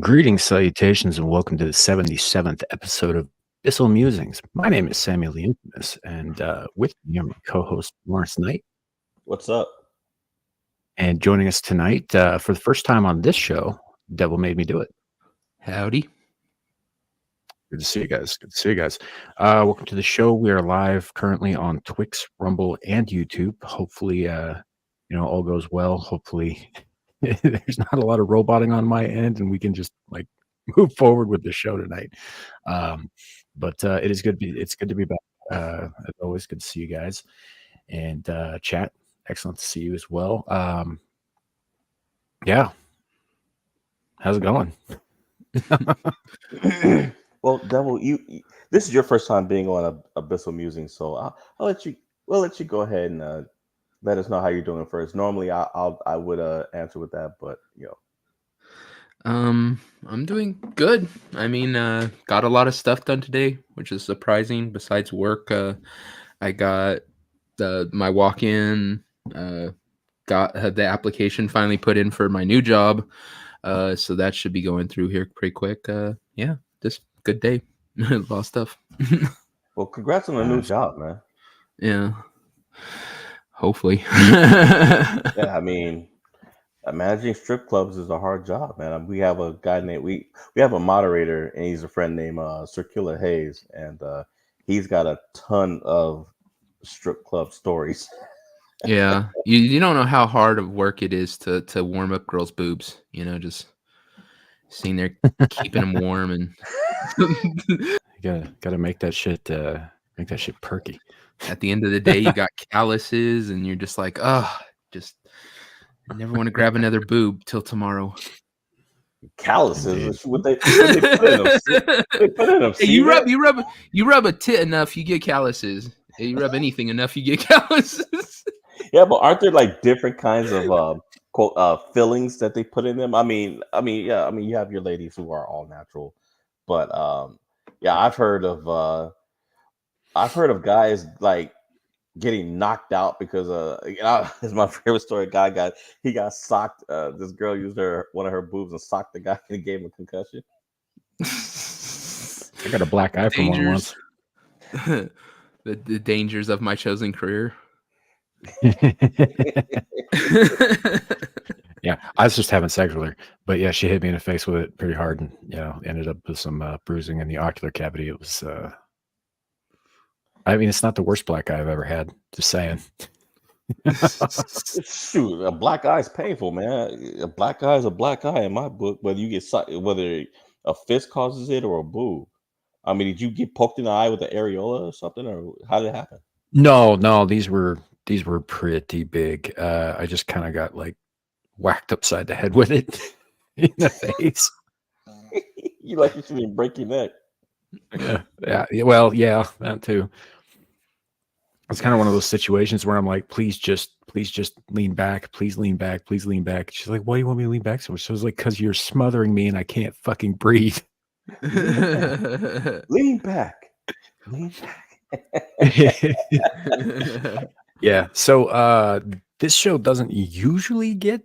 Greetings, salutations, and welcome to the 77th episode of Abyssal Musings. My name is Samuel the Infamous, and with me are my co-host Lawrence Knight. What's up? And joining us tonight for the first time on this show, Devil Made Me Do It. Howdy. Good to see you guys. Good to see you guys. Welcome to the show. We are live currently on Twix, Rumble, and YouTube. Hopefully, all goes well. Hopefully, there's not a lot of roboting on my end, and we can just move forward with the show tonight. But it is good. It's good to be back. As always, good to see you guys. And chat, excellent to see you as well. Yeah, how's it going? Well, Devil, this is your first time being on Abyssal Musings, so I'll let you. We'll let you go ahead and let us know how you're doing first. Normally, I would answer with that, but I'm doing good. I mean, got a lot of stuff done today, which is surprising. Besides work, I got my walk-in. Had the application finally put in for my new job, so that should be going through here pretty quick. Yeah, just good day. A lot of stuff. Well, congrats on the new job, man. Yeah. Hopefully. Yeah, I mean, managing strip clubs is a hard job, man. We have a guy named we have a moderator, and he's a friend named Circular Hayes, and he's got a ton of strip club stories. Yeah, you don't know how hard of work it is to warm up girls' boobs. Just sitting there keeping them warm, and you gotta make that shit perky. At the end of the day, you got calluses, and you're just like, I never want to grab another boob till tomorrow. Calluses? What they put in them? They put in them. Hey, you rub a tit enough, you get calluses. Hey, you rub anything enough, you get calluses. Yeah, but aren't there like different kinds of quote fillings that they put in them? I mean, you have your ladies who are all natural, but yeah, I've heard of guys like getting knocked out because it's my favorite story. Guy got socked. This girl used one of her boobs and socked the guy and gave him a concussion. I got a black eye from one once. the dangers of my chosen career. Yeah, I was just having sex with her, but yeah, she hit me in the face with it pretty hard, and ended up with some bruising in the ocular cavity. It was, I mean, it's not the worst black eye I've ever had. Just saying. Shoot, a black eye is painful, man. A black eye is a black eye in my book. Whether a fist causes it or a boob. I mean, did you get poked in the eye with an areola or something, or how did it happen? No, these were pretty big. I just kind of got whacked upside the head with it in the face. You should be break your neck. Yeah. Well, yeah, that too. It's kind of one of those situations where I'm like, please just lean back. Please lean back. Please lean back. She's like, why do you want me to lean back so much? So I was like, because you're smothering me and I can't fucking breathe. Lean back. Lean back. Yeah. So this show doesn't usually get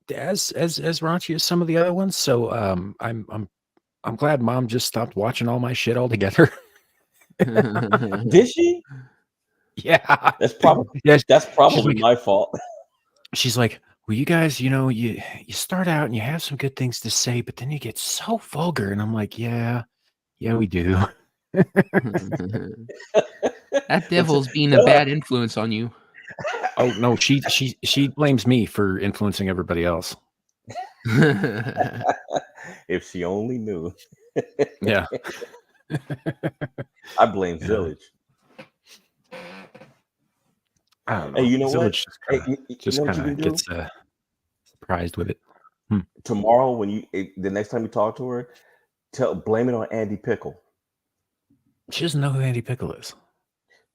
as raunchy as some of the other ones. So I'm glad Mom just stopped watching all my shit altogether. Did she? Yeah. That's probably my fault. She's like, well, you guys, you start out and you have some good things to say, but then you get so vulgar. And I'm like, yeah, we do. That devil's being a bad influence on you. Oh no, she blames me for influencing everybody else. If she only knew. Yeah. I blame Zillage. I don't know. Hey, you know Zillage what? Just kind of gets surprised with it. Tomorrow, the next time you talk to her, blame it on Andy Pickle. She doesn't know who Andy Pickle is.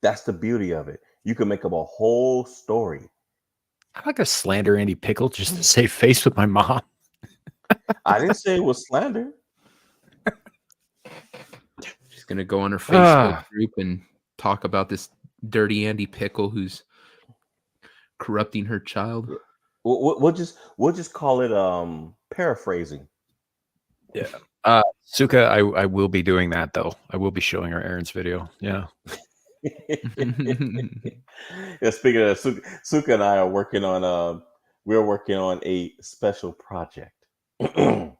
That's the beauty of it. You can make up a whole story. I'm not gonna slander Andy Pickle just to save face with my mom. I didn't say it was slander. She's gonna go on her Facebook group and talk about this dirty Andy Pickle who's corrupting her child. We'll just call it paraphrasing. Suka, I will be doing that though. I will be showing her Aaron's video. Yeah. Yeah, speaking of Suka and I are working on we're working on a special project. A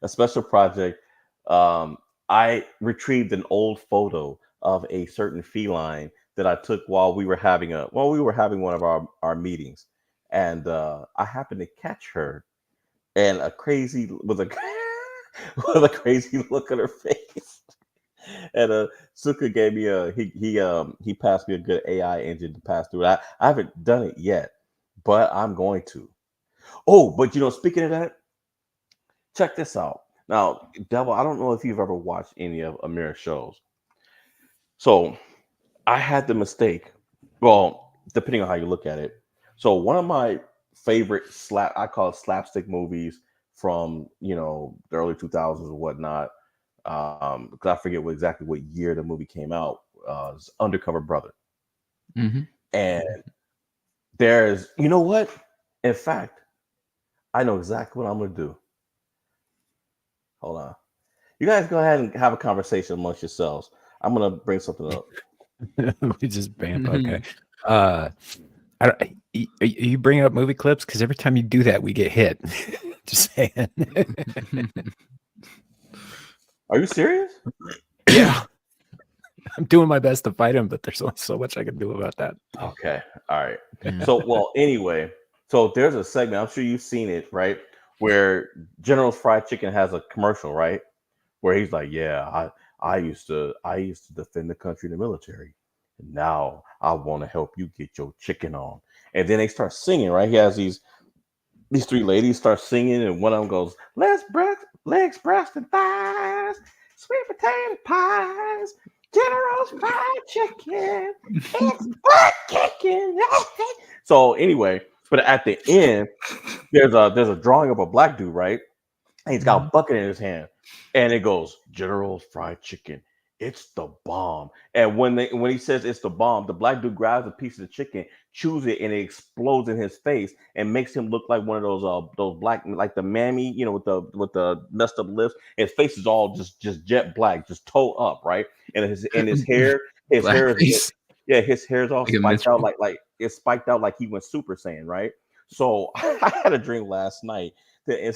special project. I retrieved an old photo of a certain feline that I took while we were having one of our meetings, and I happened to catch her and a crazy with a with a crazy look on her face. And Suka gave me he passed me a good AI engine to pass through it. I haven't done it yet, but I'm going to. Oh, but speaking of that, check this out. Now, Devil, I don't know if you've ever watched any of Amira's shows. So I had the mistake. Well, depending on how you look at it. So one of my favorite I call it slapstick movies from the early 2000s or whatnot. Because I forget exactly what year the movie came out. It's Undercover Brother. Mm-hmm. And there's, you know what? In fact, I know exactly what I'm going to do. Hold on. You guys go ahead and have a conversation amongst yourselves. I'm going to bring something up. We just bamp. Okay. You bring up movie clips because every time you do that, we get hit. Just saying. Are you serious? Yeah. I'm doing my best to fight him, but there's only so much I can do about that. Okay. All right. Yeah. So, well, anyway, so there's a segment, I'm sure you've seen it, right? Where General's Fried Chicken has a commercial, right? Where he's like, yeah, I used to defend the country in the military. And now I want to help you get your chicken on. And then they start singing, right? He has these three ladies start singing, and one of them goes, legs, breast, and thighs, sweet potato pies, General's Fried Chicken, it's butt kicking. So anyway, but at the end, there's a drawing of a black dude, right? And he's got a bucket in his hand, and it goes, General's Fried Chicken. It's the bomb. And when he says it's the bomb, the black dude grabs a piece of the chicken, chews it, and it explodes in his face and makes him look like one of those black, like the mammy, with the messed up lips. His face is all just jet black, just toe up, right? And his hair, his hair is his hair is all Like a spiked out minstrel. like it's spiked out like he went Super Saiyan, right? So I had a dream last night that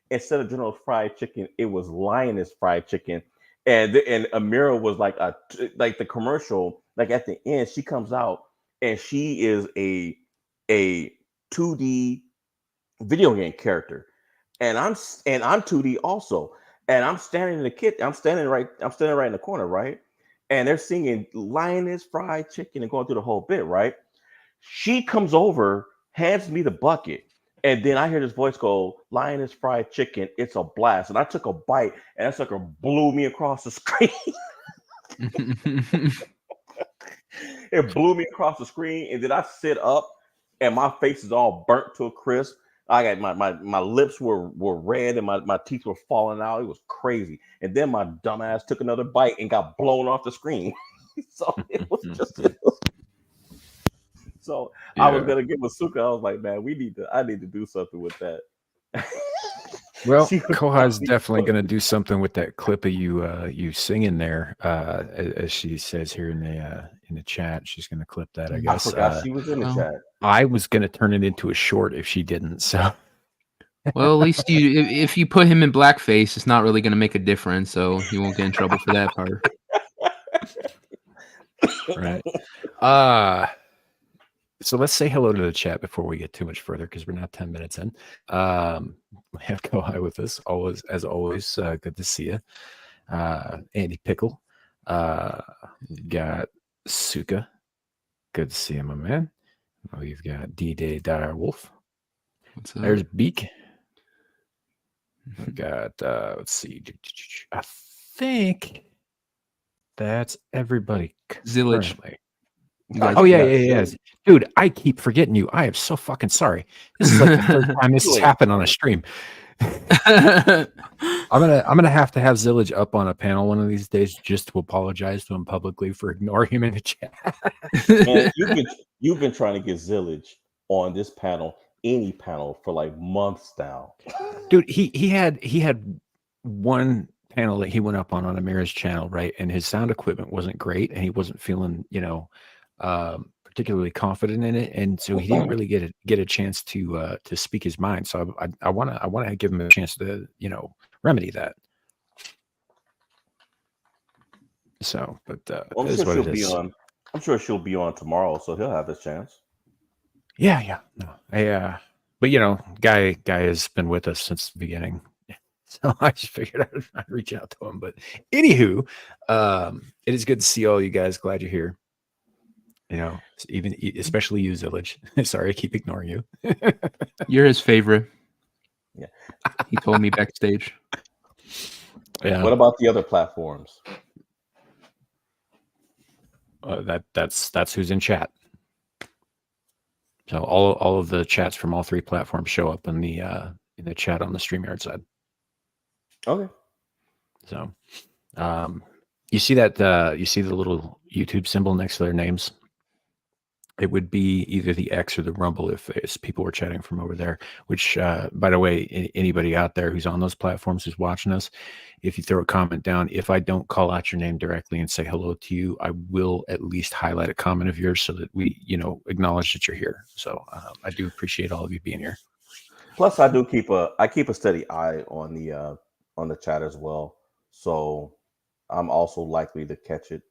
instead of General Fried Chicken, it was Lioness Fried Chicken. And Amira was like the commercial, like at the end, she comes out and she is a 2D video game character. And I'm 2D also. And I'm standing in the kitchen, I'm standing right in the corner, right? And they're singing Lioness Fried Chicken and going through the whole bit, right? She comes over, hands me the bucket, and then I hear this voice go, Lioness Fried Chicken, it's a blast. And I took a bite, and that sucker blew me across the screen. It blew me across the screen, and then I sit up, and my face is all burnt to a crisp. I got my lips were red, and my teeth were falling out. It was crazy. And then my dumb ass took another bite and got blown off the screen. So it was just... So I was gonna give Masuka. I was like, man, I need to do something with that. Well, Koha's definitely going to do something with that clip of you singing there, as she says here in the chat. She's going to clip that, I guess. I forgot she was in the chat. I was going to turn it into a short if she didn't. So, well, at least if you put him in blackface, it's not really going to make a difference, so you won't get in trouble for that part. Right. So let's say hello to the chat before we get too much further, because we're not 10 minutes in. We have Kohai with us, as always. Good to see you. Andy Pickle. Got Suka. Good to see you, my man. We've got D-Day Dire Wolf. What's up? There's Beak. We've got, let's see. I think that's everybody. Zillage. Currently. Guys, Oh yeah. Dude, I keep forgetting you. I am so fucking sorry. This is like the third time this has happened on a stream. I'm gonna have to have Zillage up on a panel one of these days just to apologize to him publicly for ignoring him in the chat. Man, you've been trying to get Zillage on this panel any panel for like months now. Dude, he had one panel that he went up on Amira's channel, right? And his sound equipment wasn't great, and he wasn't feeling, particularly confident in it, and so he didn't really get a chance to speak his mind. So I want to give him a chance to remedy that. So, but Well, it I'm is sure what she'll it be is. on. I'm sure she'll be on tomorrow, so he'll have his chance. Yeah. No, but guy has been with us since the beginning. So I just figured I'd reach out to him. But anywho, it is good to see all you guys. Glad you're here. Especially you, Zillage. Sorry, I keep ignoring you. You're his favorite. Yeah. He told me backstage. Yeah. What about the other platforms? That's who's in chat. So all of the chats from all three platforms show up in the chat on the StreamYard side. Okay. So, you see that you see the little YouTube symbol next to their names. It would be either the X or the Rumble if people were chatting from over there. Which, by the way, anybody out there who's on those platforms who's watching us, if you throw a comment down, if I don't call out your name directly and say hello to you, I will at least highlight a comment of yours so that we, acknowledge that you're here. So I do appreciate all of you being here. Plus, I keep a steady eye on the chat as well, so I'm also likely to catch it.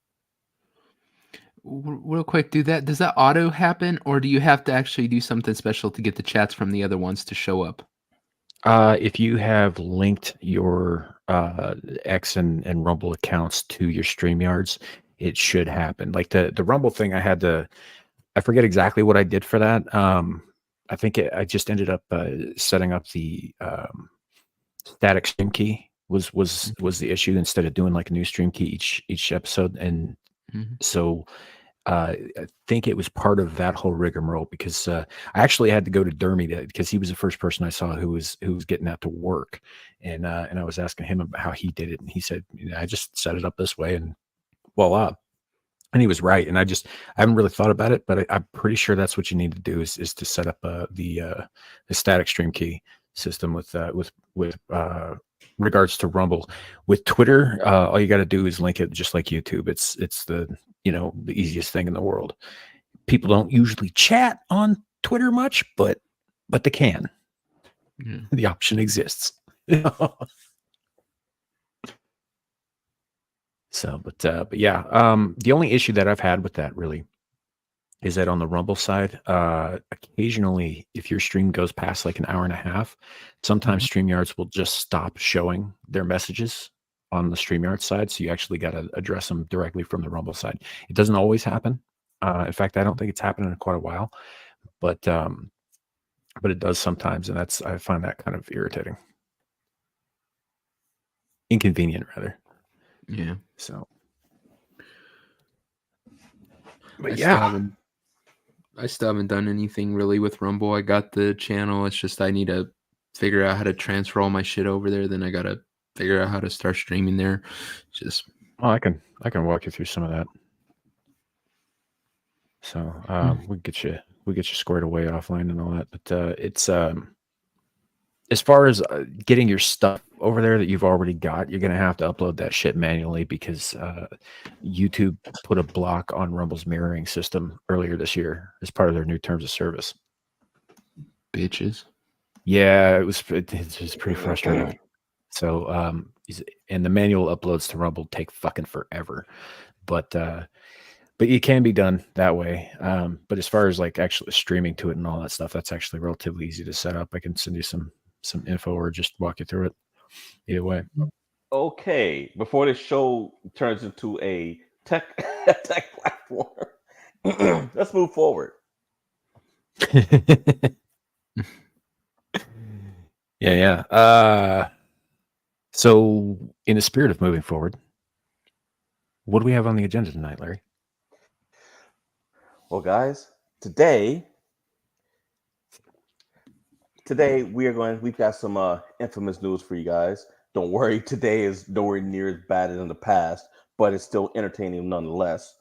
Real quick, does that auto happen, or do you have to actually do something special to get the chats from the other ones to show up? If you have linked your X and Rumble accounts to your StreamYards, it should happen. Like the Rumble thing, I forget exactly what I did for that. I think I just ended up setting up the static stream key was the issue instead of doing like a new stream key each episode, and so I think it was part of that whole rigmarole because I actually had to go to Dermy because he was the first person I saw who was getting that to work, and I was asking him about how he did it, and he said, I just set it up this way, and voila. And he was right, and I haven't really thought about it, but I'm pretty sure that's what you need to do is to set up the static stream key system with regards to Rumble. With Twitter, all you got to do is link it just like YouTube. It's the the easiest thing in the world. People don't usually chat on Twitter much, but they can. Yeah. The option exists. So, but yeah, the only issue that I've had with that really is that on the Rumble side, occasionally if your stream goes past like an hour and a half, sometimes StreamYards will just stop showing their messages on the StreamYard side. So you actually got to address them directly from the Rumble side. It doesn't always happen. In fact, I don't think it's happened in quite a while, but it does sometimes, and I find that kind of irritating, inconvenient rather. Yeah. So, but I still haven't done anything really with Rumble. I got the channel. It's just I need to figure out how to transfer all my shit over there. Then I gotta figure out how to start streaming there. Just I can walk you through some of that. So we get you squared away offline and all that. But it's as far as getting your stuff over there that you've already got, you're gonna have to upload that shit manually because YouTube put a block on Rumble's mirroring system earlier this year as part of their new terms of service. bitches. Yeah, it's pretty frustrating. So and the manual uploads to Rumble take fucking forever, but it can be done that way. But as far as like actually streaming to it and all that stuff, that's actually relatively easy to set up. I can send you some info or just walk you through it. Either way. Okay, before this show turns into a tech platform, let's move forward. Yeah. So in the spirit of moving forward, what do we have on the agenda tonight, Larry? Well, guys, today we've got some infamous news for you guys. Don't worry, today is nowhere near as bad as in the past, but it's still entertaining nonetheless.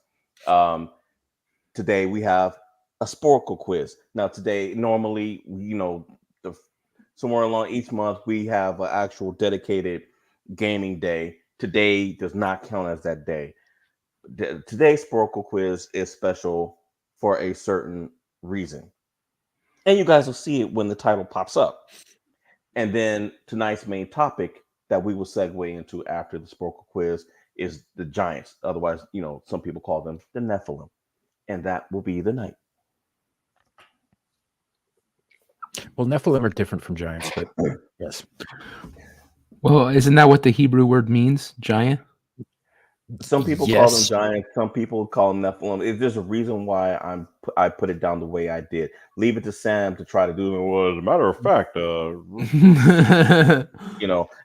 Today we have a sporkle quiz. Now today, normally, somewhere along each month, we have an actual dedicated gaming day. Today does not count as that day. Today's sporkle quiz is special for a certain reason, and you guys will see it when the title pops up. And then tonight's main topic that we will segue into after the sporkle quiz is the giants. Otherwise, some people call them the Nephilim, and that will be the night. Well, Nephilim are different from giants, but yes. Well, isn't that what the Hebrew word means, giant? Some people call them giants. Some people call them Nephilim. There's a reason why I put it down the way I did. Leave it to Sam to try to do it. Well, as a matter of fact,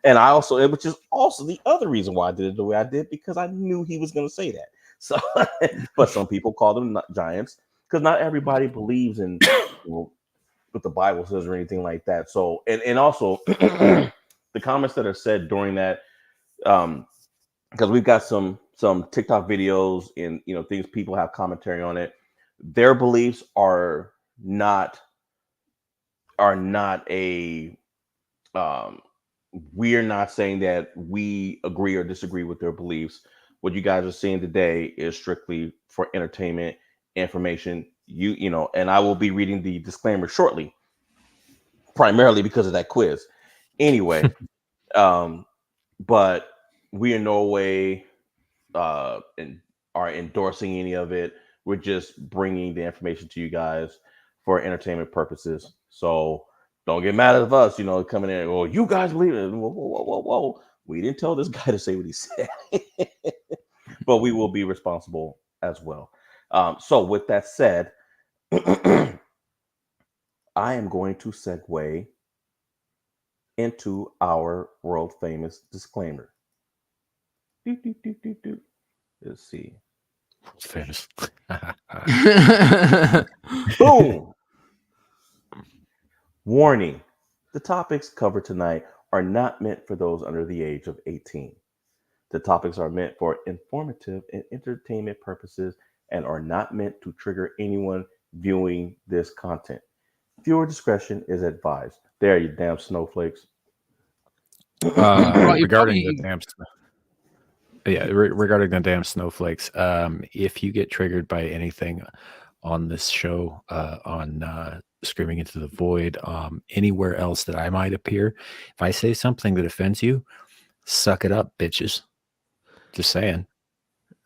and I also, which is also the other reason why I did it the way I did, because I knew he was going to say that. So, but some people call them giants because not everybody believes in what the Bible says or anything like that. So, and also the comments that are said during that, because we've got some TikTok videos and things people have commentary on it. Their beliefs are not a we're not saying that we agree or disagree with their beliefs. What you guys are seeing today is strictly for entertainment, information. And I will be reading the disclaimer shortly, primarily because of that quiz. Anyway, but we in no way are endorsing any of it. We're just bringing the information to you guys for entertainment purposes. So don't get mad at us, coming in. Well, you guys believe it. Whoa. We didn't tell this guy to say what he said, but we will be responsible as well. So with that said, I am going to segue into our world famous disclaimer. Let's see. It's famous. Boom. Warning. The topics covered tonight are not meant for those under the age of 18. The topics are meant for informative and entertainment purposes and are not meant to trigger anyone viewing this content. Viewer discretion is advised. There, you damn snowflakes. Regarding the damn snowflakes, if you get triggered by anything on this show, on Screaming Into the Void, anywhere else that I might appear, if I say something that offends you, suck it up, bitches. Just saying.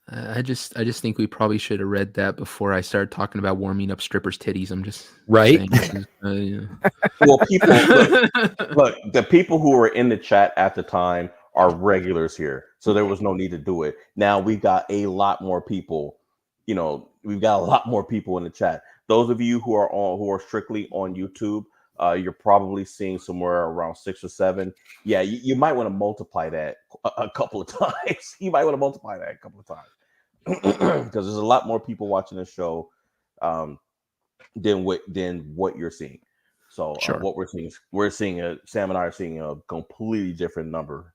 I just think we probably should have read that before I started talking about warming up strippers' titties. I'm just right. Saying, Well, people look, the people who were in the chat at the time are regulars here, so there was no need to do it. Now we've got a lot more people. We've got a lot more people in the chat. Those of you who are strictly on YouTube, you're probably seeing somewhere around 6 or 7. Yeah, you might want to multiply that a couple of times. Because there's a lot more people watching the show than what you're seeing. So sure. What we're seeing Sam and I are seeing a completely different number.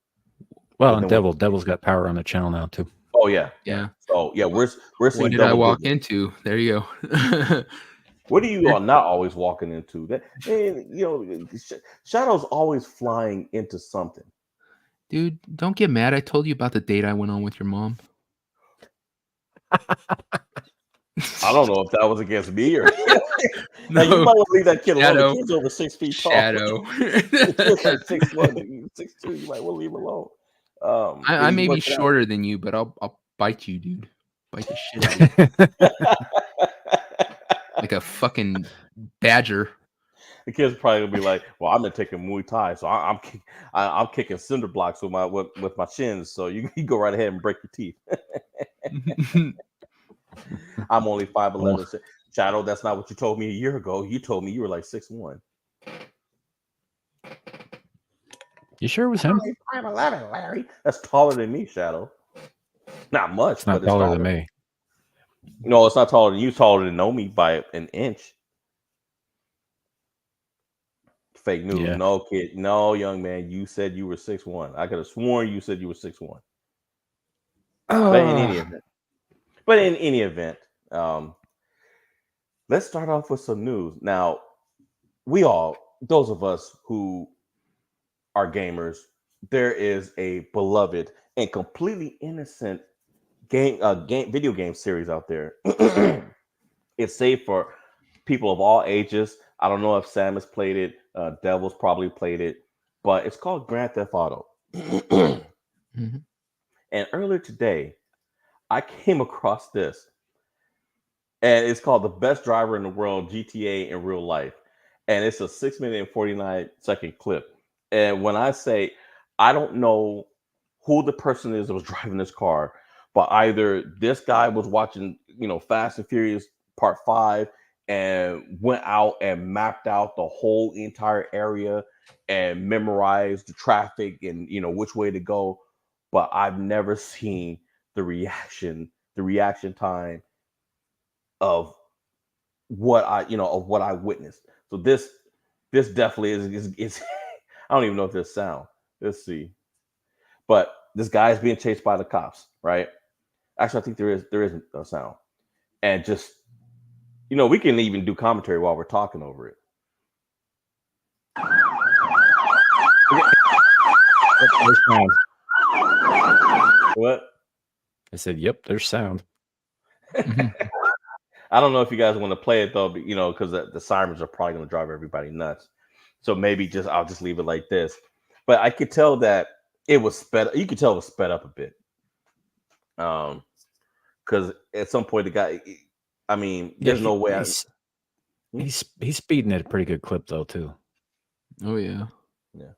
Well, and Devil's got power on the channel now too. Oh yeah. So we're seeing. What did I walk into? There you go. What are you not always walking into? That Shadow's always flying into something. Dude, don't get mad. I told you about the date I went on with your mom. I don't know if that was against me or now you might want to leave that kid alone. The kid's over 6 feet tall. Shadow. It's like 6'1", 6'2". You might want to leave him alone. I may be shorter than you, but I'll bite you, dude. Bite the shit out of you. Like a fucking badger. The kid's probably gonna be like, "Well, I'm gonna take a Muay Thai, so I'm kicking cinder blocks with my shins. So you go right ahead and break your teeth." I'm only 5'11". Shadow, that's not what you told me a year ago. You told me you were like 6'1". You sure it was him? 5'11", Larry. That's taller than me, Shadow. Not much, it's not but taller than me. No, it's not taller than you. Taller than Nomi by an inch. Fake news. Yeah. No, kid. No, young man. You said you were 6'1". I could have sworn you said you were 6'1". But in any event, let's start off with some news. Now, those of us who are gamers, there is a beloved and completely innocent video game series out there. It's safe for people of all ages. I don't know if Sam has played it. Devil's probably played it, but it's called Grand Theft Auto. Mhm. And earlier today, I came across this, and it's called The Best Driver in the World GTA in Real Life. And it's a 6 minute and 49-second clip. And when I say I don't know who the person is that was driving this car, but either this guy was watching, Fast and Furious Part 5 and went out and mapped out the whole entire area and memorized the traffic and which way to go. But I've never seen the reaction time of what I witnessed. So this definitely is I don't even know if there's sound. Let's see. But this guy is being chased by the cops, right? Actually, I think there is a sound. And just we can even do commentary while we're talking over it. There's sound. What? I said, "Yep, there's sound." Mhm. I don't know if you guys want to play it though, but because the sirens are probably going to drive everybody nuts. So maybe I'll just leave it like this. But I could tell that it was sped. You could tell it was sped up a bit. Because at some point the guy, I mean, there's no way. He's speeding at a pretty good clip though too. Oh yeah. Yeah.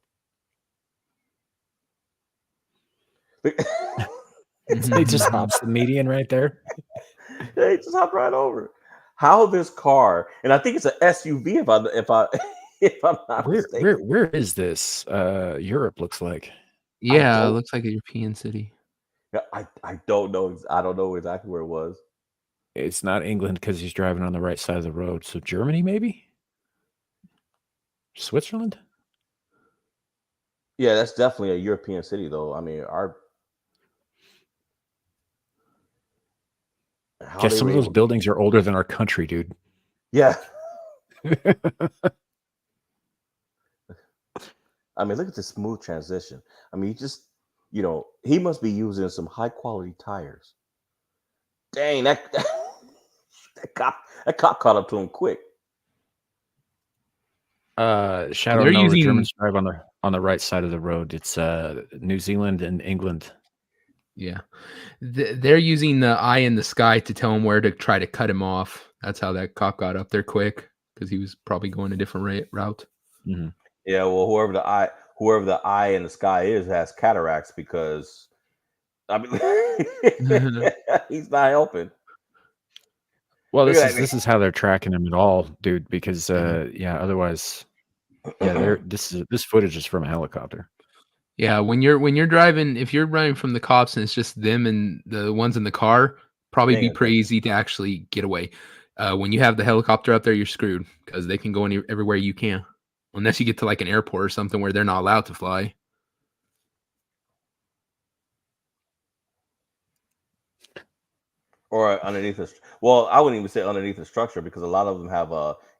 He just hops the median right there. They just hopped right over it. How this car, and I think it's an SUV if I'm not mistaken. Where is this? Europe looks like. Yeah, it looks like a European city. Yeah, I don't know. I don't know exactly where it was. It's not England because he's driving on the right side of the road. So Germany, maybe? Switzerland? Yeah, that's definitely a European city, though. I mean, Guess some of those buildings are older than our country, dude. Yeah. I mean, look at this smooth transition. I mean, he must be using some high quality tires. Dang, that cop caught up to him quick. Shadow, no, the Germans drive on the right side of the road. It's New Zealand and England. Yeah. They're using the eye in the sky to tell him where to try to cut him off. That's how that cop got up there quick, because he was probably going a different route. Mm-hmm. Yeah, well, whoever the eye in the sky is has cataracts, because I mean he's not helping. Well, this is how they're tracking him at all, dude, because otherwise this footage is from a helicopter. Yeah, when you're driving, if you're running from the cops and it's just them and the ones in the car, probably be pretty easy to actually get away. When you have the helicopter up there, you're screwed, because they can go everywhere you can, unless you get to like an airport or something where they're not allowed to fly. Or underneath this. Well, I wouldn't even say underneath the structure, because a lot of them have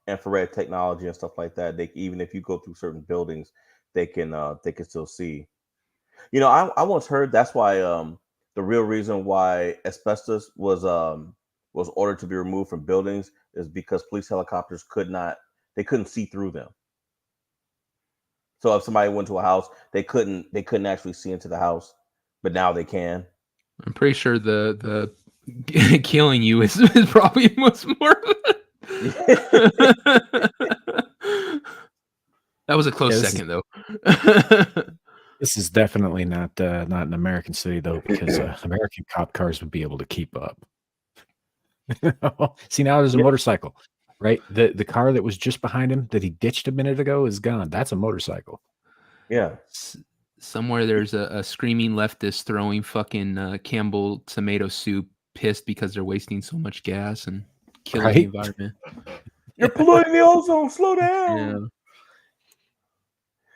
infrared technology and stuff like that. They, even if you go through certain buildings, they can still see. I once heard that's why the real reason why asbestos was ordered to be removed from buildings is because police helicopters couldn't see through them. So if somebody went to a house, they couldn't actually see into the house, but now they can. I'm pretty sure the killing you is probably much more. That was a close second, though. This is definitely not an American city, though, because American cop cars would be able to keep up. See, now there's a motorcycle, right? The car that was just behind him that he ditched a minute ago is gone. That's a motorcycle. Yeah. Somewhere there's a screaming leftist throwing fucking Campbell tomato soup, pissed because they're wasting so much gas and killing the environment. You're polluting the ozone. Slow down. Yeah.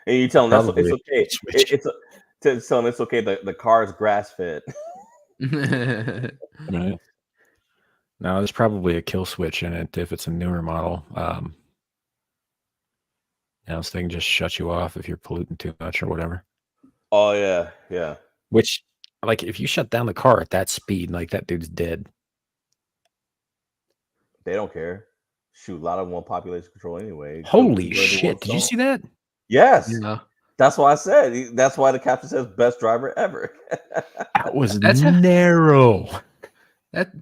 And you tell them it's okay. Tell them it's okay. The car is grass fed. Right. No, there's probably a kill switch in it if it's a newer model. So they can just shut you off if you're polluting too much or whatever. Oh yeah, yeah. Which, like, if you shut down the car at that speed, like that dude's dead. They don't care. Shoot, a lot of them want population control anyway. Holy Converted shit! ones Did you don't. see that? Yes, Yeah. that's why I said. That's why the captain says best driver ever. That was That's narrow.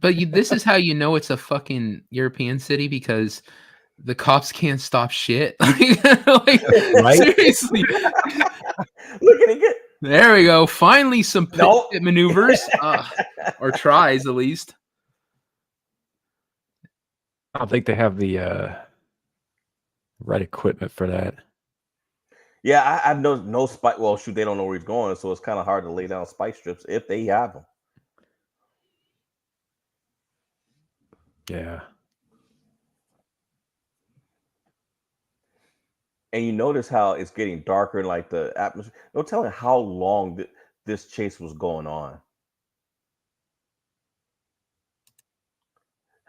This is how you know it's a fucking European city, because the cops can't stop shit. Like, Right? seriously. Look at it. There we go. Finally, some pit Nope. maneuvers, or tries at least. I don't think they have the right equipment for that. Yeah, I've no spike. Well, shoot, they don't know where he's going, so it's kind of hard to lay down spike strips if they have them. Yeah. And you notice how it's getting darker in like the atmosphere. No telling how long this chase was going on.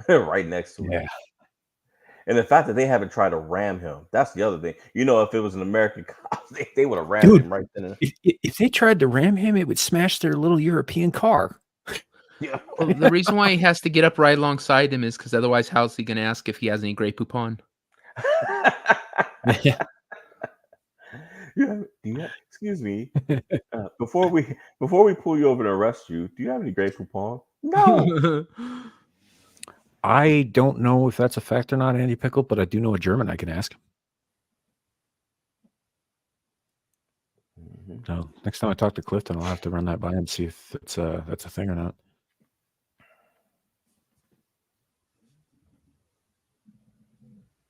Right next to Yeah. it. And the fact that they haven't tried to ram him, that's the other thing. You know, if it was an American cop, they would have rammed Dude, him right then. If they tried to ram him, it would smash their little European car. Yeah. Well, the reason why he has to get up right alongside him is because otherwise, how's he going to ask if he has any Grey Poupon? Yeah. Excuse me. Before we pull you over to arrest you, do you have any Grey Poupon? No. I don't know if that's a fact or not, Andy Pickle, but I do know a German I can ask. So next time I talk to Clifton, I'll have to run that by him and see if that's a thing or not.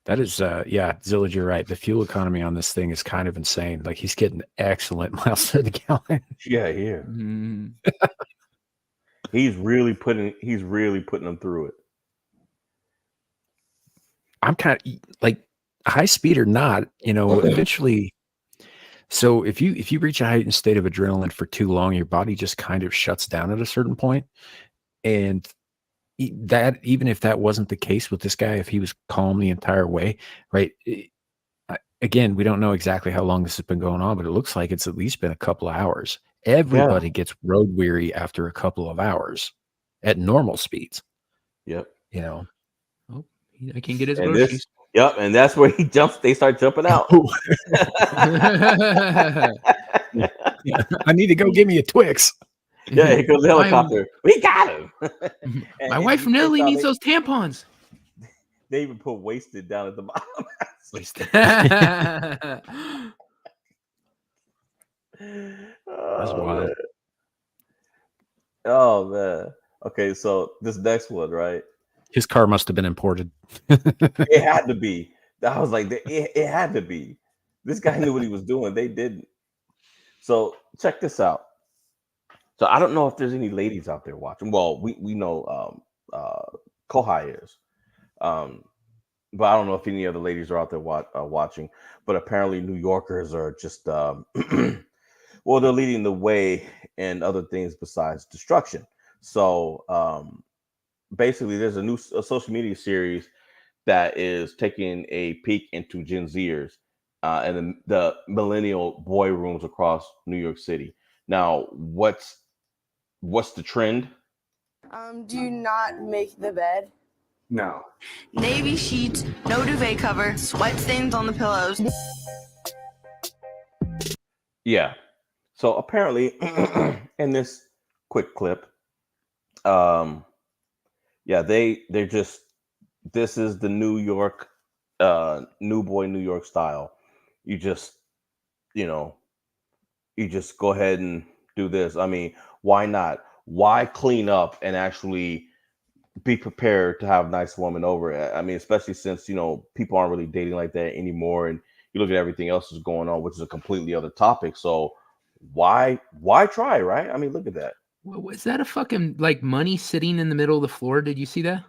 That is, yeah, Zillage, you're right. The fuel economy on this thing is kind of insane. Like, he's getting excellent miles to the gallon. Yeah, here. He's really putting them through it. I'm kind of like, high speed or not, eventually. So if you reach a heightened state of adrenaline for too long, your body just kind of shuts down at a certain point. And that, even if that wasn't the case with this guy, if he was calm the entire way, right? Again, we don't know exactly how long this has been going on, but it looks like it's at least been a couple of hours. Everybody gets road weary after a couple of hours at normal speeds. Yep. Oh, I can get his and groceries. Yep, and that's where he jumps. They start jumping out. I need to go give me a Twix. Yeah, here goes the helicopter. We got him. My wife from Italy needs those tampons. They even put wasted down at the bottom. Wasted. That's wild. Man. Oh man. Okay, so this next one, right? His car must have been imported. It had to be. I was like, it had to be. This guy knew what he was doing. They didn't. So check this out. So I don't know if there's any ladies out there watching. Well, we know Kohai is, but I don't know if any other ladies are out there watching. But apparently, New Yorkers are just well, they're leading the way in other things besides destruction. So basically, there's a social media series that is taking a peek into Gen Zers and the millennial boy rooms across New York City. Now, what's the trend? Do you not make the bed? No. Navy sheets, no duvet cover, sweat stains on the pillows. Yeah. So apparently, in this quick clip, they're just, this is the New York, new boy New York style. You just go ahead and do this. I mean, why not? Why clean up and actually be prepared to have a nice woman over? I mean, especially since, people aren't really dating like that anymore. And you look at everything else that's going on, which is a completely other topic. So why try, right? I mean, look at that. Was that a fucking money sitting in the middle of the floor? Did you see that?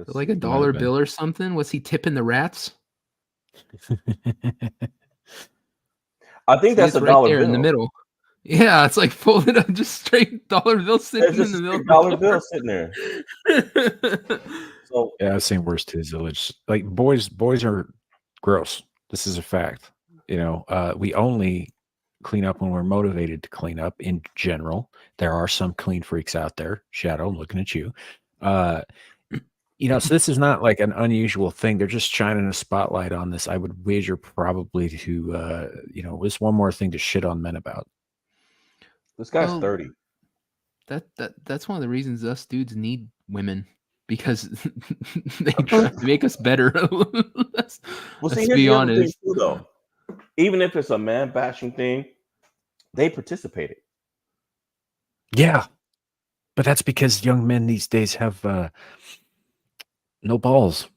Like a dollar bill or something? Was he tipping the rats? I think that's a right dollar there bill in the middle. Yeah, it's like folded up, just straight dollar bill There's sitting in just the a middle of straight the dollar floor. bill sitting there. So Yeah, I've seen worse too. Zillage. Like boys are gross. This is a fact. We only clean up when we're motivated to clean up in general. There are some clean freaks out there. Shadow, I'm looking at you. So this is not like an unusual thing. They're just shining a spotlight on this. I would wager probably to, it's one more thing to shit on men about. this guy's Well, 30. That's one of the reasons us dudes need women, because they try to make us better. let's Well, see, let's here's be the other thing honest. too, though. Even if it's a man bashing thing, they participated. Yeah, but that's because young men these days have no balls.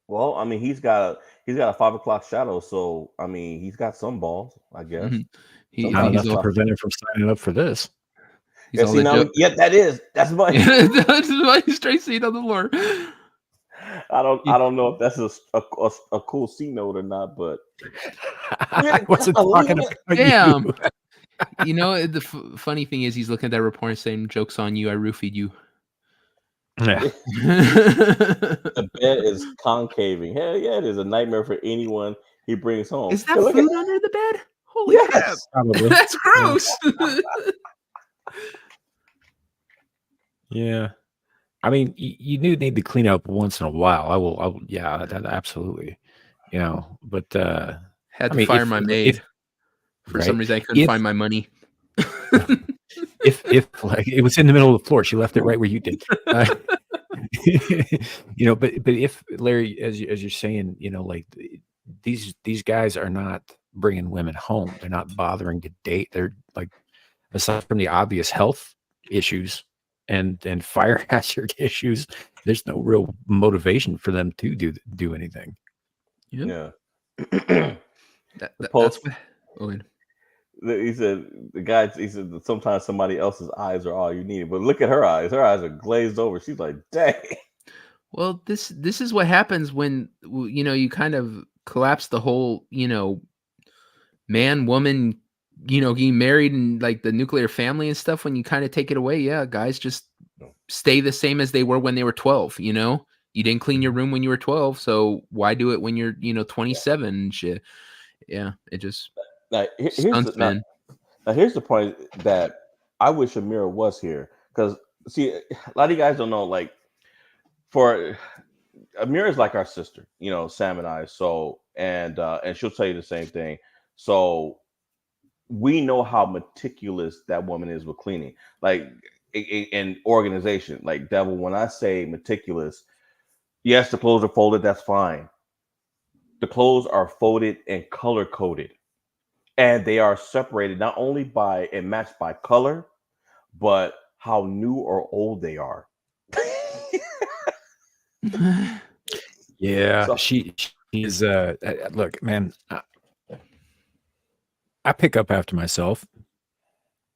Well, I mean, he's got a 5 o'clock shadow, so I mean, he's got some balls, I guess. Mhm. Not Sometimes enough He's to all prevent him from signing up for this. he's all see the now, joke. that's my. That's why he's straight seat on the floor. I don't know if that's a cool C note or not, but I wasn't a talking little about Damn. you. The funny thing is, he's looking at that report and saying, "Joke's on you. I roofied you." Yeah. the bed is concaving. Hell yeah, it is a nightmare for anyone he brings home. Is that Hey, look food at under the bed? Holy crap! yes. Probably. That's gross. Yeah. I mean, you do need to clean up once in a while. Yeah, that absolutely. But Had I to mean, fire my maid. For some right, reason, I couldn't find my money. if like it was in the middle of the floor, she left it right where you did. But if Larry, as you're saying, like these guys are not bringing women home. They're not bothering to date. They're like, aside from the obvious health issues and fire hazard issues, there's no real motivation for them to do anything. Yeah. Yeah. That's what. Oh, wait. He said he said that sometimes somebody else's eyes are all you need. But look at her eyes. Her eyes are glazed over. She's like, dang. Well, this is what happens when you kind of collapse the whole man woman getting married and like the nuclear family and stuff. When you kind of take it away, yeah, guys just stay the same as they were when they were 12. You didn't clean your room when you were 12, so why do it when you're 27 and shit? Yeah, it just Now, stunts men. now here's the point that I wish Amira was here, because see, a lot of you guys don't know. Like, for Amira is like our sister, Sam and I. So and she'll tell you the same thing. So we know how meticulous that woman is with cleaning, like in organization. Like, Devil, when I say meticulous, yes, the clothes are folded. That's fine. The clothes are folded and color coded, and they are separated not only by and matched by color, but how new or old they are. Yeah, So, she's look, man, I pick up after myself,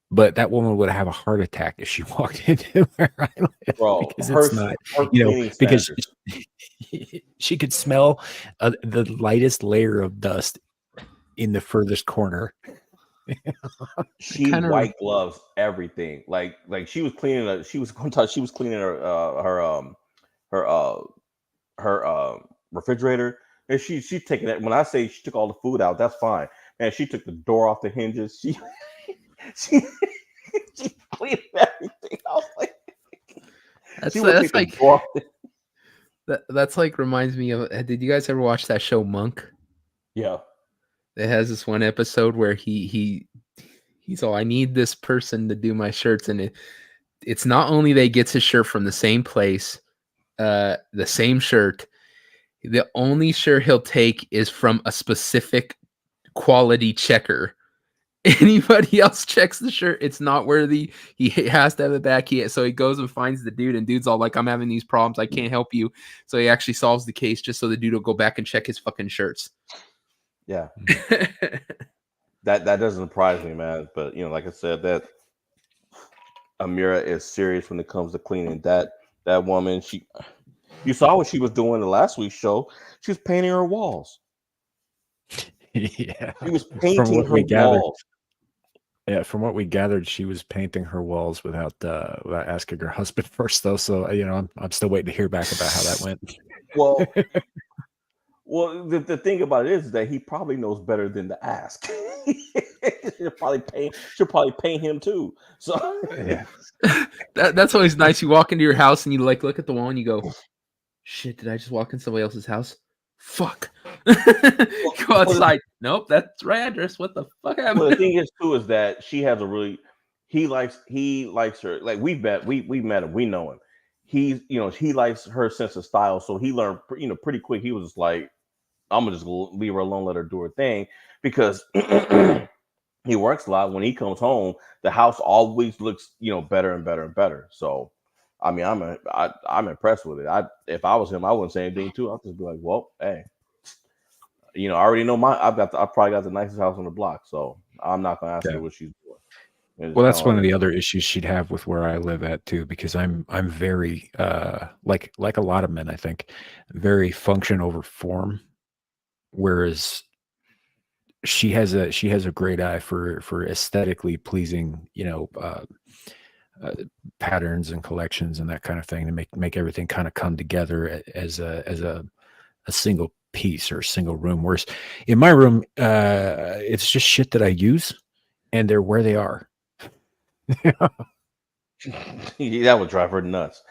but that woman would have a heart attack if she walked into where I live, bro, because her it's not, cleaning because standards. she could smell the lightest layer of dust in the furthest corner. She Kind of. white gloves everything. Like she was cleaning. She was one time she was cleaning her refrigerator, and she's taking it. When I say she took all the food out, that's fine. Man, she took the door off the hinges. She she cleaned everything. I was like, she would take the like door off that's like reminds me of. Did you guys ever watch that show Monk? yeah. It has this one episode where he's all, I need this person to do my shirts, and it's not only that he gets his shirt from the same place, the same shirt. The only shirt he'll take is from a specific quality checker. Anybody else checks the shirt, it's not worthy. He has to have it back. So he goes and finds the dude, and dude's all like, I'm having these problems. I can't help you. So he actually solves the case just so the dude will go back and check his fucking shirts. Yeah. That doesn't surprise me, man. But like I said, that Amira is serious when it comes to cleaning. That woman, you saw what she was doing in the last week's show. She was painting her walls. Yeah. She was From painting what her we gathered, walls. yeah, from what we gathered, she was painting her walls without asking her husband first, though. So I'm still waiting to hear back about how that went. Well, the thing about it is that he probably knows better than to ask. She'll probably pay him too. So Yeah. That's always nice. You walk into your house and you like look at the wall and you go, "Shit, did I just walk in somebody else's house? Fuck." Go outside. Nope, that's the right address. What the fuck happened? well, the thing is too is that she has a really he likes her. Like we met him, we know him. He likes her sense of style, so he learned pretty quick. He was just like, I'm gonna just leave her alone, let her do her thing, because he works a lot. When he comes home, the house always looks better and better and better. So, I mean, I'm impressed with it. If I was him, I wouldn't say anything too. I'd just be like, well, hey, I already know I probably got the nicest house on the block, so I'm not gonna ask Yeah. her what she's doing. And Well, it's that's kinda one of like, the other issues she'd have with where I live at too, because I'm very like a lot of men, I think, very function over form, whereas she has a great eye for aesthetically pleasing, uh, patterns and collections and that kind of thing to make everything kind of come together as a single piece or a single room. Whereas in my room, it's just shit that I use and they're where they are. that would drive her nuts.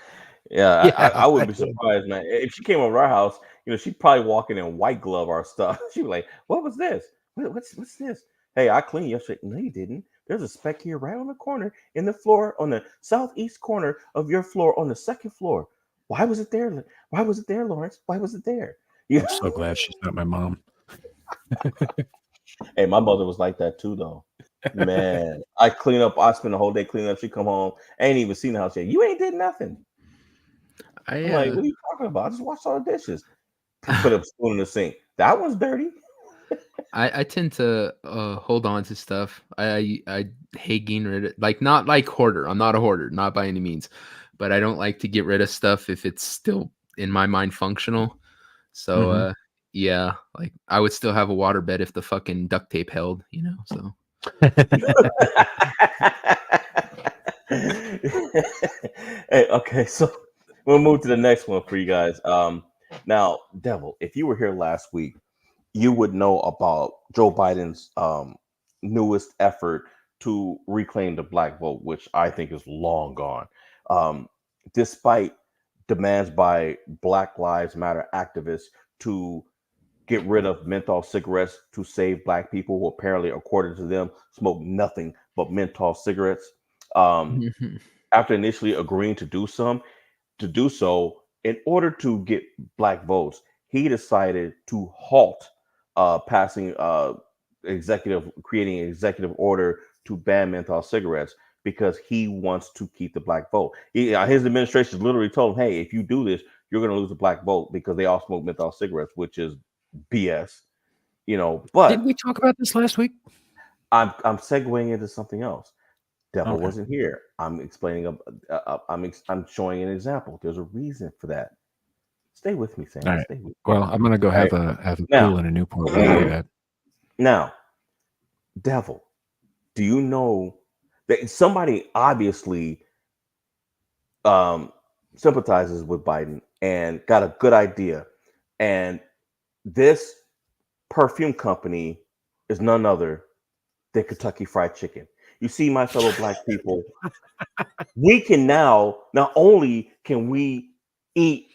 Yeah, I Yeah, wouldn't that be would. surprised, man. If she came over our house, she'd probably walk in and white glove our stuff. She'd be like, "What was this? What's this? Hey, I cleaned yesterday." No, you didn't. There's a speck here right on the corner in the floor on the southeast corner of your floor on the second floor. Why was it there? Why was it there, Lawrence? Why was it there? I'm so glad she's not my mom. Hey, my mother was like that too, though. Man, I clean up. I spend the whole day cleaning up. She come home, ain't even seen the house yet. You ain't did nothing. I'm like, what are you talking about? I just washed all the dishes. Put a spoon in the sink. That one's dirty. I tend to hold on to stuff. I hate getting rid of, like, not like hoarder. I'm not a hoarder, not by any means, but I don't like to get rid of stuff if it's still in my mind functional. So Mhm. yeah, like I would still have a waterbed if the fucking duct tape held, so. Hey, okay, so we'll move to the next one for you guys. Now, Devil, if you were here last week, you would know about Joe Biden's newest effort to reclaim the black vote, which I think is long gone. Um, Despite demands by Black Lives Matter activists to get rid of menthol cigarettes to save black people who apparently, according to them, smoke nothing but menthol cigarettes. Um, After initially agreeing to do so, in order to get black votes, he decided to halt passing creating an executive order to ban menthol cigarettes because he wants to keep the black vote. His administration literally told him, "Hey, if you do this, you're going to lose the black vote because they all smoke menthol cigarettes," which is BS. Didn't But we talk about this last week? I'm segueing into something else. Devil Okay. wasn't here. I'm explaining. I'm showing an example. There's a reason for that. Stay with me, Sam. All right. Stay with me. Well, I'm gonna go All right. have a Now, pool in a Newport while you do that. now, Devil, do you know that somebody obviously um, sympathizes with Biden and got a good idea, and this perfume company is none other than Kentucky Fried Chicken. You see, my fellow black people, we can now not only can we eat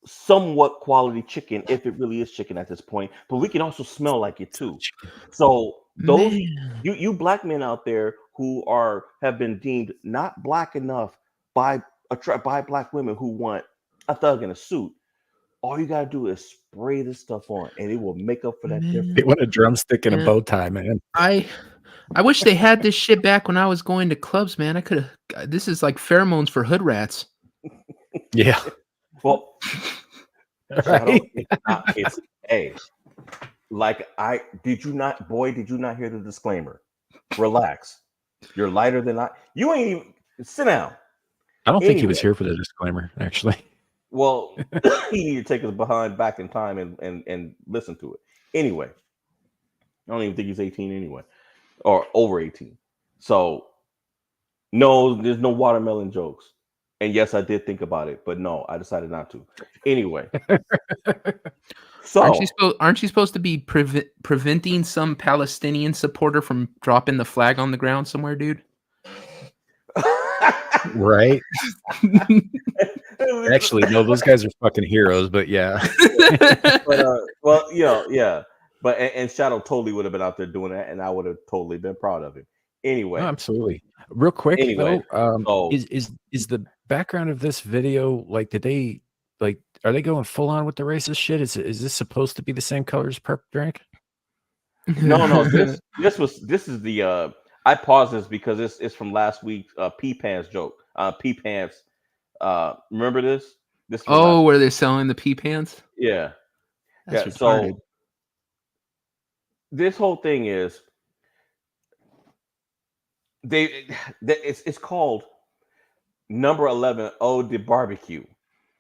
somewhat quality chicken if it really is chicken at this point, but we can also smell like it too. So those Man. you black men out there who have been deemed not black enough by by black women who want a thug in a suit, all you gotta do is spray this stuff on and it will make up for that Man. They difference. want a drumstick and a Yeah. bow tie, man. I wish they had this shit back when I was going to clubs, man. I could have. This is like pheromones for hood rats. Yeah. Well, Shadow, Right. it's hey, like did you not hear the disclaimer? Relax. You're lighter than I. You ain't even sit down. I don't think he was Anyway, here for the disclaimer, actually. well, he need to take us behind back in time and listen to it. Anyway, I don't even think he's 18 anyway, or over 18. So no, there's no watermelon jokes. And yes, I did think about it, but no, I decided not to. Anyway, so Aren't you supposed to be preventing some Palestinian supporter from dropping the flag on the ground somewhere, dude? Right? Actually, no, those guys are fucking heroes, but yeah. But well, yeah. But and Shadow totally would have been out there doing that, and I would have totally been proud of him. Anyway, No, absolutely. Real quick Anyway, though, so- is the background of this video like? Did they like? Are they going full on with the racist shit? Is this supposed to be the same color as Perp Drink? no. This is the I paused this because it's from last week's P Pants joke. P Pants. Remember this? This from last where they're selling the pea pants? yeah. That's Yeah. retarded. So this whole thing is it's called number 11 Eau de Barbecue,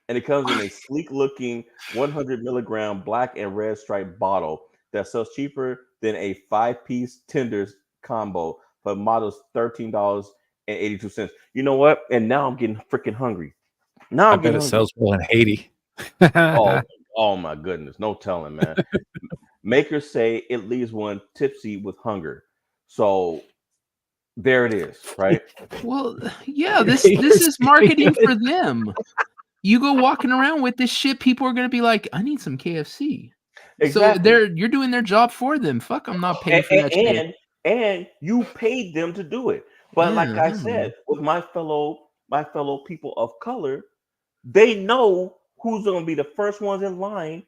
and it comes in a sleek looking 100 milligram black and red striped bottle that sells cheaper than a 5-piece tenders combo for models $13.82. You know what? And now I'm getting freaking hungry. Now I I'm bet getting it hungry. sells well in Haiti. Oh my goodness, no telling, man. Makers say it leaves one tipsy with hunger. So there it is, right? Well, yeah, this is marketing for them. You go walking around with this shit, people are gonna be like, I need some KFC. Exactly. So you're doing their job for them. Fuck, I'm not paying for that shit. And you paid them to do it. But like Yeah, I said, with my fellow people of color, they know who's going to be the first ones in line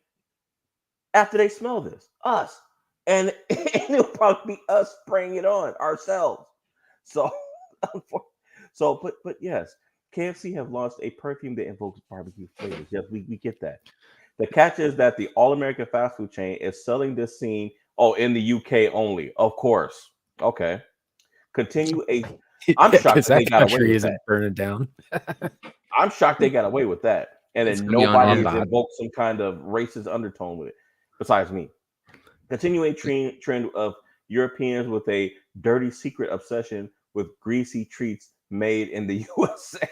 after they smell this. Us. And it'll probably be us spraying it on ourselves. So but yes, KFC have launched a perfume that invokes barbecue flavors. Yes, we get that. The catch is that the all-American fast food chain is selling this scene in the UK only. Of course. Okay. I'm shocked that they got away country with isn't that. burning down. I'm shocked they got away with that. And It's then gonna be on nobody has Amazon. invoked some kind of racist undertone with it, besides me. Continue a trend of Europeans with a dirty secret obsession with greasy treats made in the USA.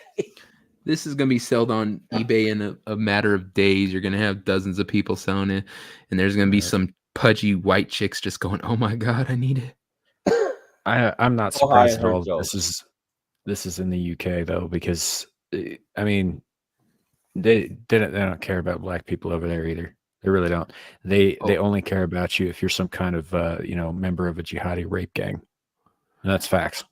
This is gonna be sold on eBay in a matter of days. You're gonna have dozens of people selling it, and there's gonna be some pudgy white chicks just going, "Oh my god, I need it." I'm not So high surprised in at her all. joke. This is in the UK though, because I mean they don't care about black people over there either. They really don't. They only care about you if you're some kind of member of a jihadi rape gang. And that's facts.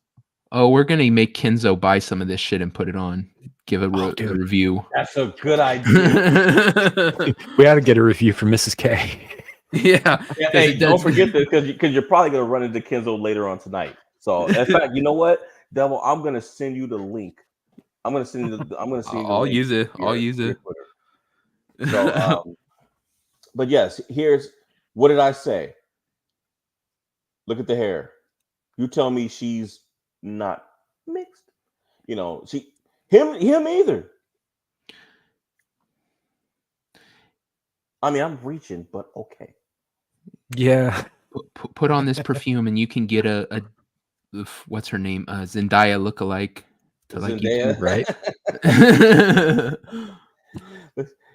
Oh, we're gonna make Kenzo buy some of this shit and put it on. Give a Dude. review. That's a good idea. We ought to get a review from Mrs. K. Yeah. Hey, don't forget this because you're probably gonna run into Kenzo later on tonight. So in fact, you know what, Devil, I'm gonna send you the link. I'm gonna send you the I'll link use it. to your Twitter. So but yes, here's what did I say? Look at the hair. You tell me she's not mixed. Him either. I mean, I'm reaching, but okay. Yeah. Put on this perfume and you can get a what's her name? Zendaya lookalike to like Zendaya. YouTube, right?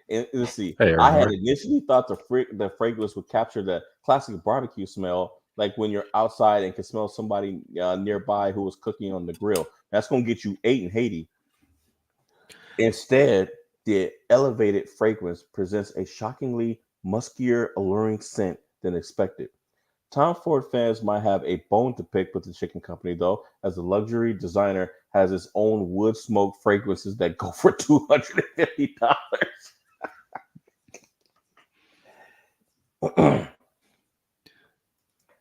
And let's see. Hey, I had Aurora. initially thought the fragrance would capture the classic barbecue smell, like when you're outside and can smell somebody nearby who was cooking on the grill. That's going to get you 8 in Haiti. Instead, the elevated fragrance presents a shockingly muskier, alluring scent than expected. Tom Ford fans might have a bone to pick with the chicken company, though, as the luxury designer has its own wood smoke fragrances that go for $250.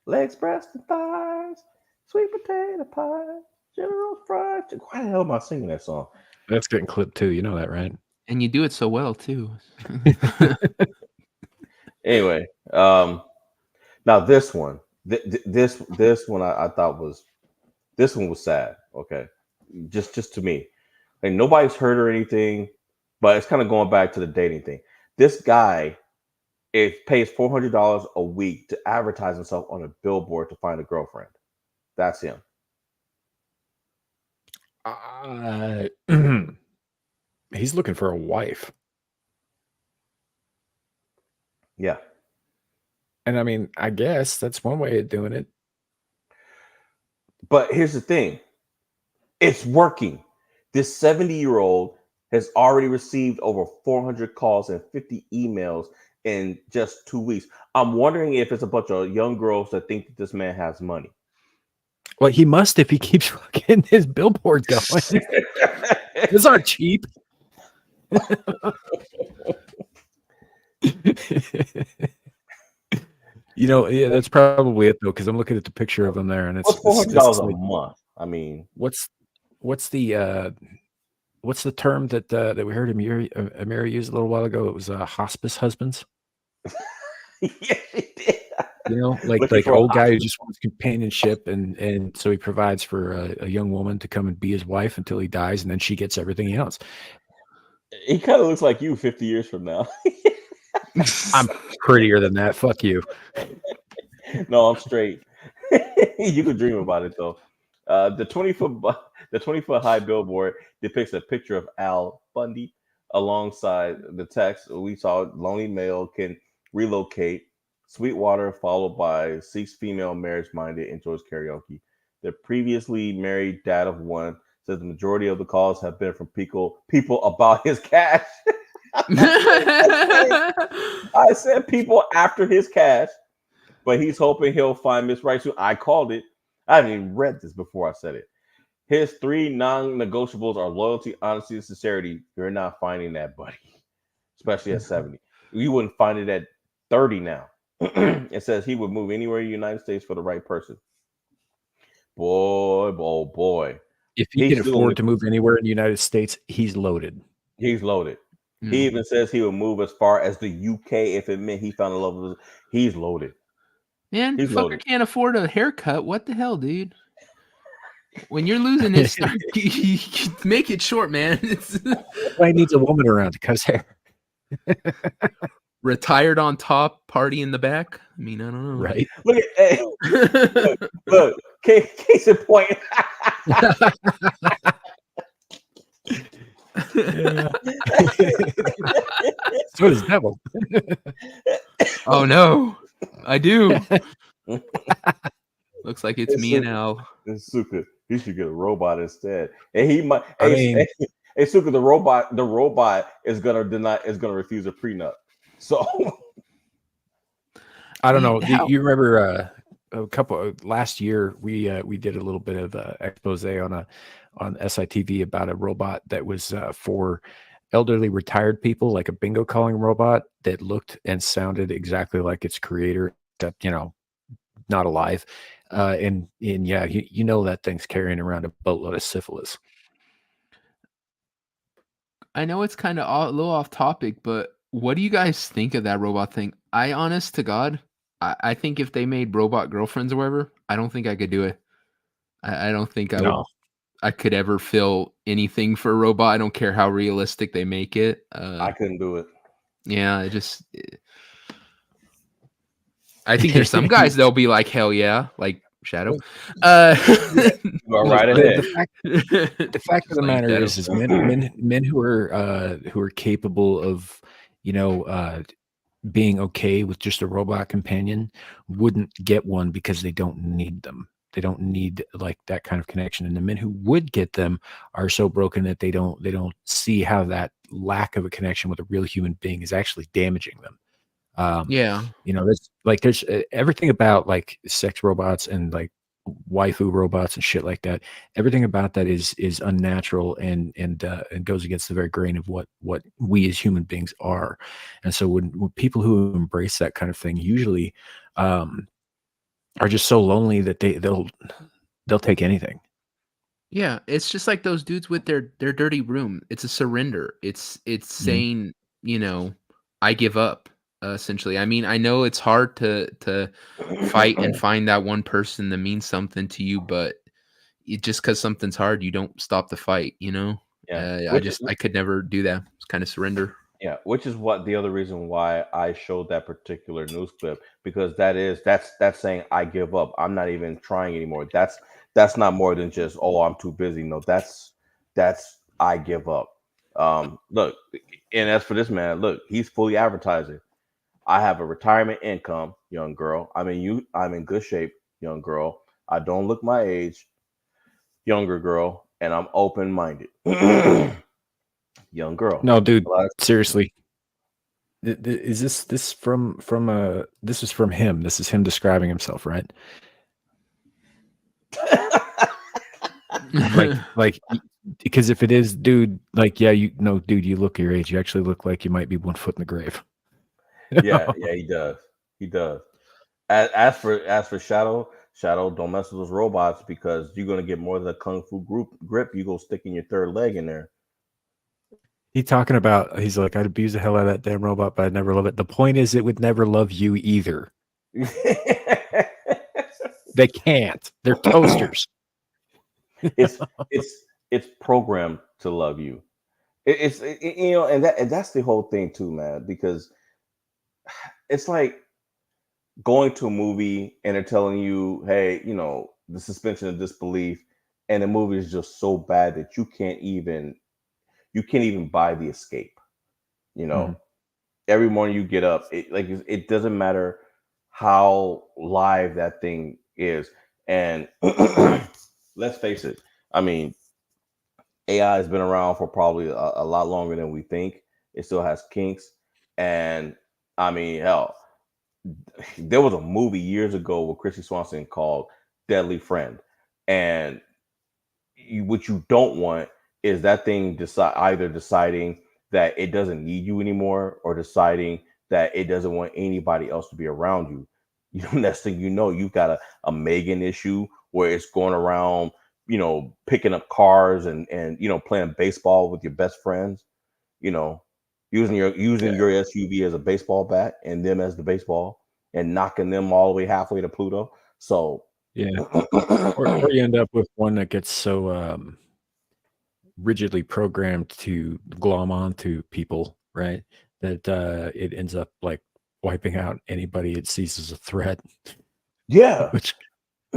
Legs, breast, and thighs, sweet potato pie, general fried chicken. Why the hell am I singing that song? That's getting clipped too. You know that, right? And you do it so well too. Anyway, now this one, this one I thought was sad. Okay, just to me, like nobody's hurt or anything, but it's kind of going back to the dating thing. This guy It pays $400 a week to advertise himself on a billboard to find a girlfriend. That's him. He's looking for a wife. Yeah. And I mean, I guess that's one way of doing it. But here's the thing. It's working. This 70-year-old has already received over 400 calls and 50 emails in just 2 weeks. I'm wondering if it's a bunch of young girls that think that this man has money. Well, he must if he keeps fucking his billboard going. Those aren't cheap. Yeah, that's probably it though, because I'm looking at the picture of him there, and it's $400 a month. I mean, what's the term that we heard Amir use a little while ago? It was hospice husbands. yeah, he did. Like old guy who just wants companionship, and so he provides for a young woman to come and be his wife until he dies, and then she gets everything else. He kind of looks like you 50 years from now. I'm prettier than that. Fuck you. No, I'm straight. You can dream about it though. The 20-foot high billboard depicts a picture of Al Bundy alongside the text. We saw lonely male can relocate. Sweetwater, followed by 6 female marriage-minded, enjoys karaoke. The previously married dad of one says the majority of the calls have been from people about his cash. I said people after his cash, but he's hoping he'll find Miss Right soon. I called it. I haven't even read this before I said it. His 3 non-negotiables are loyalty, honesty, and sincerity. You're not finding that, buddy, especially at 70. You wouldn't find it at 30 now. It says he would move anywhere in the United States for the right person. Boy, oh boy. If he can afford to move anywhere in the United States, he's loaded. He's loaded. He even says he would move as far as the UK if it meant he found a love with. He's loaded. Man, fucker can't afford a haircut. What the hell, dude? When you're losing it, make it short, man. Why he needs a woman around to cut his hair. Retired on top, party in the back. I mean, I don't know. Right. Look at look. Case in point. So does Devil. Oh no, I do. Looks like it's me and Al. Suka, he should get a robot instead, and he might. Hey, Suka, the robot is gonna refuse a prenup. So I don't know. You remember last year we did a little bit of expose on SITV about a robot that was for elderly retired people, like a bingo calling robot that looked and sounded exactly like its creator, except not alive. And yeah, that thing's carrying around a boatload of syphilis. I know it's kind of a little off topic, but what do you guys think of that robot thing? Honest to God, I think if they made robot girlfriends or whatever, I don't think I could do it. I don't think I could ever feel anything for a robot. I don't care how realistic they make it. I couldn't do it. Yeah, I think there's some guys they'll be like, hell yeah, like Shadow. Go right ahead. The fact of the matter is men who are capable of being okay with just a robot companion wouldn't get one because they don't need them. They don't need like that kind of connection. And the men who would get them are so broken that they don't see how that lack of a connection with a real human being is actually damaging them. There's everything about like sex robots and like waifu robots and shit like that. Everything about that is unnatural and goes against the very grain of what we as human beings are. And so when people who embrace that kind of thing usually are just so lonely that they'll take anything. Yeah, it's just like those dudes with their dirty room. It's a surrender. It's saying, I give up. Essentially, I mean, I know it's hard to fight and find that one person that means something to you, but just because something's hard, you don't stop the fight. Yeah, I could never do that. It's kind of surrender. Yeah, which is what the other reason why I showed that particular news clip, because that's saying I give up. I'm not even trying anymore. That's not more than just, oh, I'm too busy. No, that's I give up. Look, and as for this man, look, he's fully advertising. I have a retirement income, young girl. I'm in good shape, young girl. I don't look my age, younger girl, and I'm open minded. Young girl. No, dude, A lot seriously. Is this from this is from him. This is him describing himself, right? Like because if it is, dude, like, yeah, dude, you look your age. You actually look like you might be 1 foot in the grave. Yeah, he does. He does. As for Shadow, don't mess with those robots, because you're gonna get more of the kung fu grip. You go sticking your third leg in there. He's talking about, he's like, I'd abuse the hell out of that damn robot, but I'd never love it. The point is, it would never love you either. They can't. They're toasters. it's it's programmed to love you. And that's the whole thing too, man. Because it's like going to a movie and they're telling you, hey, the suspension of disbelief, and the movie is just so bad that you can't even buy the escape. Mhm. Every morning you get up, it doesn't matter how live that thing is. And let's face it, I mean, AI has been around for probably a lot longer than we think. It still has kinks. And I mean, hell, there was a movie years ago with Chrissy Swanson called Deadly Friend. And what you don't want is that thing either deciding that it doesn't need you anymore, or deciding that it doesn't want anybody else to be around you. Next thing you know, you've got a Megan issue where it's going around, picking up cars and playing baseball with your best friends, you know, using your SUV as a baseball bat and them as the baseball, and knocking them all the way halfway to Pluto. So Yeah. Or you end up with one that gets so rigidly programmed to glom onto people, right? That it ends up like wiping out anybody it sees as a threat, yeah. which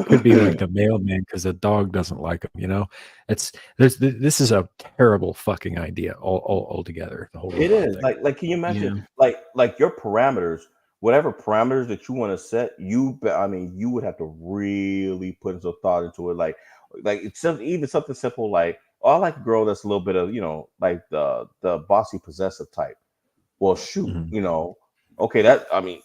could be like the mailman because the dog doesn't like him. This is a terrible fucking idea altogether. The whole It robot is thing. like can you imagine, Yeah. like your parameters, whatever parameters that you want to set, I mean, you would have to really put some thought into it. Like even something simple like, oh, I like a girl that's a little bit of, like the bossy possessive type. Well, shoot, Mhm. okay, that, I mean,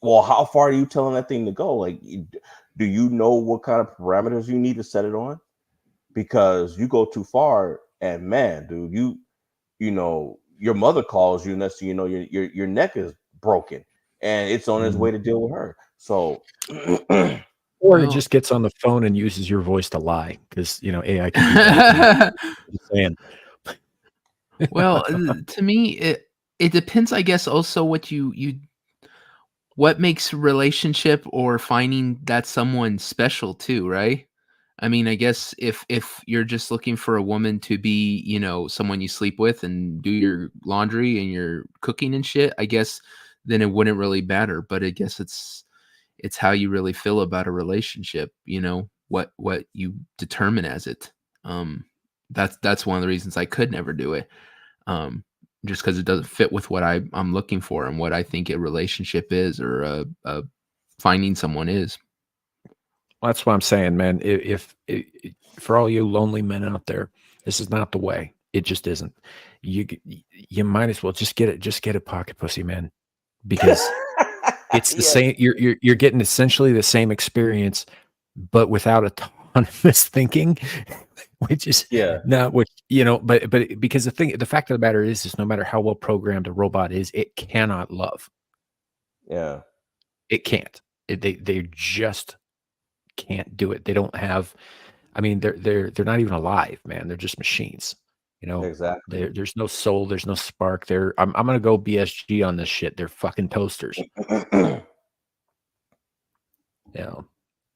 well, how far are you telling that thing to go? Like, do you know what kind of parameters you need to set it on? Because you go too far, and man, dude, your mother calls you, next thing you know, your neck is broken, and it's on its Mhm. way to deal with her. So, Or it Well, just gets on the phone and uses your voice to lie because AI can do that. Just saying. well, to me, it depends, I guess, also what makes a relationship or finding that someone special too, right? I mean, I guess if you're just looking for a woman to be, someone you sleep with and do your laundry and your cooking and shit, I guess then it wouldn't really matter. But I guess it's how you really feel about a relationship, what you determine as it. Um, that's one of the reasons I could never do it. Just because it doesn't fit with what I'm looking for and what I think a relationship is, or a finding someone is. Well, that's what I'm saying, man. For all you lonely men out there, this is not the way. It just isn't. You might as well just get it. Just get a pocket pussy, man, because it's the yeah, same. You're getting essentially the same experience, but without a ton of misthinking, which is yeah, not what But because the fact of the matter is no matter how well programmed a robot is, it cannot love. yeah, It can't. They just can't do it. They don't have. I mean, they're not even alive, man. They're just machines. exactly. There's no soul. There's no spark. I'm gonna go BSG on this shit. They're fucking toasters. Yeah.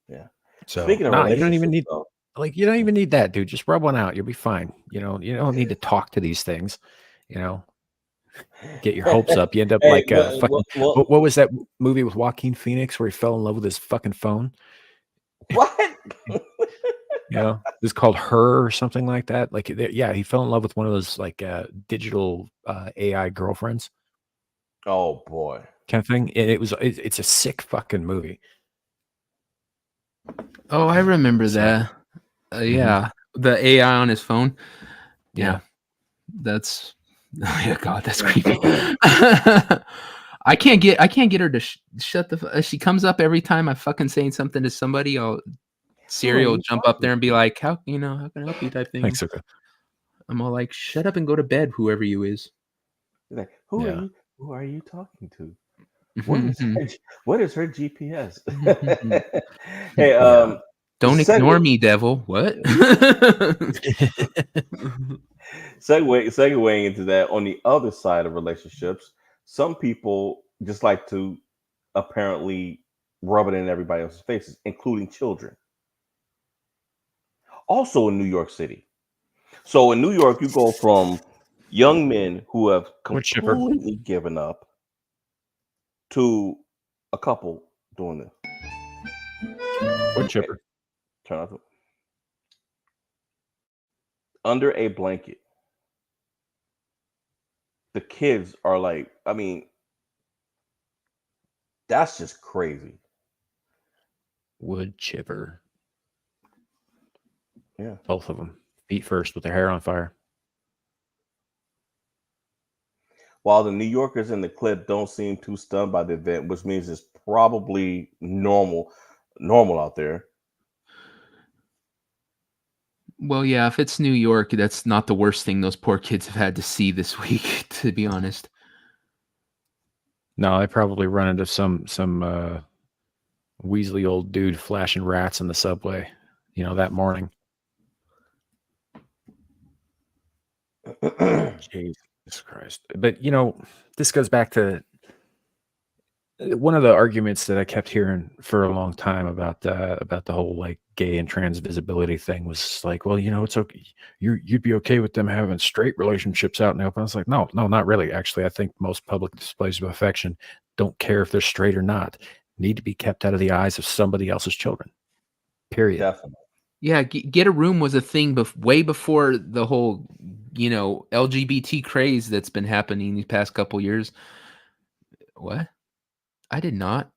Yeah. So Speaking of nah, you don't even relationships, need though, you don't even need that, dude. Just rub one out. You'll be fine. You don't need to talk to these things. You know. get your hopes up. You end up Hey, like but, fucking. well, What was that movie with Joaquin Phoenix where he fell in love with his fucking phone? what? You know, it's called Her or something like that. Like, yeah, he fell in love with one of those like digital AI girlfriends Oh boy. kind of thing. And it's a sick fucking movie. Oh, I remember So, that. Yeah, the AI on his phone. yeah. That's yeah, God, that's creepy. I can't get her to shut the. She comes up every time I fucking saying something to somebody. Siri will you jump up talking there and be like, "How how can I help you?" type thing. Thanks, okay. I'm all like, "Shut up and go to bed, whoever you is." He's like, who are Yeah. you? Who are you talking to? What is her, what is her GPS? Hey, Yeah. Don't ignore me, devil. What? segueing into that, on the other side of relationships, some people just like to apparently rub it in everybody else's faces, including children. Also in New York City. So in New York, you go from young men who have Wood chipper. completely given up to a couple doing this. Wood chipper. Turn off under a blanket. The kids are like, I mean, that's just crazy. Wood chipper. Yeah. Both of them. Feet first with their hair on fire. While the New Yorkers in the clip don't seem too stunned by the event, which means it's probably normal out there. Well, yeah, if it's New York, that's not the worst thing those poor kids have had to see this week, to be honest. No, they probably run into some Weasley old dude flashing rats in the subway, that morning. Jesus Christ. But, this goes back to one of the arguments that I kept hearing for a long time about the whole like gay and trans visibility thing was like, well, it's okay. You'd be okay with them having straight relationships out in the open. I was like, no, not really. Actually, I think most public displays of affection don't care if they're straight or not. Need to be kept out of the eyes of somebody else's children. Period. Definitely. Yeah, get a room was a thing way before the whole, LGBT craze that's been happening these past couple years. What? I did not.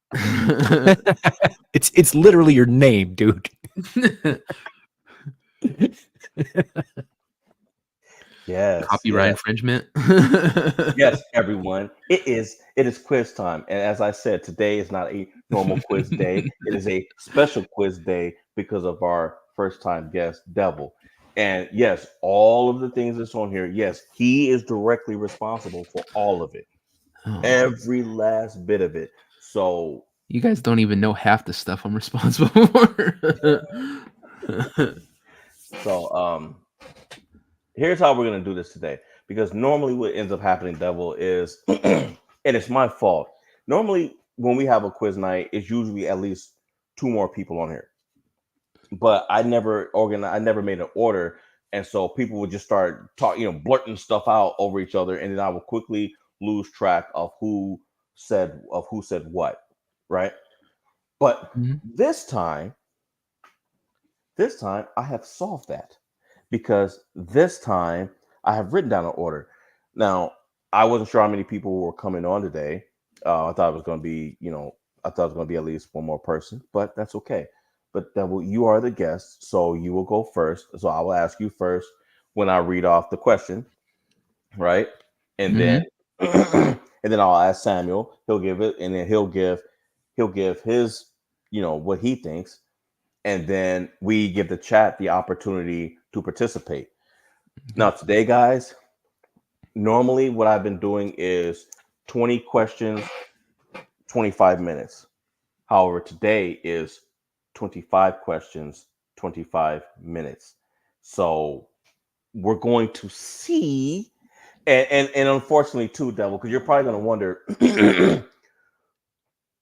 It's literally your name, dude. Yes. Copyright Yes. infringement. Yes, everyone. It is quiz time. And as I said, today is not a normal quiz day. It is a special quiz day because of our first time guest, Devil. And yes, all of the things that's on here, yes, he is directly responsible for all of it. Oh, Every last bit of it. So you guys don't even know half the stuff I'm responsible for. here's how we're gonna do this today. Because normally what ends up happening, Devil, is and it's my fault. Normally when we have a quiz night, it's usually at least two more people on here. But I never made an order. And so people would just start talking, blurting stuff out over each other, and then I would quickly lose track of who said what, right? But Mhm. this time I have solved that because this time I have written down an order. Now, I wasn't sure how many people were coming on today. I thought it was going to be, at least one more person, but that's okay. But Devil, you are the guest, so you will go first. So I will ask you first when I read off the question, right? And then, and then I'll ask Samuel. He'll give it, and then he'll give his, what he thinks, and then we give the chat the opportunity to participate. Now, today, guys, normally what I've been doing is 20 questions, 25 minutes. However, today is 25 questions, 25 minutes. So we're going to see, and unfortunately too, Devil, because you're probably going to wonder,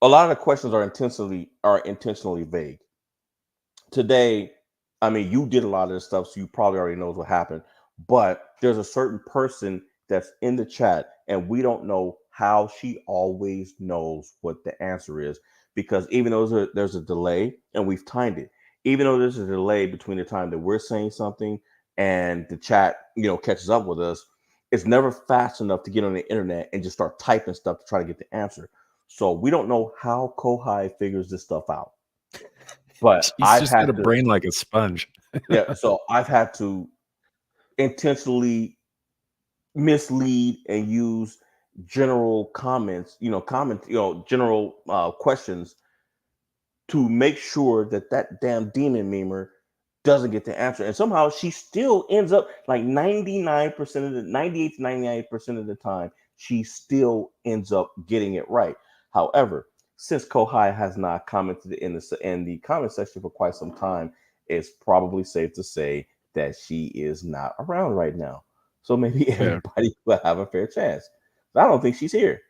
a lot of the questions are intentionally vague. Today, I mean, you did a lot of this stuff, so you probably already knows what happened. But there's a certain person that's in the chat, and we don't know how she always knows what the answer is, because even though there's a delay, and we've timed it, even though there's a delay between the time that we're saying something and the chat, catches up with us, it's never fast enough to get on the internet and just start typing stuff to try to get the answer. So we don't know how Kohai figures this stuff out. But He's I've just had got a to, brain like a sponge. so I've had to intentionally mislead and use general comments, general questions to make sure that damn demon memer doesn't get the answer. And somehow she still ends up like 99% of the 98 to 99% of the time, she still ends up getting it right. However, since Kohai has not commented in the comment section for quite some time, it's probably safe to say that she is not around right now. So maybe everybody will have a fair chance. But I don't think she's here.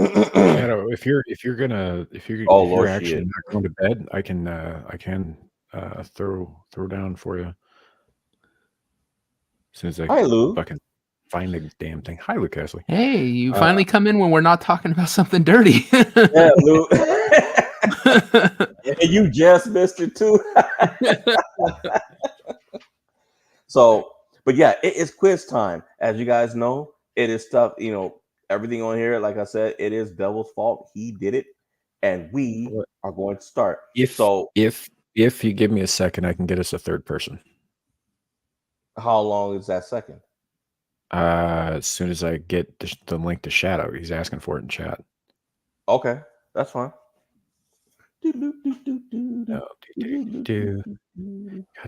Shadow, if you're actually not going to bed, I can throw down for you. As soon as I fucking find the damn thing. Hi, Luke Ashley. Hey, you finally come in when we're not talking about something dirty. Yeah, Luke. And you just missed it too. So, but yeah, it is quiz time. As you guys know, it is stuff, everything on here, like I said, it is Devil's fault. He did it. And we are going to start. If you give me a second, I can get us a third person. How long is that second? As soon as I get the link to Shadow. He's asking for it in chat. Okay, that's fine. God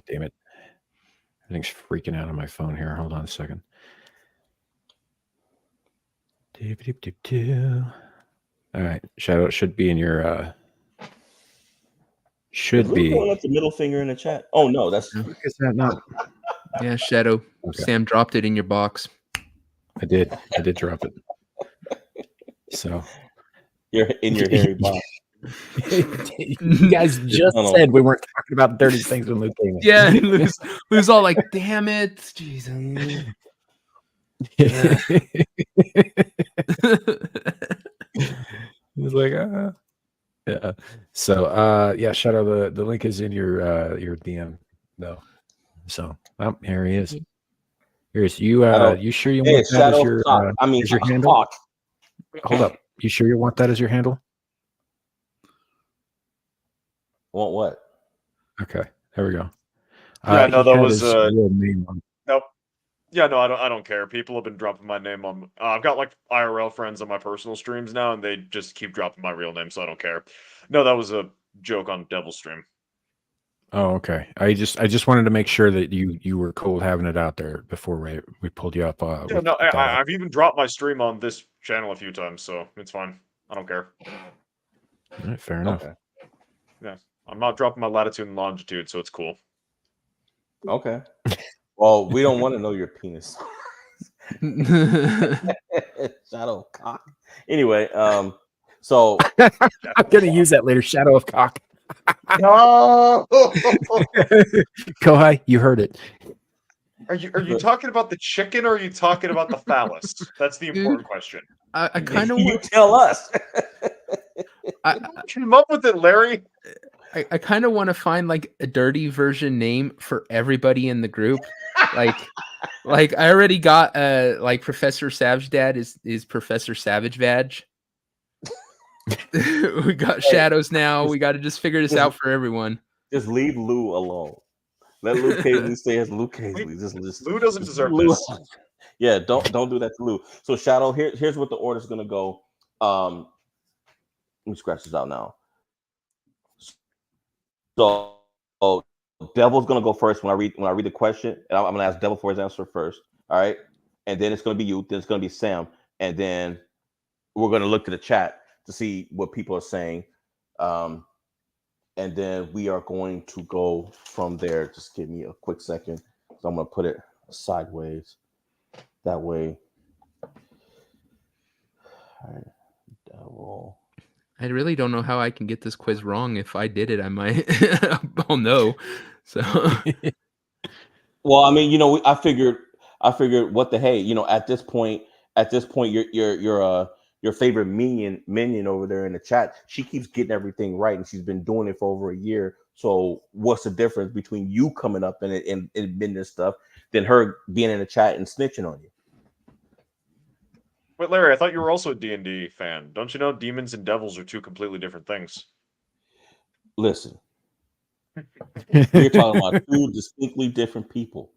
damn it. Everything's freaking out on my phone here. Hold on a second. All right, Shadow, it should be in your should be going up the middle finger in the chat. Oh no, that's is that not? Yeah, Shadow. Okay. Sam dropped it in your box. I did drop it. So you're in your hairy box. You guys just said we weren't talking about dirty things when Luke came in. Yeah, Lou's all like, damn it. Jeez. He's like, yeah. So yeah, Shadow, the link is in your DM though. So here he is. Here's you you sure you want that as your as your handle? Hold up. You sure you want that as your handle? Want what? Okay, there we go. Yeah, no, that was real name on. Nope. Yeah, no, I don't care. People have been dropping my name on. I've got like IRL friends on my personal streams now, and they just keep dropping my real name, so I don't care. No, that was a joke on Devil's stream. Oh, okay. I just wanted to make sure that you were cool having it out there before we pulled you up. Yeah, no, I've even dropped my stream on this channel a few times, so it's fine. I don't care. All right, fair enough. Okay. Yeah, I'm not dropping my latitude and longitude, so it's cool. Okay. Well, we don't want to know your penis. Shadow of cock. Anyway, so I'm gonna use that later. Shadow of cock. No. Kohai, you heard it. Are you talking about the chicken, or are you talking about the phallus? That's the important question. I kind of you tell us. I came up with it, Larry. I kind of want to find like a dirty version name for everybody in the group. like I already got like Professor Savage Dad is Professor Savage Vag. We got shadows now. We got to just figure this out for everyone. Just leave Lou alone. Let Lou Casely stay as Lou Casely. Just Lou doesn't deserve this. Yeah, don't do that to Lou. So Shadow, here's what the order's gonna go. Let me scratch this out now. So Devil's gonna go first when I read the question, and I'm gonna ask Devil for his answer first. All right, and then it's gonna be you. Then it's gonna be Sam, and then we're gonna look to the chat to see what people are saying, and then we are going to go from there. Just give me a quick second. So I'm gonna put it sideways. That way. All right, Devil. I really don't know how I can get this quiz wrong. If I did it, I might. Oh no! So, well, I mean, I figured, what the hey, at this point, at this point, your favorite minion over there in the chat, she keeps getting everything right, and she's been doing it for over a year. So what's the difference between you coming up and admitting this stuff than her being in the chat and snitching on you? Wait, Larry, I thought you were also a D&D fan. Don't you know demons and devils are two completely different things? Listen, we're talking about two distinctly different people.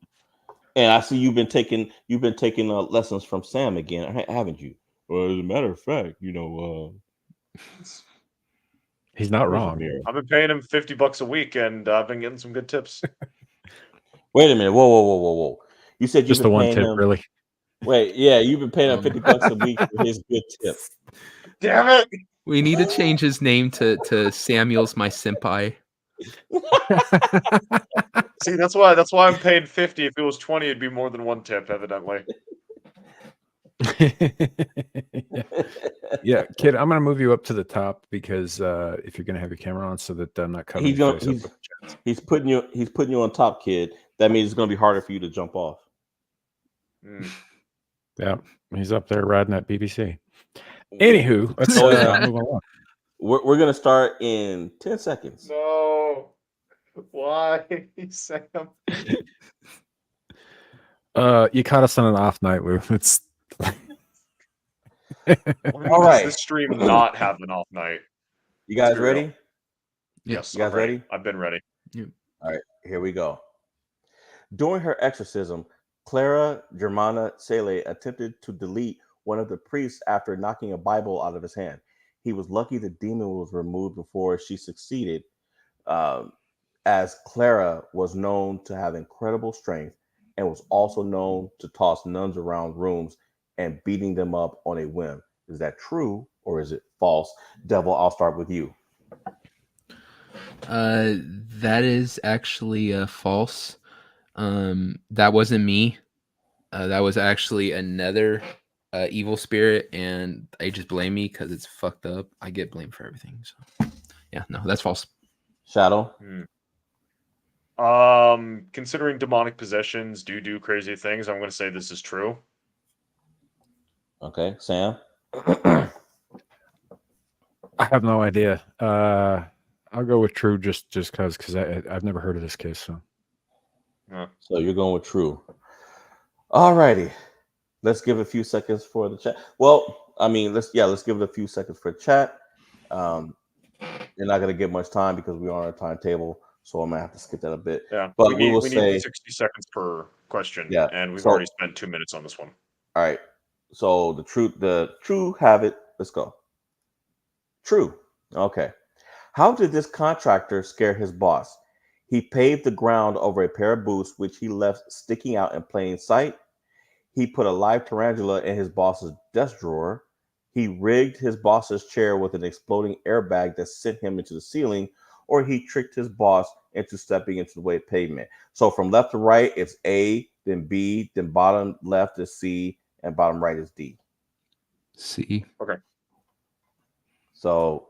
And I see you've been taking lessons from Sam again, haven't you? Well, as a matter of fact, He's not where's the wrong. mirror? I've been paying him $50 a week, and I've been getting some good tips. Wait a minute. Whoa. You said you've Just the been one paying tip, him. really. Wait, yeah, you've been paying him $50 a week for his good tip. Damn it! We need to change his name to Samuel's my senpai. See, that's why I'm paying 50. If it was 20, it'd be more than one tip, evidently. Yeah, kid, I'm gonna move you up to the top because if you're gonna have your camera on, so that I'm not covering He's your gonna face up with the chat. he's putting you on top, kid. That means it's gonna be harder for you to jump off. Yeah, he's up there riding that BBC. Anywho, let's No, he's not. move on. We're gonna start in 10 seconds. No. Why, Sam? You caught us on an off night, Lou. It's All right. Does this stream not have an off night? You guys Let's be real. ready? Yes, You guys I'm ready? I've been ready. All right, here we go. During her exorcism, Clara Germana Sele attempted to delete one of the priests after knocking a Bible out of his hand. He was lucky the demon was removed before she succeeded, as Clara was known to have incredible strength and was also known to toss nuns around rooms and beating them up on a whim. Is that true or is it false? Devil, I'll start with you. That is actually false. That wasn't me. That was actually another evil spirit, and they just blame me because it's fucked up. I get blamed for everything. So, yeah, no, that's false. Shadow? Considering demonic possessions do crazy things, I'm going to say this is true. Okay, Sam? I have no idea. I'll go with true just because I've never heard of this case. So So you're going with true. All righty. Let's give a few seconds for the chat. Well, I mean, let's give it a few seconds for chat. You're not going to get much time because we're on our timetable, so I'm going to have to skip that a bit. Yeah, but we will need say 60 seconds per question. Yeah, and we've so- already spent 2 minutes on this one. All right. So the true have it. Let's go. True. Okay. How did this contractor scare his boss? He paved the ground over a pair of boots, which he left sticking out in plain sight. He put a live tarantula in his boss's desk drawer. He rigged his boss's chair with an exploding airbag that sent him into the ceiling, or he tricked his boss into stepping into the wet pavement. So from left to right, it's A, then B, then bottom left is C, and bottom right is D. C. Okay. So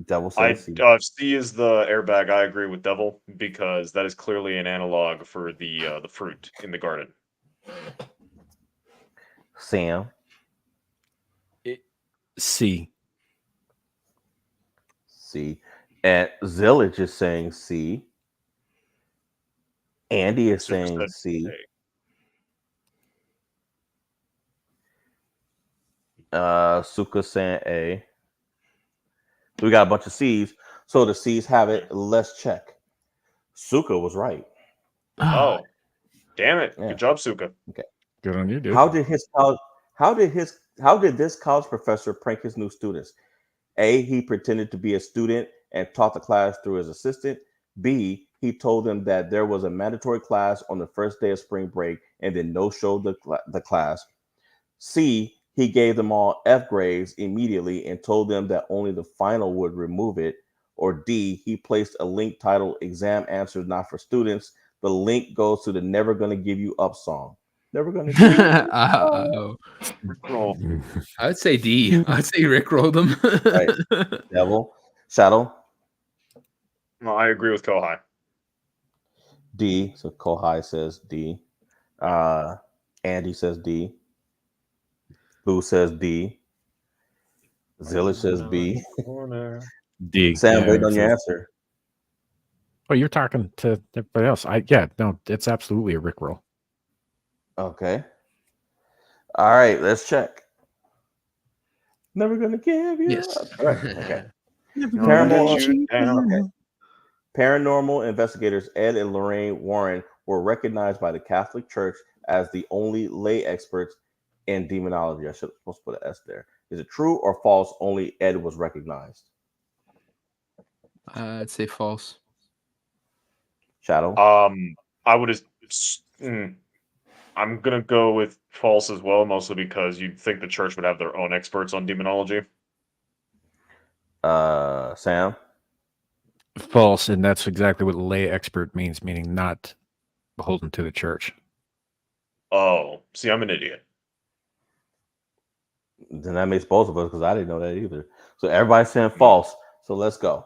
Devil says C. C is the airbag. I agree with Devil because that is clearly an analog for the fruit in the garden. Sam. C. C. And Zillage is saying C. Andy is saying C. Suka saying A. So we got a bunch of C's. So the C's have it. Let's check. Suka was right. Oh, damn it! Yeah. Good job, Suka. Okay. Good on you, dude. How did this college professor prank his new students? A, he pretended to be a student and taught the class through his assistant. B, he told them that there was a mandatory class on the first day of spring break and then no-showed the class. C, he gave them all F grades immediately and told them that only the final would remove it. Or D, he placed a link titled Exam Answers Not for Students. The link goes to the Never Gonna Give You Up song. Never Gonna Give You Up. Rickroll. I would say D. I'd say Rick rolled him. Right. Devil. Shadow. No, I agree with Kohai. D. So Kohai says D. Andy says D. Lou says D. Zilla says B. D. Sam, Yeah, wait on your answer. Oh, you're talking to everybody else. No, it's absolutely a Rickroll. Okay. All right, let's check. Never gonna give you Yes. up. All right. Okay. Gonna let you down. Okay. Paranormal investigators Ed and Lorraine Warren were recognized by the Catholic Church as the only lay experts in demonology. I should supposed to put an S there. Is it true or false? Only Ed was recognized. I'd say false. Shadow. I would have. I'm gonna go with false as well, mostly because you'd think the church would have their own experts on demonology. Sam. False, and that's exactly what lay expert means, meaning not beholden to the church. Oh, see, I'm an idiot. Then that makes both of us because I didn't know that either. So everybody's saying false. So let's go.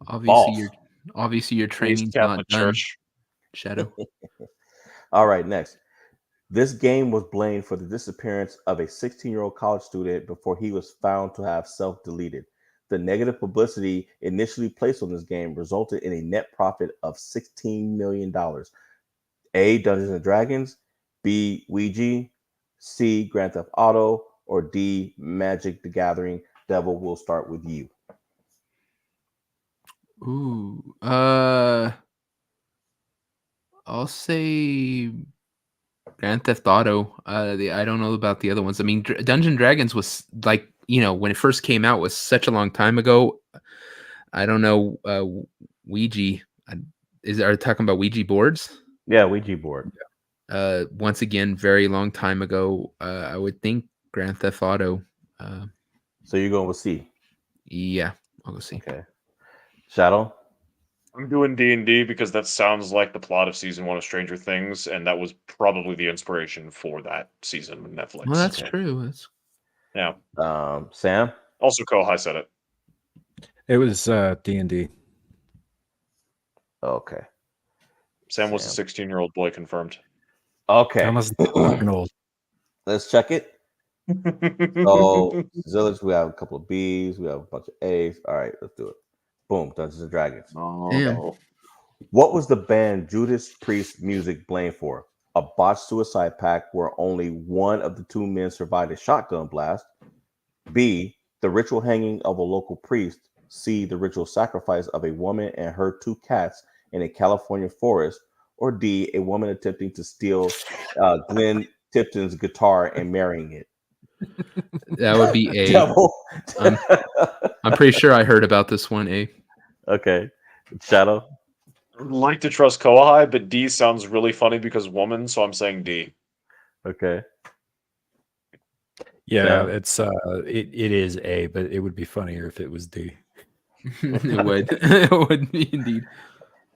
Obviously, False. your Please, training's not Catholic done. Church. Shadow. All right, next. This game was blamed for the disappearance of a 16-year-old college student before he was found to have self-deleted. The negative publicity initially placed on this game resulted in a net profit of $16 million. A. Dungeons and Dragons, B. Ouija, C. Grand Theft Auto, or D. Magic the Gathering. Devil, will start with you. Ooh. I'll say Grand Theft Auto. I don't know about the other ones. I mean, Dungeon Dragons was like, when it first came out was such a long time ago. I don't know. Ouija. Are you talking about Ouija boards? Yeah, Ouija board. Once again, very long time ago. I would think Grand Theft Auto. So you're going with C. Yeah, I'll go see. Okay. Shadow? I'm doing D&D because that sounds like the plot of season 1 of Stranger Things, and that was probably the inspiration for that season of Netflix. Well, that's true. Yeah. Sam? Also, Kohai said it. It was D&D. Okay. Sam was a 16-year-old boy confirmed. Okay. I must fucking old. Let's check it. So, Zillage, we have a couple of B's, we have a bunch of A's. All right, let's do it. Boom, Dungeons and Dragons. Damn. What was the band Judas Priest music blamed for? A botched suicide pact where only one of the two men survived a shotgun blast. B, the ritual hanging of a local priest. C, the ritual sacrifice of a woman and her two cats in a California forest. Or D, a woman attempting to steal Glenn Tipton's guitar and marrying it. That would be A. Devil. I'm pretty sure I heard about this one, A. Okay. Shadow? I'd like to trust Kohai, but D sounds really funny because woman, so I'm saying D. Okay. Yeah, Sam? it's it is A, but it would be funnier if it was D. It would. It would be indeed.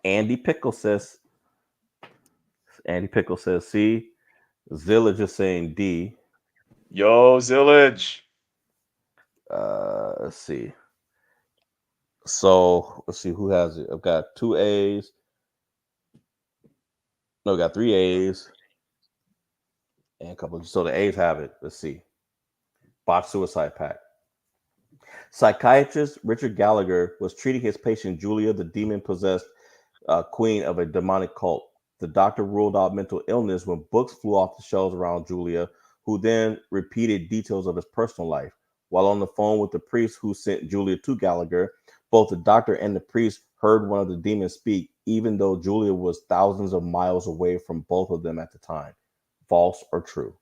Andy Pickle says C. Zilla just saying D. Yo, Zillage. Let's see. So let's see who has it. I've got 2 A's. No, I got 3 A's. And a couple. So the A's have it. Let's see. Botched suicide pact. Psychiatrist Richard Gallagher was treating his patient Julia, the demon-possessed queen of a demonic cult. The doctor ruled out mental illness when books flew off the shelves around Julia, who then repeated details of his personal life. While on the phone with the priest who sent Julia to Gallagher, both the doctor and the priest heard one of the demons speak, even though Julia was thousands of miles away from both of them at the time. False or true?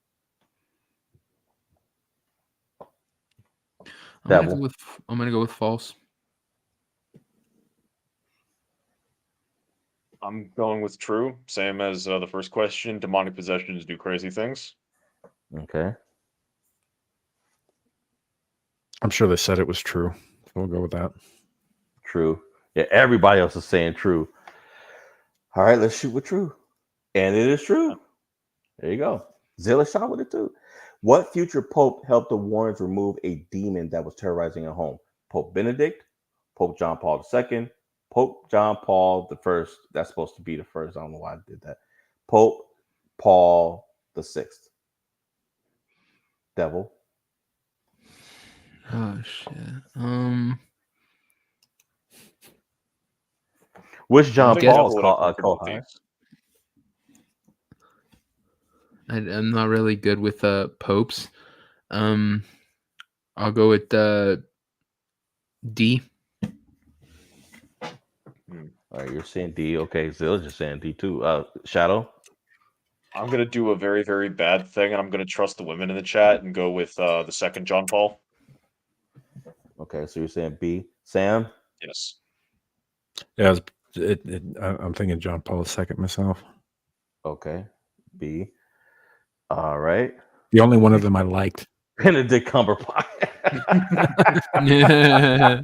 I'm gonna go with false. I'm going with true. Same as the first question. Demonic possessions do crazy things. Okay. I'm sure they said it was true. We'll go with that. True. Yeah, everybody else is saying true. All right, let's shoot with true. And it is true. There you go. Zilla shot with it too. What future pope helped the Warrens remove a demon that was terrorizing a home? Pope Benedict, Pope John Paul II, Pope John Paul I. That's supposed to be the first. I don't know why I did that. Pope Paul VI. Devil. Oh shit. Which John guess- Paul is Devil would called have come from Kohai? thieves. I'm not really good with popes. I'll go with D. All right, you're saying D. Okay, Zill's just saying D too. Shadow. I'm gonna do a very, very bad thing, and I'm gonna trust the women in the chat and go with the second John Paul. Okay, so you're saying B. Sam. Yes. Yeah, I'm thinking John Paul II myself. Okay, B. All right. The only one of them I liked. Benedict Cumberbatch. Yeah.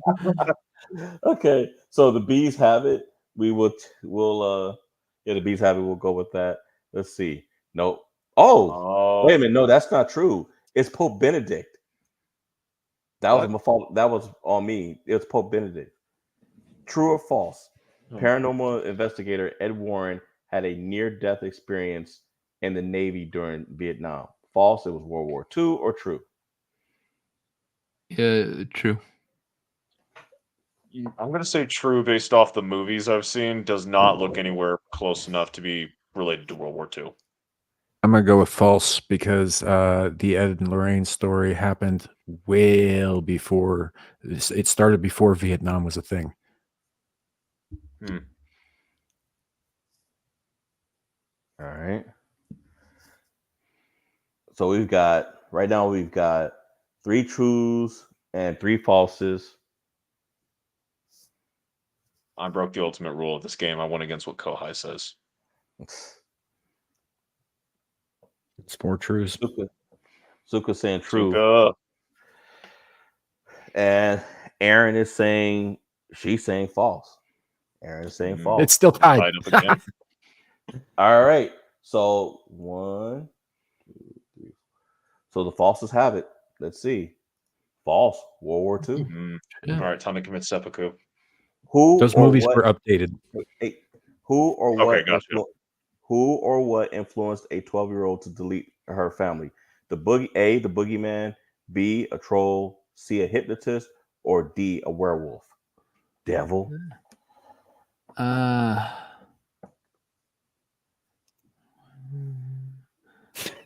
Okay, so the bees have it. Yeah, the bees have it. We'll go with that. Let's see. Nope. Oh, wait a minute. No, that's not true. It's Pope Benedict. That was What? my fault. That was on me. It was Pope Benedict. True or false? Paranormal investigator Ed Warren had a near-death experience in the Navy during Vietnam. False. It was World War II, or true? Yeah, true. I'm gonna say true based off the movies I've seen. Does not look anywhere close enough to be related to World War II. I'm gonna go with false because the Ed and Lorraine story happened well before it started before Vietnam was a thing. All right. So we've got 3 trues and 3 falses. I broke the ultimate rule of this game. I went against what Kohai says. It's 4 trues. Suka saying true. Suka. And Aaron is saying she's saying false. Aaron is saying false. It's still tied. Tied up again. All right. So 1, 2, 3. So the falses have it. Let's see. False. World War II. Yeah. All right, time to commit seppuku. Who Those or movies what? were updated. Hey, who or what? gotcha. Who or what influenced a 12-year-old to delete her family? The boogeyman. B, a troll. C, a hypnotist. Or D, a werewolf. Devil.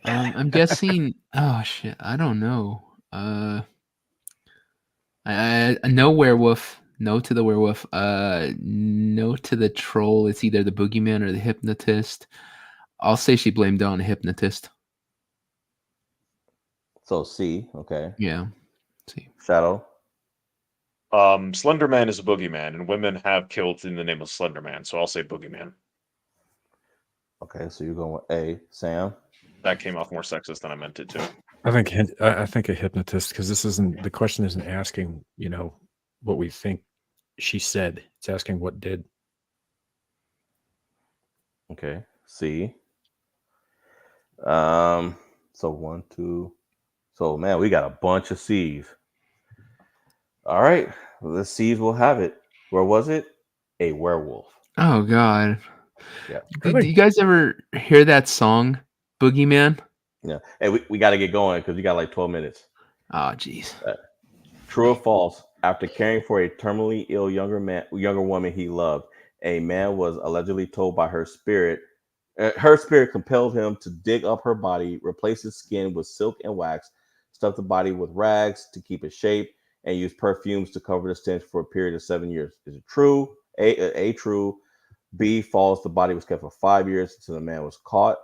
I'm guessing. Oh shit! I don't know. I no werewolf. No to the werewolf. No to the troll. It's either the boogeyman or the hypnotist. I'll say she blamed it on a hypnotist. So C. Okay. Yeah. See. Shadow. Slender Man is a boogeyman, and women have killed in the name of Slender Man, so I'll say boogeyman. Okay, so you're going with A. Sam. That came off more sexist than I meant it to. I think a hypnotist, because the question isn't asking, what we think she said. It's asking what did. Okay. C. So 1, 2. So man, we got a bunch of C's. All right. Well, the C's will have it. Where was it? A werewolf. Oh god. Yeah. Do you guys ever hear that song, Boogeyman? Yeah. Hey, we got to get going because you got like 12 minutes. Oh jeez. True or false? After caring for a terminally ill younger woman he loved, a man was allegedly told by her spirit. Her spirit compelled him to dig up her body, replace his skin with silk and wax, stuff the body with rags to keep its shape, and use perfumes to cover the stench for a period of 7 years. Is it true? A true. B false. The body was kept for 5 years until the man was caught.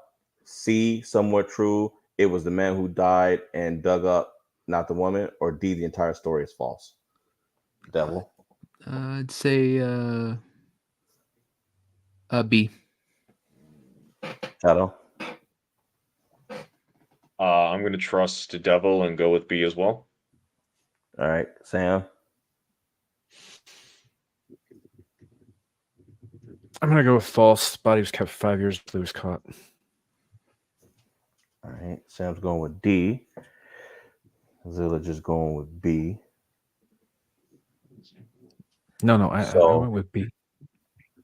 C somewhat true. It was the man who died and dug up, not the woman. Or D, the entire story is false. Devil. I'd say B. Shadow. I'm going to trust the devil and go with B as well. All right, Sam. I'm gonna go with false. Body was kept 5 years until he was caught. All right, Sam's going with D. Zilla just going with B. No, I went with B.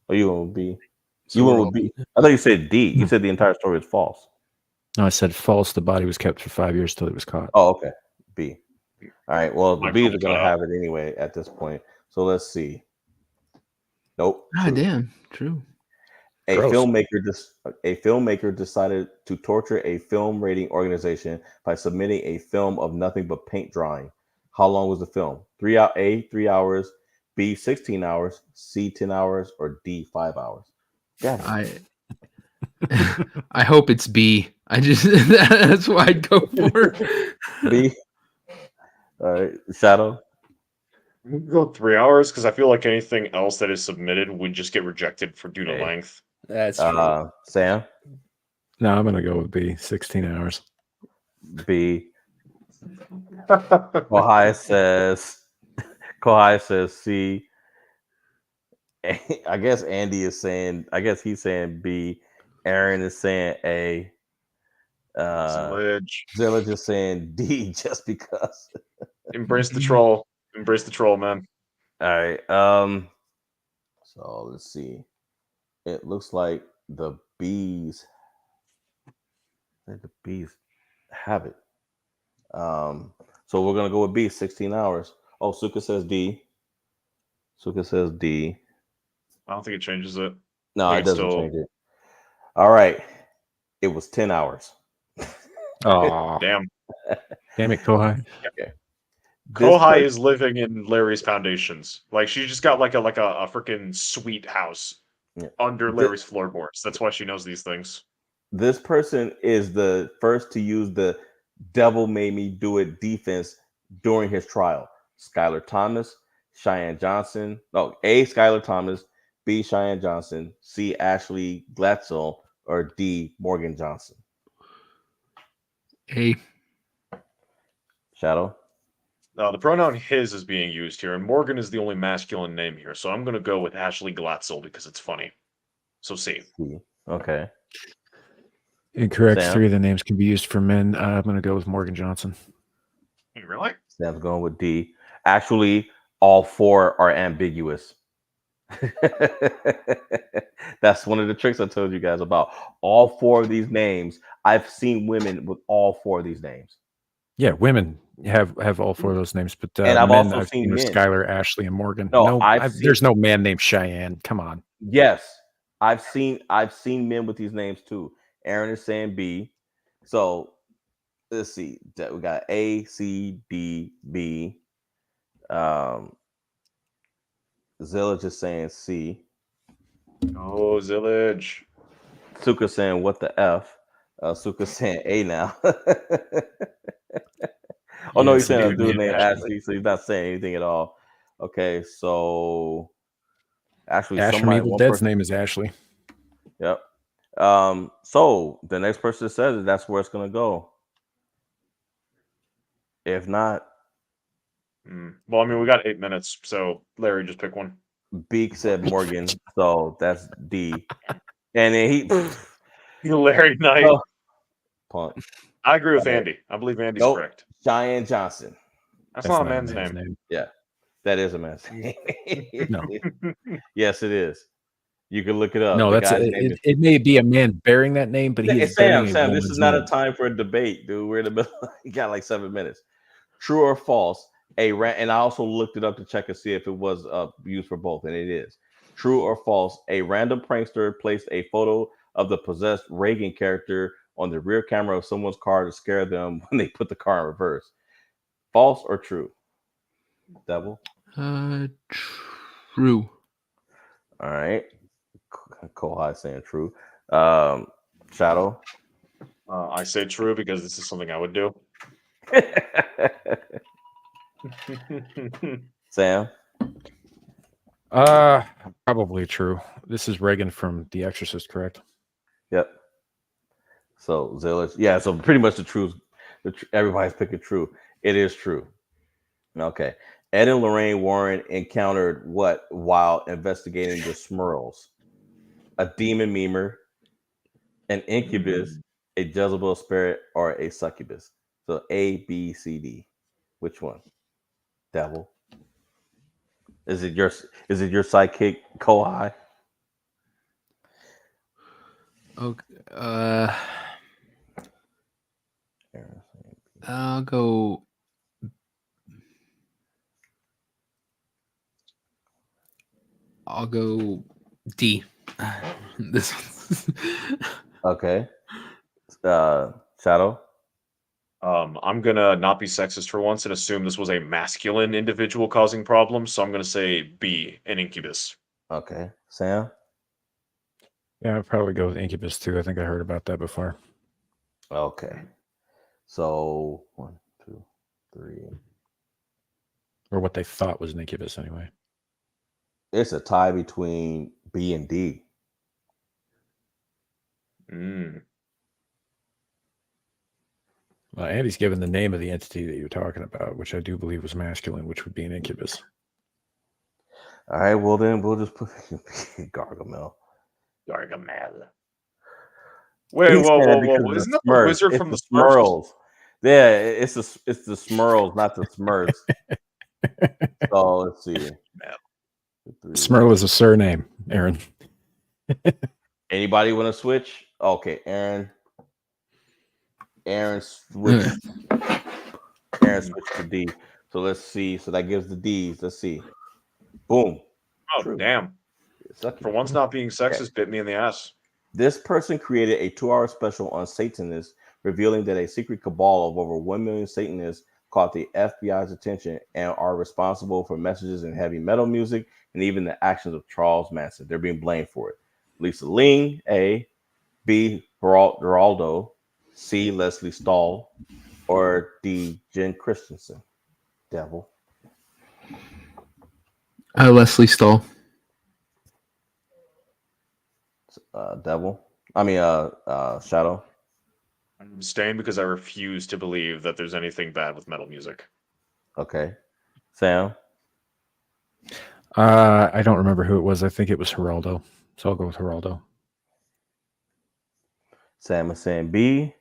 Oh, you went with B. So You we're went all- with B. I thought you said D. You said the entire story is false. No, I said false. The body was kept for 5 years till he was caught. Oh, okay. B. All right. Well, the B's are Microphone going to cut have it anyway at this point. So let's see. Nope. Ah, True. damn. True. A Gross. filmmaker decided to torture a film rating organization by submitting a film of nothing but paint drying. How long was the film? 3 hours, B 16 hours, C 10 hours, or D 5 hours? Yeah. I hope it's B. I just that's what I'd go for. B. All right. Shadow. We can go 3 hours because I feel like anything else that is submitted would just get rejected for due to Hey. length. That's true. Sam. No, I'm gonna go with B. 16 hours. B. Kohai says C. I guess Andy is saying. I guess he's saying B. Aaron is saying A. Zillage. Zilla just saying D just because. Embrace the troll. Embrace the troll, man. All right. So let's see. It looks like the bees. The bees have it. So we're gonna go with B. 16 hours. Oh, Suka says D. Suka says D. I don't think it changes it. No, I it think it's doesn't still- change it. All right. It was 10 hours. Oh, Damn. damn it, Kohai. Kohai is living in Larry's foundations. Like she just got like a freaking sweet house under Larry's floorboards. That's why she knows these things. This person is the first to use the devil made me do it defense during his trial. Skylar Thomas, Cheyenne Johnson. No, A. Skylar Thomas, B. Cheyenne Johnson, C. Ashley Glatzel, or D. Morgan Johnson. A. Shadow. The pronoun his is being used here, and Morgan is the only masculine name here. So I'm going to go with Ashley Glatzel because it's funny. So C. Okay. Incorrect. Sam? 3 of the names can be used for men. I'm gonna go with Morgan Johnson. Really? Sam's going with D. Actually, all 4 are ambiguous. That's one of the tricks I told you guys about. All 4 of these names, I've seen women with all 4 of these names. Yeah, women have all 4 of those names, but And I've men also I've seen seen men. Skylar, Ashley, and Morgan. No, There's no man named Cheyenne. Come on. Yes, I've seen men with these names too. Aaron is saying B. So let's see. We got A, C, D, B. Zillage is saying C. Oh, Zillage. Suka saying what the F. Suka saying A now. Oh no, he's saying a dude named Ashley, so he's not saying anything at all. Okay, so actually, Ash from Evil Dead's name is Ashley. Yep. So the next person says it, that's where it's gonna go. If not, well, I mean, we got 8 minutes, so Larry, just pick one. Beak said Morgan, so that's D. And then Larry Knight. Oh, punk. I agree with Andy. I believe Andy's correct. Cheyenne Johnson. That's not a man's name. Yeah, that is a man's name. No. Yes, it is. You can look it up. No, it may be a man bearing that name, but he is Sam, bearing this is not a time for a debate, dude. We're in the middle. You got like 7 minutes. True or false? And I also looked it up to check and see if it was used for both, and it is. True or false? A random prankster placed a photo of the possessed Reagan character on the rear camera of someone's car to scare them when they put the car in reverse. False or true? Devil? True. All right. Kohai saying true. Shadow? I say true because this is something I would do. Sam? Probably true. This is Reagan from The Exorcist, correct? Yep. So Zillage, yeah. So pretty much the truth. Everybody's picking true. It is true. Okay. Ed and Lorraine Warren encountered what while investigating the Smurls? A demon memer, an incubus, a Jezebel spirit, or a succubus. So A, B, C, D. Which one? Devil. Is it your sidekick, Kohai? Okay. I'll go. I'll go D. This one's Okay. Shadow. I'm gonna not be sexist for once and assume this was a masculine individual causing problems, so I'm gonna say B, an incubus. Okay. Sam. Yeah, I'd probably go with Incubus too. I think I heard about that before. Okay. So 1, 2, 3. Or what they thought was an Incubus anyway. It's a tie between B and D. Mm. Well, Andy's given the name of the entity that you're talking about, which I do believe was masculine, which would be an Incubus. All right. Well, then we'll just put Gargamel. Gargamel. Wait, He's whoa, saying whoa, that whoa, because whoa! of the Isn't that the Smurfs. wizard It's from the the Smurfs? Smurls. Yeah, it's the Smurls, not the Smurfs. So let's see. 3. Smurl is a surname, Aaron. Anybody want to switch? Okay, Aaron. Aaron switched. Aaron switched to D. So let's see. So that gives the D's. Let's see. Boom. Oh, True. damn. Sucky. For once not being sexist bit me in the ass. This person created a 2-hour special on Satanists, revealing that a secret cabal of over 1 million Satanists caught the FBI's attention and are responsible for messages in heavy metal music and even the actions of Charles Manson. They're being blamed for it. Lisa Ling, A. B. Geraldo, C. Leslie Stahl, or D. Jen Christensen. Devil. Leslie Stahl. Devil. Shadow. I'm abstaining because I refuse to believe that there's anything bad with metal music. Okay. Sam. I don't remember who it was. I think it was Geraldo. So I'll go with Geraldo. Sam is saying B.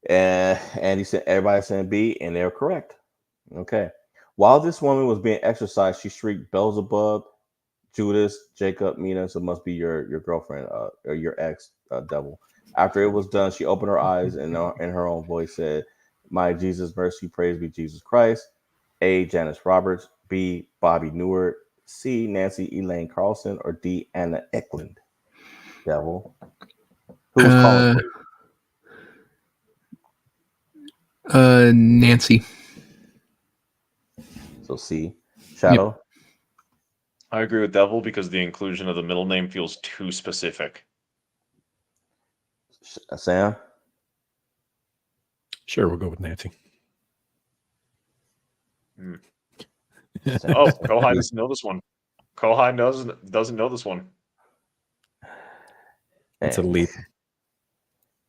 And Andy said everybody saying B, and they're correct. Okay. While this woman was being exercised, she shrieked Beelzebub, Judas, Jacob, Mina. So it must be your girlfriend or your ex, devil. After it was done, she opened her eyes and in her own voice said, "My Jesus, mercy, praise be Jesus Christ." A. Janice Roberts, B. Bobby Newart, C. Nancy Elaine Carlson, or D. Anna Eklund. Devil. Who was calling for you? Nancy. So C. Shadow. I agree with Devil because the inclusion of the middle name feels too specific. Sam. Sure, we'll go with Nancy. Oh, Kohai doesn't know this one. Kohai doesn't know this one. It's a leap.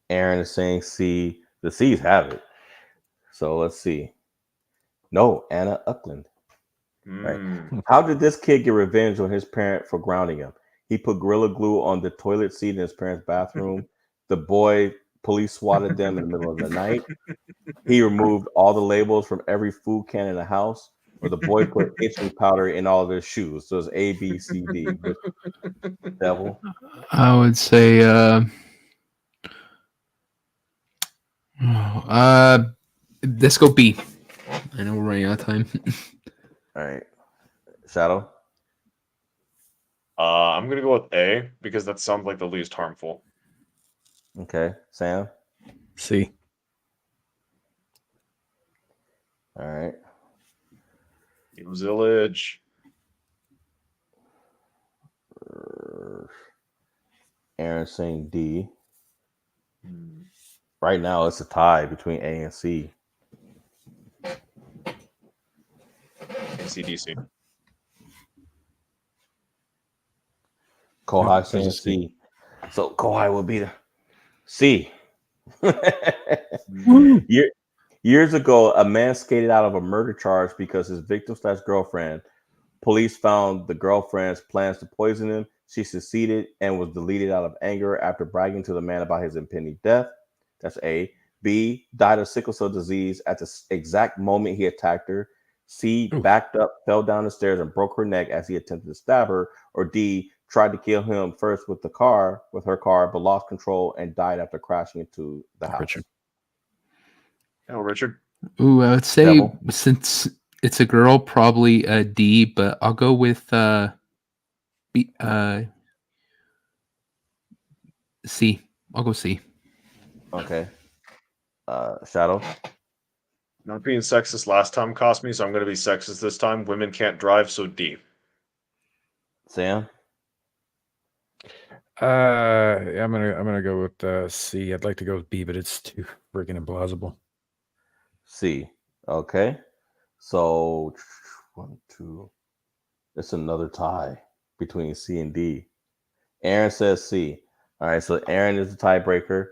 Aaron is saying C. The C's have it. So let's see. No, Anna Eklund. Right. How did this kid get revenge on his parent for grounding him? He put Gorilla Glue on the toilet seat in his parents' bathroom. The boy police swatted them in the middle of the night. He removed all the labels from every food can in the house. Or the boy put itching powder in all of his shoes. So it's A, B, C, D. Which devil? I would say let's go B. I know we're running out of time. All right. Shadow? I'm gonna go with A because that sounds like the least harmful. Okay. Sam? C. All right. Zillage. Aaron saying D. Right now, it's a tie between A and C. ACDC. Kohai saying C. So Kohai will be the C. Years ago, a man skated out of a murder charge because his victim/girlfriend. Police found the girlfriend's plans to poison him. She succeeded and was deleted out of anger after bragging to the man about his impending death. That's A. B. Died of sickle cell disease at the exact moment he attacked her. C. Backed up, fell down the stairs, and broke her neck as he attempted to stab her. Or D. Tried to kill him first with her car, but lost control and died after crashing into the house. Richard. Oh, Richard. Ooh, I would say Devil. since it's a girl, probably a D, but I'll go with B, C. I'll go C. Okay. Shadow. Not being sexist last time cost me, so I'm going to be sexist this time. Women can't drive, so D. Sam. I'm gonna go with C. I'd like to go with B, but it's too freaking implausible. C. Okay. So 1, 2. It's another tie between C and D. Aaron says C. All right, so Aaron is the tiebreaker.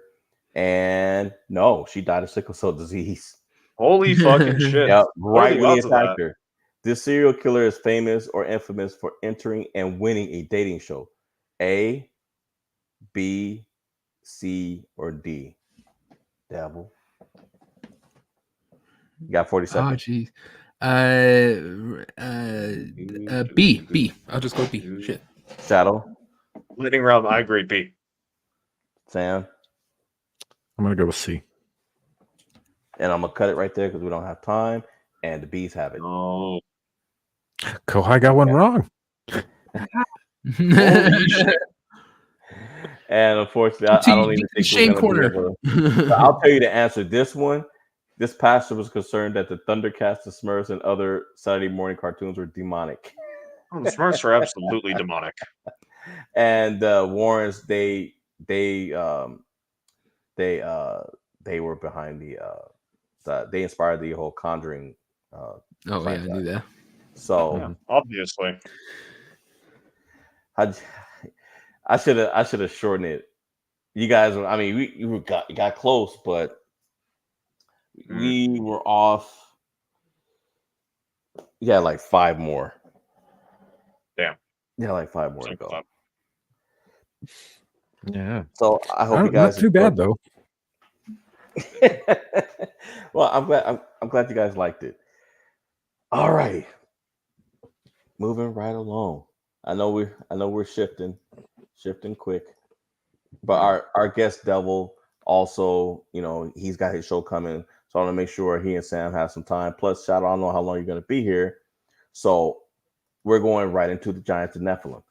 And no, she died of sickle cell disease. Holy fucking shit. Yeah, What are right the when he odds of attacked that? her. This serial killer is famous or infamous for entering and winning a dating show. A, B, C, or D? Devil. You got 40 Oh, seconds. jeez. B. B. I'll just go B. Shit. Shadow. Lightning round, I agree, B. Sam. I'm gonna go with C. And I'm going to cut it right there because we don't have time. And the B's have it. Oh. Kohai got one wrong. Holy shit. And unfortunately, I don't even think we're Shame going to be corner. able to. I'll tell you the answer. This one, this pastor was concerned that the Thundercats, the Smurfs, and other Saturday morning cartoons were demonic. Oh, the Smurfs are absolutely demonic. And Warrens, they were behind they inspired the whole Conjuring. Oh yeah, I knew that. So Yeah, obviously. I should have shortened it. You guys, I mean, you got close, but we were off. Yeah, like 5 more. Damn. Yeah, like 5 more to go. Yeah. So I hope you guys. Not too bad though. Well, I'm glad you guys liked it. All right, moving right along. I know we're shifting quick, but our guest Devil also, he's got his show coming, so I want to make sure he and Sam have some time. Plus, Shadow, I don't know how long you're going to be here, so we're going right into the Giants of Nephilim.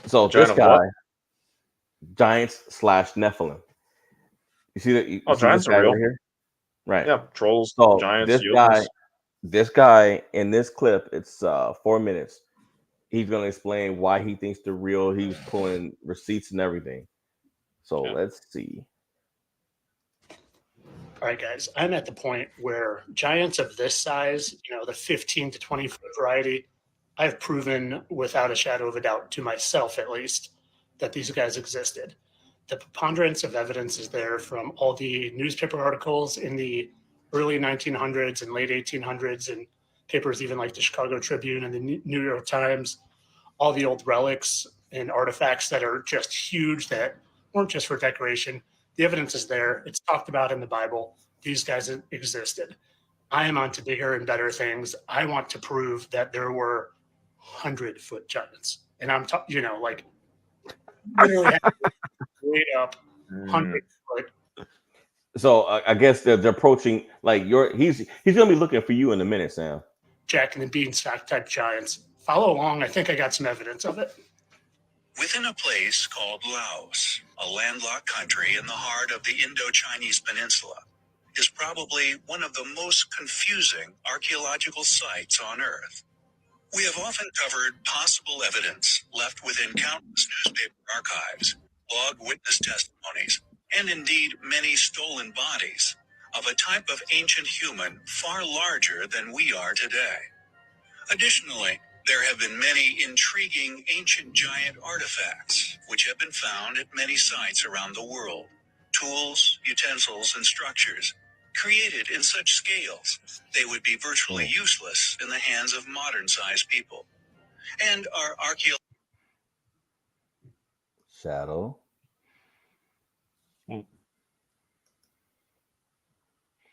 So this guy, Giants / Nephilim. You see that? You see Giants this guy are real. right here, right? Yeah, trolls, So giants, this guy in this clip, it's 4 minutes. He's going to explain why he thinks they're real. He was pulling receipts and everything. So let's see. All right, guys, I'm at the point where giants of this size, the 15 to 20 foot variety, I've proven without a shadow of a doubt to myself, at least, that these guys existed. The preponderance of evidence is there from all the newspaper articles in the early 1900s and late 1800s, and papers even like the Chicago Tribune and the New York Times, all the old relics and artifacts that are just huge that weren't just for decoration. The evidence is there. It's talked about in the Bible. These guys existed. I am on to bigger and better things. I want to prove that there were 100-foot giants. And I'm talking, like literally straight up 100-foot. So I guess they're approaching like he's gonna be looking for you in a minute, Sam. Jack and the Beanstalk type giants. Follow along. I think I got some evidence of it. Within a place called Laos, a landlocked country in the heart of the Indo-Chinese peninsula, is probably one of the most confusing archaeological sites on Earth. We have often covered possible evidence left within countless newspaper archives, log witness testimonies, and indeed many stolen bodies of a type of ancient human far larger than we are today. Additionally, there have been many intriguing ancient giant artifacts which have been found at many sites around the world. Tools, utensils, and structures created in such scales they would be virtually useless in the hands of modern-sized people. And our Shadow.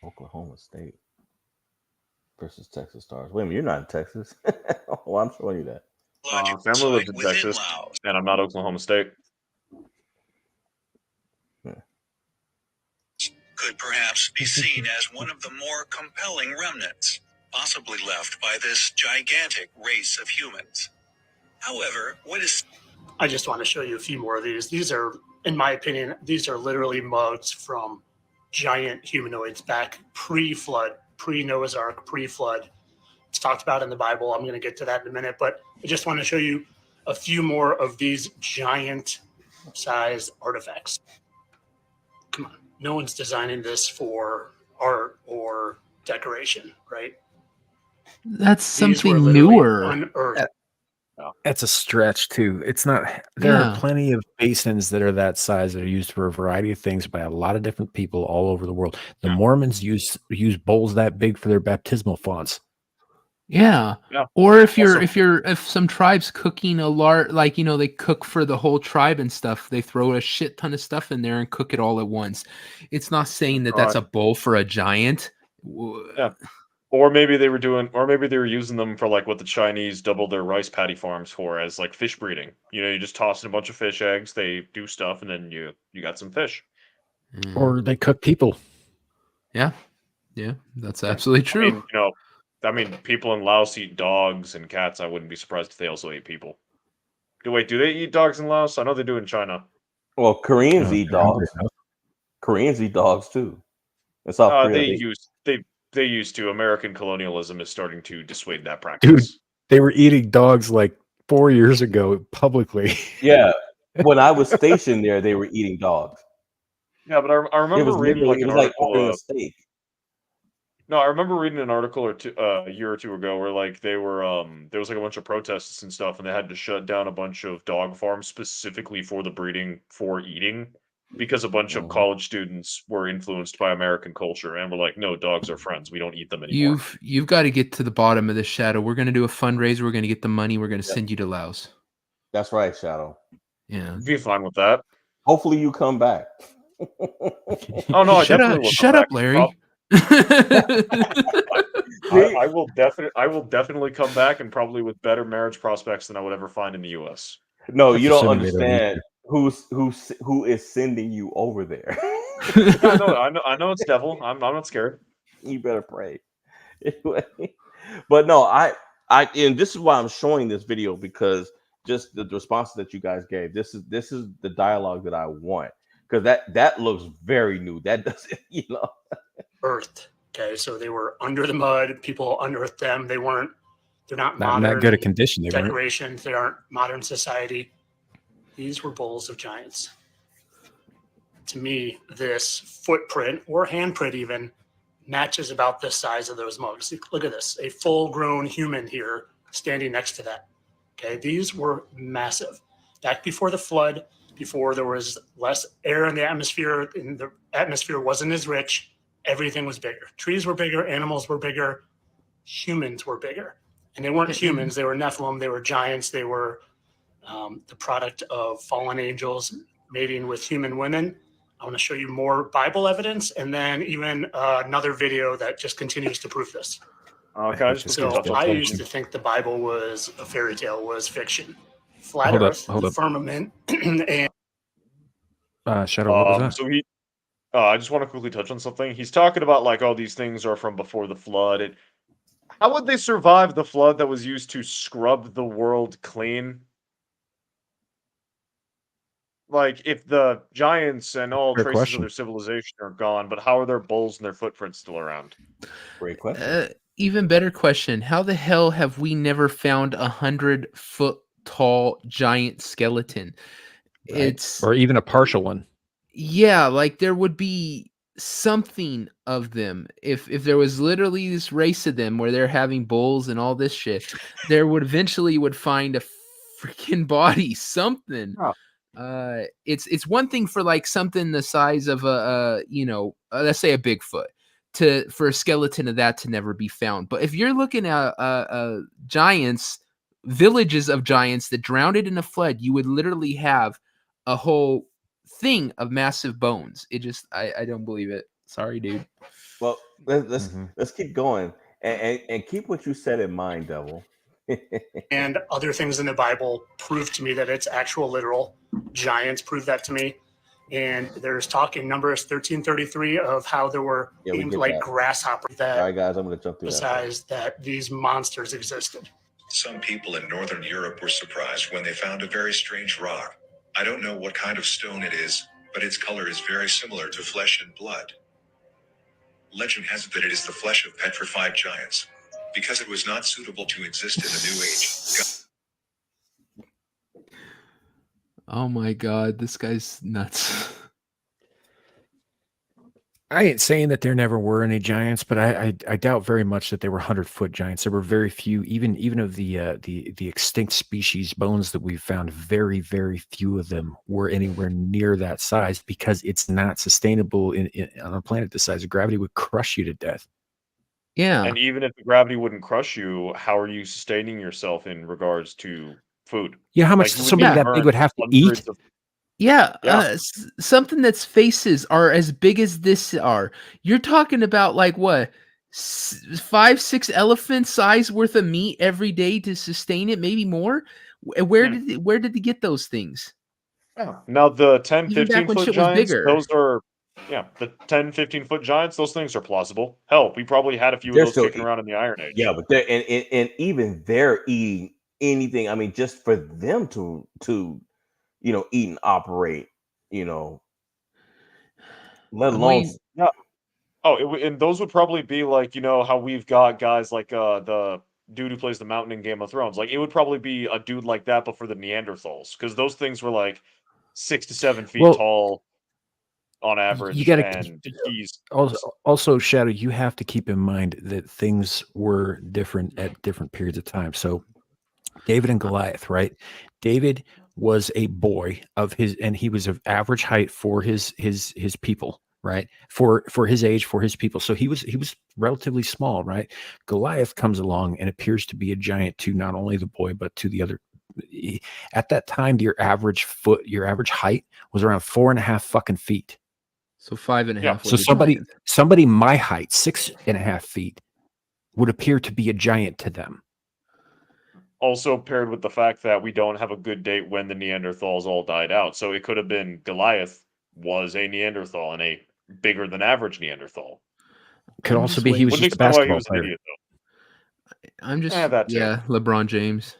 Oklahoma State versus Texas Stars. Wait a minute, you're not in Texas. Well, I'm showing you that. Family lives in Texas, and I'm not Oklahoma State. could perhaps be seen as one of the more compelling remnants, possibly left by this gigantic race of humans. However, what is I just want to show you a few more of these. These are, in my opinion, these are literally mugs from giant humanoids back pre-flood, pre-Noah's Ark, pre-flood. It's talked about in the Bible. I'm going to get to that in a minute, but I just want to show you a few more of these giant size artifacts. Come on. No one's designing this for art or decoration, right? That's These were something literally newer. unearthed. That's a stretch too. It's not. There Yeah. are plenty of basins that are that size that are used for a variety of things by a lot of different people all over the world. The Mormons use bowls that big for their baptismal fonts. Yeah. Yeah. Or if Also- if some tribes cooking a large, like, they cook for the whole tribe and stuff, they throw a shit ton of stuff in there and cook it all at once. It's not saying that that's a bowl for a giant. Yeah. Or maybe they were using them for like what the Chinese doubled their rice paddy farms for, as like fish breeding. You just toss in a bunch of fish eggs, they do stuff, and then you got some fish. Or they cook people. Yeah, that's absolutely true. I mean, people in Laos eat dogs and cats. I wouldn't be surprised if they also ate people. Wait, do they eat dogs in Laos? I know they do in China. Well, Koreans Oh, eat they're hungry dogs. enough. Koreans eat dogs too. In South Korea, They used to. American colonialism is starting to dissuade that practice. They were eating dogs like 4 years ago publicly. yeah. When I was stationed there, they were eating dogs. Yeah, but I It remember was reading literally, like it an was like article. ordering a steak. No, I remember reading an article or two, a year or two ago, where like they were there was like a bunch of protests and stuff, and they had to shut down a bunch of dog farms specifically for the breeding for eating, because a bunch of Mhm. college students were influenced by American culture and were like, no, dogs are friends. We don't eat them anymore. You've got to get to the bottom of this, Shadow. We're going to do a fundraiser. We're going to get the money. We're going to Yep. send you to Laos. That's right, Shadow. Yeah. Be fine with that. Hopefully, you come back. Oh no, I Shut definitely up, will shut come up, back. Larry. I will definitely come back, and probably with better marriage prospects than I would ever find in the U.S. No, That's you don't assuming they don't eat understand who is sending you over there. I know it's devil. I'm not scared. You better pray. Anyway, but no, and this is why I'm showing this video, because just the response that you guys gave. This is the dialogue that I want, because that looks very new. That doesn't, Earthed. Okay, so they were under the mud. People unearthed them. They're not Not in modern that good a condition. They weren't. decorations. They aren't modern society. These were bowls of giants. To me, this footprint or handprint even matches about the size of those mugs. Look at this, a full-grown human here standing next to that. Okay, these were massive. Back before the flood, before there was less air in the atmosphere, and the atmosphere wasn't as rich, everything was bigger. Trees were bigger, animals were bigger, humans were bigger. And they weren't humans, they were Nephilim, they were giants, they were the product of fallen angels mating with human women. I want to show you more Bible evidence, and then even another video that just continues to prove this. Can I just So touch on I something? used to think the Bible was a fairy tale, was fiction. Flat Hold up, Earth, hold the up. firmament, and Shadow, what was that? So I just want to quickly touch on something. He's talking about like, oh, these things are from before the flood. How would they survive the flood that was used to scrub the world clean? Like, if the giants and all Fair traces question. of their civilization are gone, but how are their bowls and their footprints still around? Great question. Even better question. How the hell have we never found 100-foot tall giant skeleton? Right? It's Or even a partial one. yeah, like there would be something of them if there was literally this race of them where they're having bulls and all this shit. There would eventually find a freaking body, something. It's one thing for like something the size of let's say a Bigfoot, for a skeleton of that to never be found. But if you're looking at giants, villages of giants that drowned in a flood, you would literally have a whole thing of massive bones. I don't believe it. Sorry, dude. Well, let's keep going, and keep what you said in mind, Devil. and other things in the Bible prove to me that it's actual literal giants. Prove that to me. And there's talk in Numbers 1333 of how there were aimed like grasshoppers that All right, guys, I'm going to jump through emphasized that these monsters existed. Some people in Northern Europe were surprised when they found a very strange rock. I don't know what kind of stone it is, but its color is very similar to flesh and blood. Legend has it that it is the flesh of petrified giants. Because it was not suitable to exist in the New Age. Oh my god, this guy's nuts. I ain't saying that there never were any giants, but I doubt very much that there were 100-foot giants. There were very few, even of the extinct species bones that we've found. Very, very few of them were anywhere near that size because it's not sustainable on a planet this size. Gravity would crush you to death. Yeah. And even if the gravity wouldn't crush you, how are you sustaining yourself in regards to food? You know how much Like, you would somebody need to that big burn would have to hundreds eat? of- Yeah, Yeah. Something that's faces are as big as this are. You're talking about like what, 5-6 elephant size worth of meat every day to sustain it, maybe more. Where did they get those things? Yeah. Now the 10, Even back 15 when foot shit was giants, bigger. those are the 10, 15 foot giants, those things are plausible. Hell, we probably had a few They're of those still kicking around in the Iron Age. Yeah, but they're and even they're eating anything. I mean, just for them to eat and operate, let I alone mean, Yeah. Oh, and those would probably be like, how we've got guys like the dude who plays the Mountain in Game of Thrones. Like, it would probably be a dude like that, but for the Neanderthals, because those things were like 6 to 7 feet Well, tall on you average, got to and he's also, Shadow. You have to keep in mind that things were different at different periods of time. So, David and Goliath, right? David was a boy and he was of average height for his people, right? For his age, for his people. So he was relatively small, right? Goliath comes along and appears to be a giant to not only the boy but to the other. At that time, your average height was around 4.5 fucking feet. So 5.5. Yeah. Was So a giant. somebody my height, 6.5 feet, would appear to be a giant to them. also paired with the fact that we don't have a good date when the Neanderthals all died out. So it could have been Goliath was a Neanderthal and a bigger than average Neanderthal. Could I'm also just be he was Wouldn't just a explain why he basketball was an player. idiot, though. I'm just that too. LeBron James.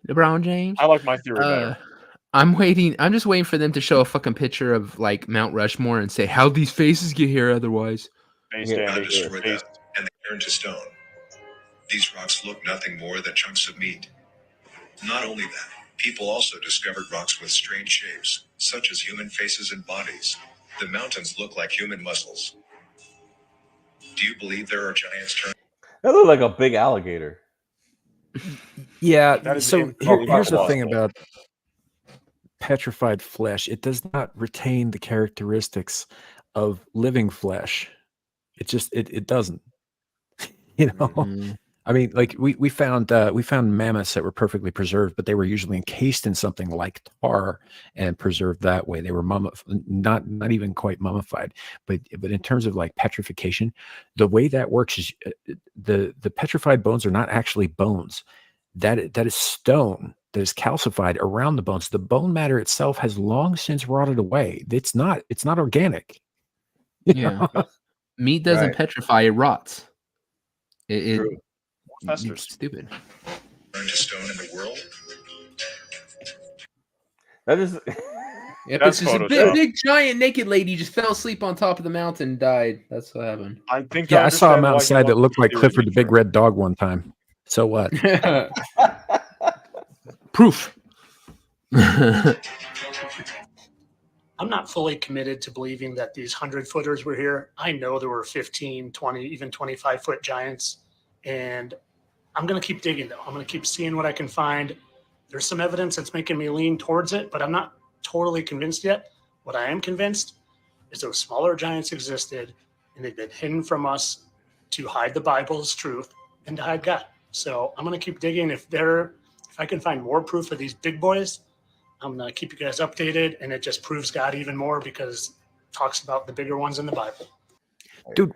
LeBron James. I like my theory better. I'm just waiting for them to show a fucking picture of like Mount Rushmore and say, how'd these faces get here otherwise? Face Yeah. God standing, destroyed face. them, and they turned to stone. These rocks look nothing more than chunks of meat. Not only that, people also discovered rocks with strange shapes, such as human faces and bodies. The mountains look like human muscles. Do you believe there are giants turned? that looked like a big alligator. Yeah. That is So here's the thing implausible. about petrified flesh. It does not retain the characteristics of living flesh. It just it doesn't. Mhm. I mean, like we found mammoths that were perfectly preserved, but they were usually encased in something like tar and preserved that way. They were not even quite mummified. But in terms of like petrification, the way that works is the petrified bones are not actually bones. That is stone that is calcified around the bones. The bone matter itself has long since rotted away. It's not organic. Yeah. Meat doesn't Right. petrify, it rots. True. It's Festers. stupid. Turned to stone in the world? That is Yep, That's it's just a Photoshop. big giant naked lady just fell asleep on top of the mountain and died. That's what happened. I think Yeah, I saw a understand why he mountainside that wants looked the like theory Clifford to the be Big true. Red Dog one time. So what? Proof. I'm not fully committed to believing that these 100-footers were here. I know there were 15, 20, even 25-foot giants. And I'm going to keep digging, though. I'm going to keep seeing what I can find. There's some evidence that's making me lean towards it, but I'm not totally convinced yet. What I am convinced is those smaller giants existed, and they've been hidden from us to hide the Bible's truth and to hide God. So I'm going to keep digging. If I can find more proof of these big boys, I'm going to keep you guys updated, and it just proves God even more because it talks about the bigger ones in the Bible. Dude,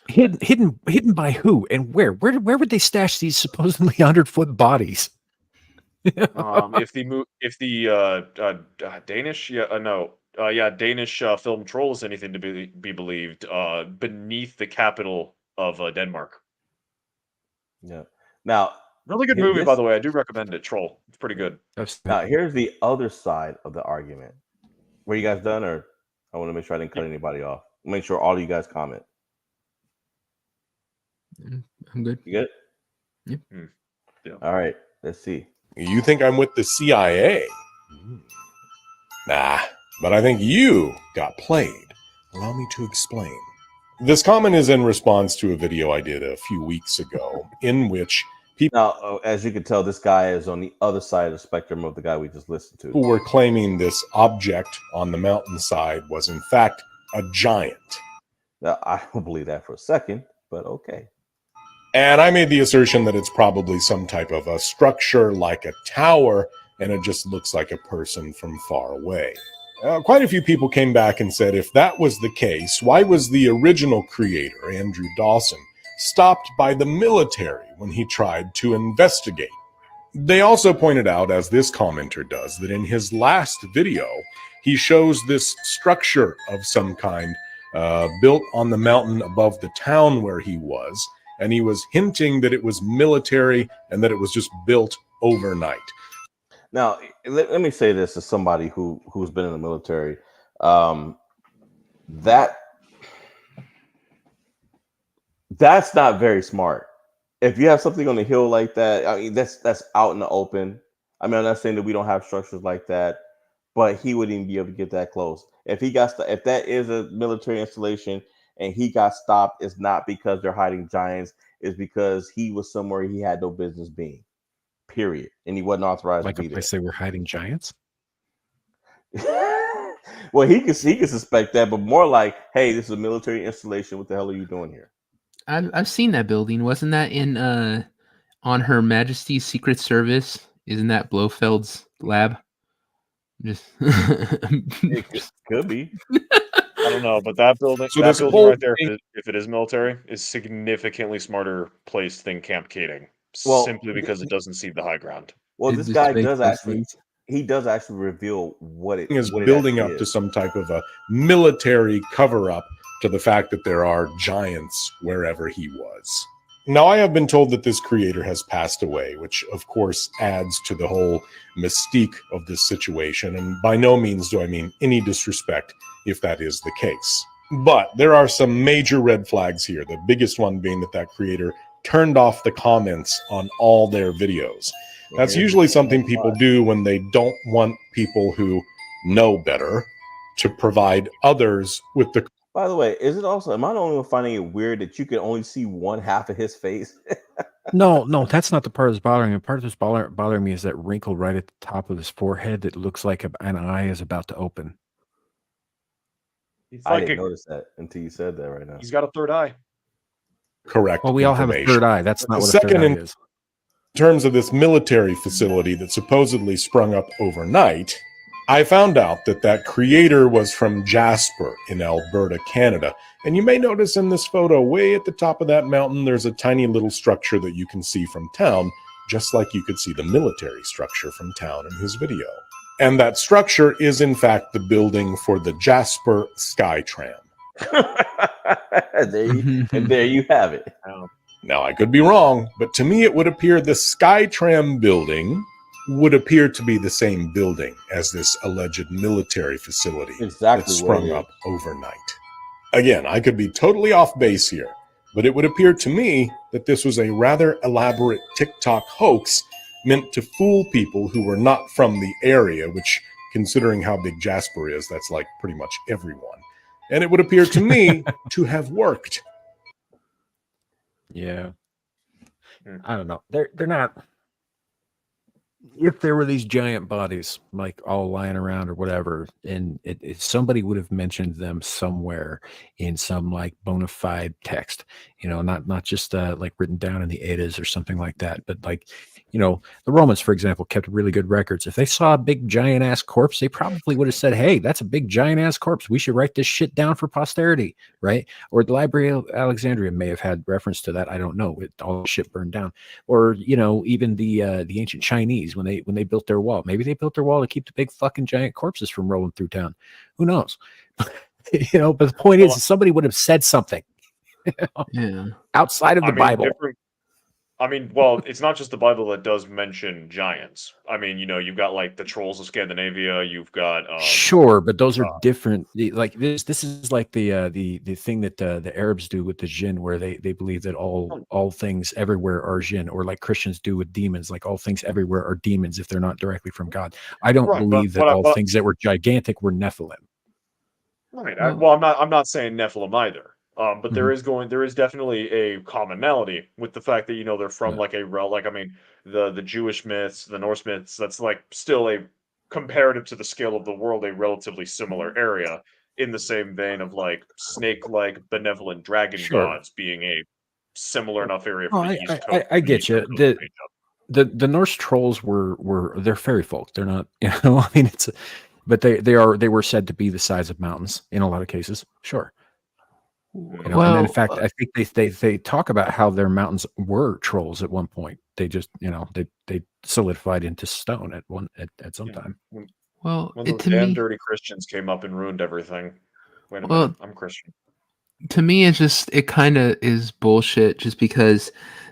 hidden by who and where? Where would they stash these supposedly 100-foot bodies? If the Danish, no, Danish film Troll is anything to be believed, beneath the capital of Denmark. Yeah. Now, Really good movie, by the way. I do recommend it. Troll. It's pretty good. now here's the other side of the argument. Were you guys done, or I want to make sure I didn't cut anybody off. Make sure all of you guys comment. I'm good. You good? Yep. Yeah. All right. Let's see. You think I'm with the CIA? Nah, but I think you got played. Allow me to explain. This comment is in response to a video I did a few weeks ago in which people Now, as you can tell, this guy is on the other side of the spectrum of the guy we just listened to. were claiming this object on the mountainside was in fact a giant. Now, I don't believe that for a second, but okay. And I made the assertion that it's probably some type of a structure like a tower, and it just looks like a person from far away. Quite a few people came back and said if that was the case, why was the original creator, Andrew Dawson, stopped by the military when he tried to investigate? They also pointed out, as this commenter does, that in his last video, he shows this structure of some kind built on the mountain above the town where he was, and he was hinting that it was military and that it was just built overnight. Now, let me say this as somebody who's been in the military. That's not very smart. If you have something on the hill like that, I mean, that's out in the open. I mean, I'm not saying that we don't have structures like that, but he wouldn't even be able to get that close. If that is a military installation and he got stopped, it's not because they're hiding giants. It's because he was somewhere he had no business being. Period. And he wasn't authorized Like to a be there. place they were hiding giants? Well, he can suspect that, but more like, hey, this is a military installation. What the hell are you doing here? I've seen that building. Wasn't that in on Her Majesty's Secret Service? Isn't that Blofeld's lab? Just It could be. I don't know, but that building, So this building whole right there, thing- if it is military, is significantly smarter placed than Camp Kading, Well, simply because it doesn't see the high ground. Well, It this just guy makes does no actually. sense. He does actually reveal what it is what it building actually up to is. some type of a military cover-up to the fact that there are giants wherever he was. Now, I have been told that this creator has passed away, which of course adds to the whole mystique of this situation, and by no means do I mean any disrespect if that is the case. But there are some major red flags here, the biggest one being that creator turned off the comments on all their videos. That's Here's usually the something next people slide. do when they don't want people who know better to provide others with the By the way, is it also? Am I the only one finding it weird that you can only see one half of his face? No, that's not the part that's bothering me. The part that's bothering me is that wrinkle right at the top of his forehead that looks like an eye is about to open. He's I like didn't notice that until you said that right now. he's got a third eye. correct Well, we all have a information. third eye. That's not The what a third second eye in is. terms of this military facility that supposedly sprung up overnight, I found out that creator was from Jasper in Alberta, Canada. And you may notice in this photo, way at the top of that mountain, there's a tiny little structure that you can see from town, just like you could see the military structure from town in his video. And that structure is, in fact, the building for the Jasper Skytram. there you have it. Now, I could be wrong, but to me it would appear the Skytram building would appear to be the same building as this alleged military facility Exactly that what sprung it is. up overnight. Again, I could be totally off base here, but it would appear to me that this was a rather elaborate TikTok hoax meant to fool people who were not from the area, which, considering how big Jasper is, that's like pretty much everyone. And it would appear to me to have worked. Yeah. I don't know. They're not. If there were these giant bodies like all lying around or whatever, and somebody would have mentioned them somewhere in some like bona fide text, not just like written down in the Eddas or something like that, but like, the Romans, for example, kept really good records. If they saw a big giant ass corpse, they probably would have said, "Hey, that's a big giant ass corpse. We should write this shit down for posterity," right? Or the Library of Alexandria may have had reference to that. I don't know. All the shit burned down. Or even the ancient Chinese. Chinese when they built their wall. Maybe they built their wall to keep the big fucking giant corpses from rolling through town. Who knows? But the point is, somebody would have said something Yeah. outside of the Bible. Well, it's not just the Bible that does mention giants. I mean, you've got like the trolls of Scandinavia. You've got sure, but those are different. Like this is like the thing that the Arabs do with the jinn, where they believe that all things everywhere are jinn, or like Christians do with demons, like all things everywhere are demons if they're not directly from God. I don't believe that all things that were gigantic were Nephilim. Right. I'm not saying Nephilim either. But there is definitely a commonality with the fact that they're from like the Jewish myths, the Norse myths. That's like still a comparative to the scale of the world, a relatively similar area. In the same vein of like snake-like benevolent dragon gods being a similar enough area for the East Coast. I get you. The Norse trolls they're fairy folk. They're not. I mean, but they were said to be the size of mountains in a lot of cases. Sure. And in fact, I think they talk about how their mountains were trolls at one point. They just, they solidified into stone at some time. Well, when those damn dirty Christians came up and ruined everything. Wait a minute, I'm Christian. To me, it kind of is bullshit. Just because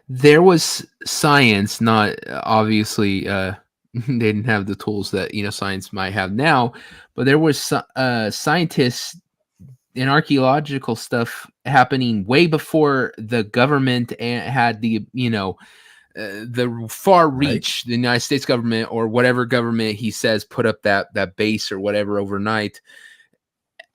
there was science, not obviously, they didn't have the tools that science might have now, but there was scientists and archaeological stuff happening way before the government had the the far reach, the United States government or whatever government he says put up that base or whatever overnight.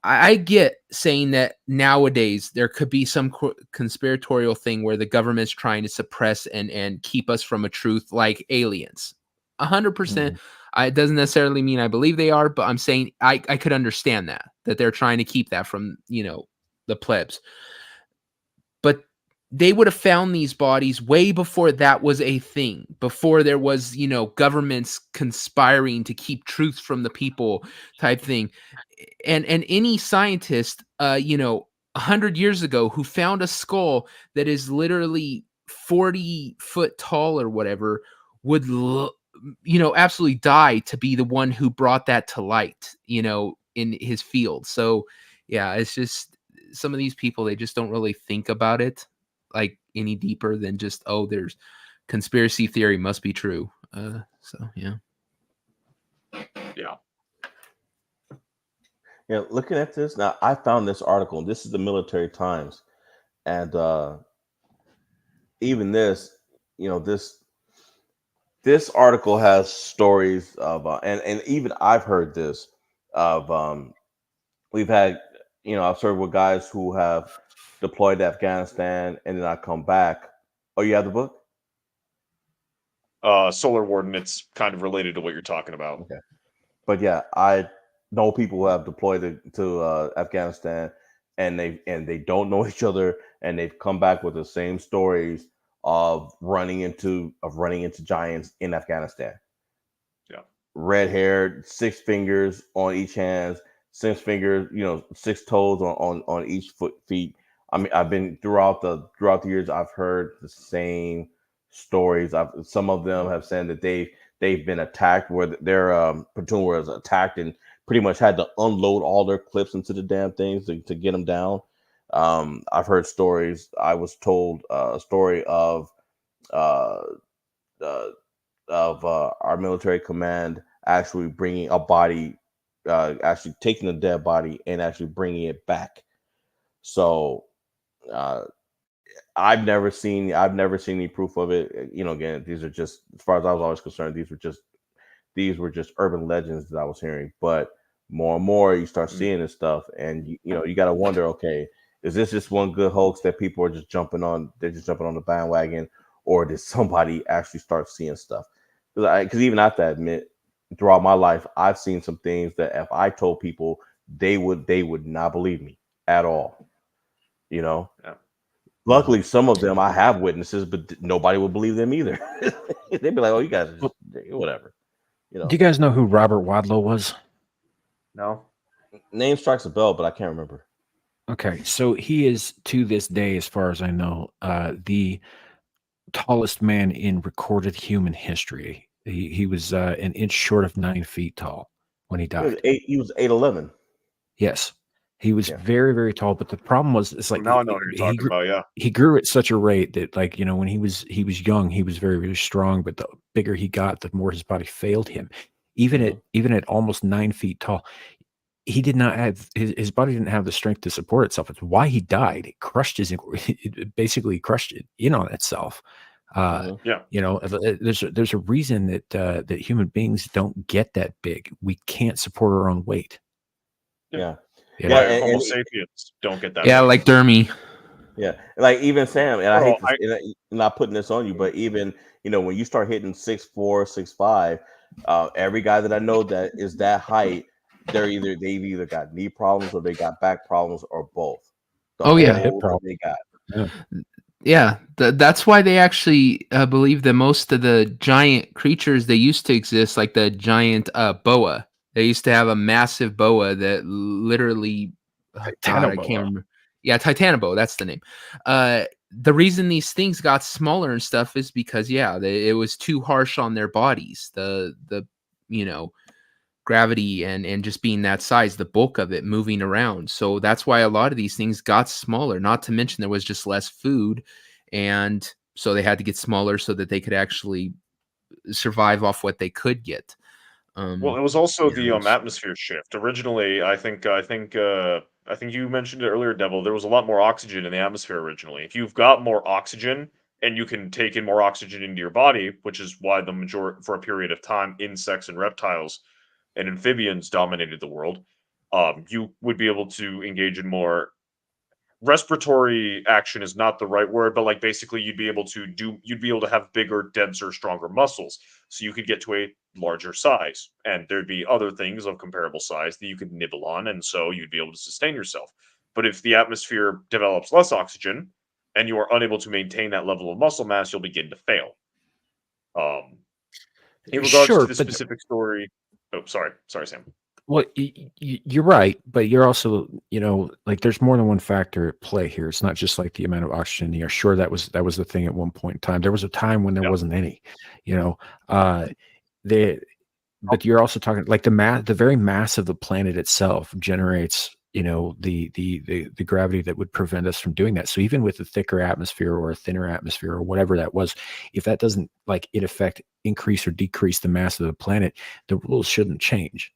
I get saying that nowadays there could be some conspiratorial thing where the government's trying to suppress and keep us from a truth like aliens. 100%. It doesn't necessarily mean I believe they are, but I'm saying I could understand that they're trying to keep that from, the plebs. But they would have found these bodies way before that was a thing, before there was, governments conspiring to keep truth from the people type thing. And any scientist, 100 years ago who found a skull that is literally 40 foot tall or whatever would absolutely die to be the one who brought that to light, in his field. So yeah, it's just some of these people, they just don't really think about it like any deeper than just, there's conspiracy theory must be true. So yeah. Looking at this now, I found this article. This is the Military Times, and even this, this article has stories of, and even I've heard this of, we've had, I've served with guys who have deployed to Afghanistan and then I come back. Oh, you have the book? Solar Warden. It's kind of related to what you're talking about. Okay, but yeah, I know people who have deployed to Afghanistan, and they don't know each other, and they've come back with the same stories of running into giants in Afghanistan. Yeah, red-haired, 6 fingers on each hand, 6 fingers, 6 toes on each feet. I mean, I've been throughout the years, I've heard the same stories. Some of them have said that they've been attacked, where their platoon was attacked and pretty much had to unload all their clips into the damn things to get them down. I've heard stories. I was told a story of our military command actually bringing a body, actually taking a dead body and actually bringing it back. So I've never seen any proof of it. Again, these are just, as far as I was always concerned, these were just urban legends that I was hearing. But more and more you start seeing this stuff, and you got to wonder, okay, is this just one good hoax that people are just jumping on? They're just jumping on the bandwagon, or did somebody actually start seeing stuff? Because even I have to admit, throughout my life, I've seen some things that if I told people, they would not believe me at all. Yeah. Luckily, some of them I have witnesses, but nobody would believe them either. They'd be like, "Oh, you guys are just whatever." Do you guys know who Robert Wadlow was? No. Name strikes a bell, but I can't remember. Okay, so he is, to this day, as far as I know, the tallest man in recorded human history. He was an inch short of 9 feet tall when he died. He was 8'11". Yes, he was Yeah. very, very tall. But the problem was, it's like Now I know what you're talking about. Yeah. he grew at such a rate that, like, when he was young, he was very, very strong. But the bigger he got, the more his body failed him. Even at almost 9 feet tall, he did not have his body didn't have the strength to support itself. It's why he died. It crushed it basically crushed it in on itself. Yeah. There's a reason that human beings don't get that big. We can't support our own weight. Yeah. You Yeah, know? Right. Homo and sapiens don't get that. Yeah, big. like Dermy. yeah, like even Sam, and I hate Well, this, not putting this on you, but even when you start hitting 6'4", 6'5", every guy that I know that is that height, they've either got knee problems or they got back problems or both. Oh, yeah. Hip Both problem. they got. Yeah, that's why they actually believe that most of the giant creatures they used to exist, like the giant boa. They used to have a massive boa that literally, oh God, I Titanoboa. can't remember. Yeah, Titanoboa, that's the name. The reason these things got smaller and stuff is because it was too harsh on their bodies. The gravity and just being that size, the bulk of it moving around. So that's why a lot of these things got smaller, not to mention there was just less food. And so they had to get smaller so that they could actually survive off what they could get. Well, it was also the it's- atmosphere shift. Originally, I think you mentioned it earlier, Devil. There was a lot more oxygen in the atmosphere originally. If you've got more oxygen and you can take in more oxygen into your body, which is why for a period of time, insects and reptiles and amphibians dominated the world, you would be able to engage in more respiratory action is not the right word, but like basically you'd be able to have bigger, denser, stronger muscles. So you could get to a larger size. And there'd be other things of comparable size that you could nibble on, and so you'd be able to sustain yourself. But if the atmosphere develops less oxygen and you are unable to maintain that level of muscle mass, you'll begin to fail. In regards Sure, to the but specific story. Oh, sorry, Sam. well, you're right, but you're also, like, there's more than one factor at play here. It's not just like the amount of oxygen in the air. Sure, that was the thing at one point in time. There was a time when there Yep. wasn't any. But you're also talking like the very mass of the planet itself generates, the gravity that would prevent us from doing that. So even with a thicker atmosphere or a thinner atmosphere or whatever that was, if that doesn't, like, in effect increase or decrease the mass of the planet, the rules shouldn't change.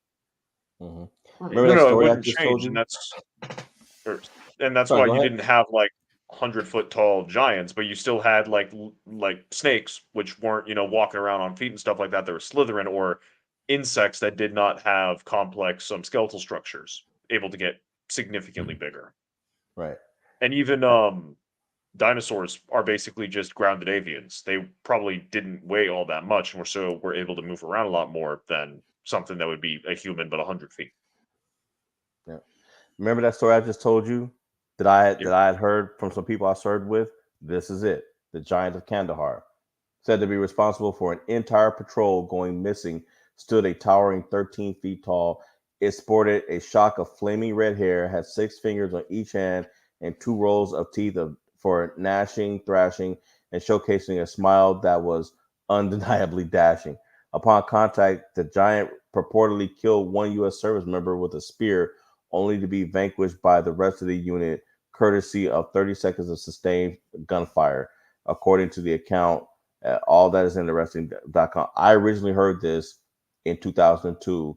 Mhm. No, Remember that it story I wouldn't just told change, and you? that's Sorry, why go you ahead. didn't have like 100-foot tall giants, but you still had like snakes, which weren't walking around on feet and stuff like that. They were slithering, or insects that did not have complex skeletal structures, able to get significantly bigger. Right. And even dinosaurs are basically just grounded avians. They probably didn't weigh all that much, and were able to move around a lot more than something that would be a human but 100 feet. Yeah. Remember that story I just told you that I Yep. had heard from some people I served with? This is it. The giant of Kandahar, said to be responsible for an entire patrol going missing, stood a towering 13 feet tall. It sported a shock of flaming red hair, had 6 fingers on each hand, and 2 rows of teeth for gnashing, thrashing, and showcasing a smile that was undeniably dashing. Upon contact, the giant purportedly killed one U.S. service member with a spear, only to be vanquished by the rest of the unit, courtesy of 30 seconds of sustained gunfire, according to the account. All that is interesting.com. I originally heard this in 2002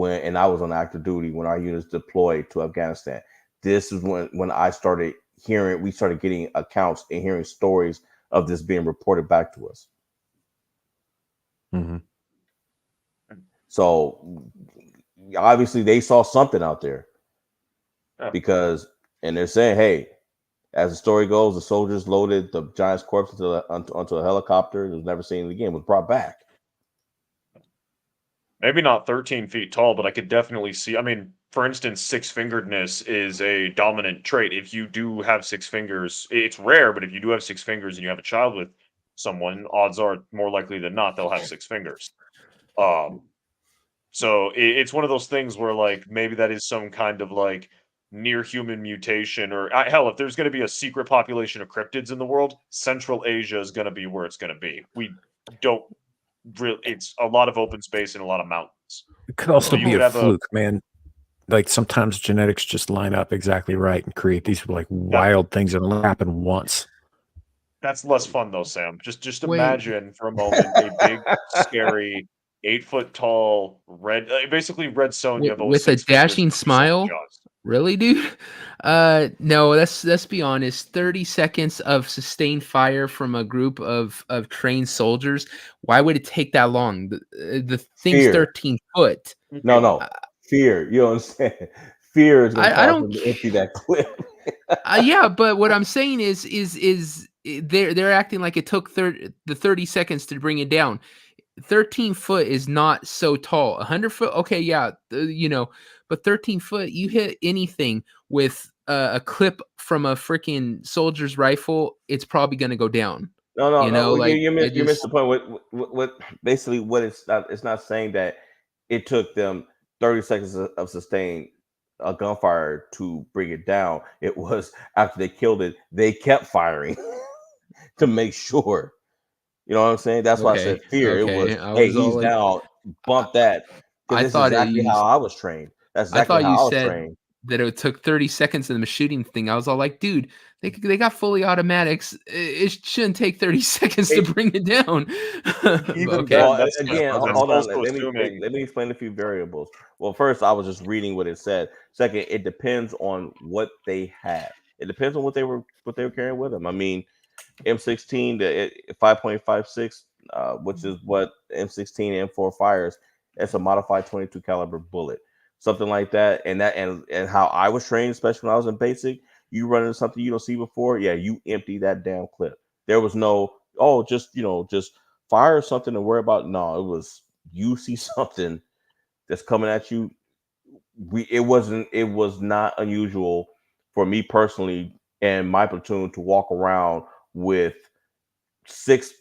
and I was on active duty when our units deployed to Afghanistan. This is when we started getting accounts and hearing stories of this being reported back to us. Mm-hmm. So obviously they saw something out there, because, and they're saying, hey, as the story goes, the soldiers loaded the giant's corpse onto a helicopter. It was never seen again. It was brought back. Maybe not 13 feet tall, but I could definitely see. I mean, for instance, six-fingeredness is a dominant trait. If you do have 6 fingers, it's rare, but if you do have 6 fingers and you have a child with someone, odds are more likely than not they'll have 6 fingers. So it's one of those things where like maybe that is some kind of like near human mutation, or hell, if there's going to be a secret population of cryptids in the world, Central Asia is going to be where it's going to be. We don't it's a lot of open space and a lot of mountains. It could also So you be could a have fluke, man. Like sometimes genetics just line up exactly right and create these like wild things that only happen once. That's less fun though, Sam. Just Wait. imagine for a moment a big, scary, 8 foot tall red, basically red Sonja, but with a 6 fingers dashing and 2 smile. jaws. Really, dude? No. Let's be honest. 30 seconds of sustained fire from a group of trained soldiers. Why would it take that long? The thing's Fear. 13 foot. No, fear. You know what I'm saying? Fear is going to I cause don't. them to empty that clip. Yeah, but what I'm saying is they're acting like it took 30 seconds to bring it down. 13 foot is not so tall. 100 foot, okay, yeah, but 13 foot, you hit anything with a clip from a freaking soldier's rifle, it's probably going to go down. No. Like You missed the point. What basically what it's not saying that it took them 30 seconds of sustained gunfire to bring it down. It was after they killed it, they kept firing to make sure. You know what I'm saying? That's why I said fear. It was, hey, he's like, down, bump that. Because this is exactly how I was trained. That's I exactly thought how you I was said trained. that it took 30 seconds in the shooting thing. I was all like, dude, they got fully automatics. It shouldn't take 30 seconds to bring it down. Even okay. well, that's again, that's hold on. also assuming. Let me explain a few variables. Well, first, I was just reading what it said. Second, it depends on what they had. It depends on what they were carrying with them. I mean, M16 to 5.56, which is what M16 and M4 fires. It's a modified 22 caliber bullet, something like that. And how I was trained, especially when I was in basic, you run into something you don't see before, yeah, you empty that damn clip. There was no, just fire something and worry about. No, it was you see something that's coming at you. It was not unusual for me personally and my platoon to walk around with 6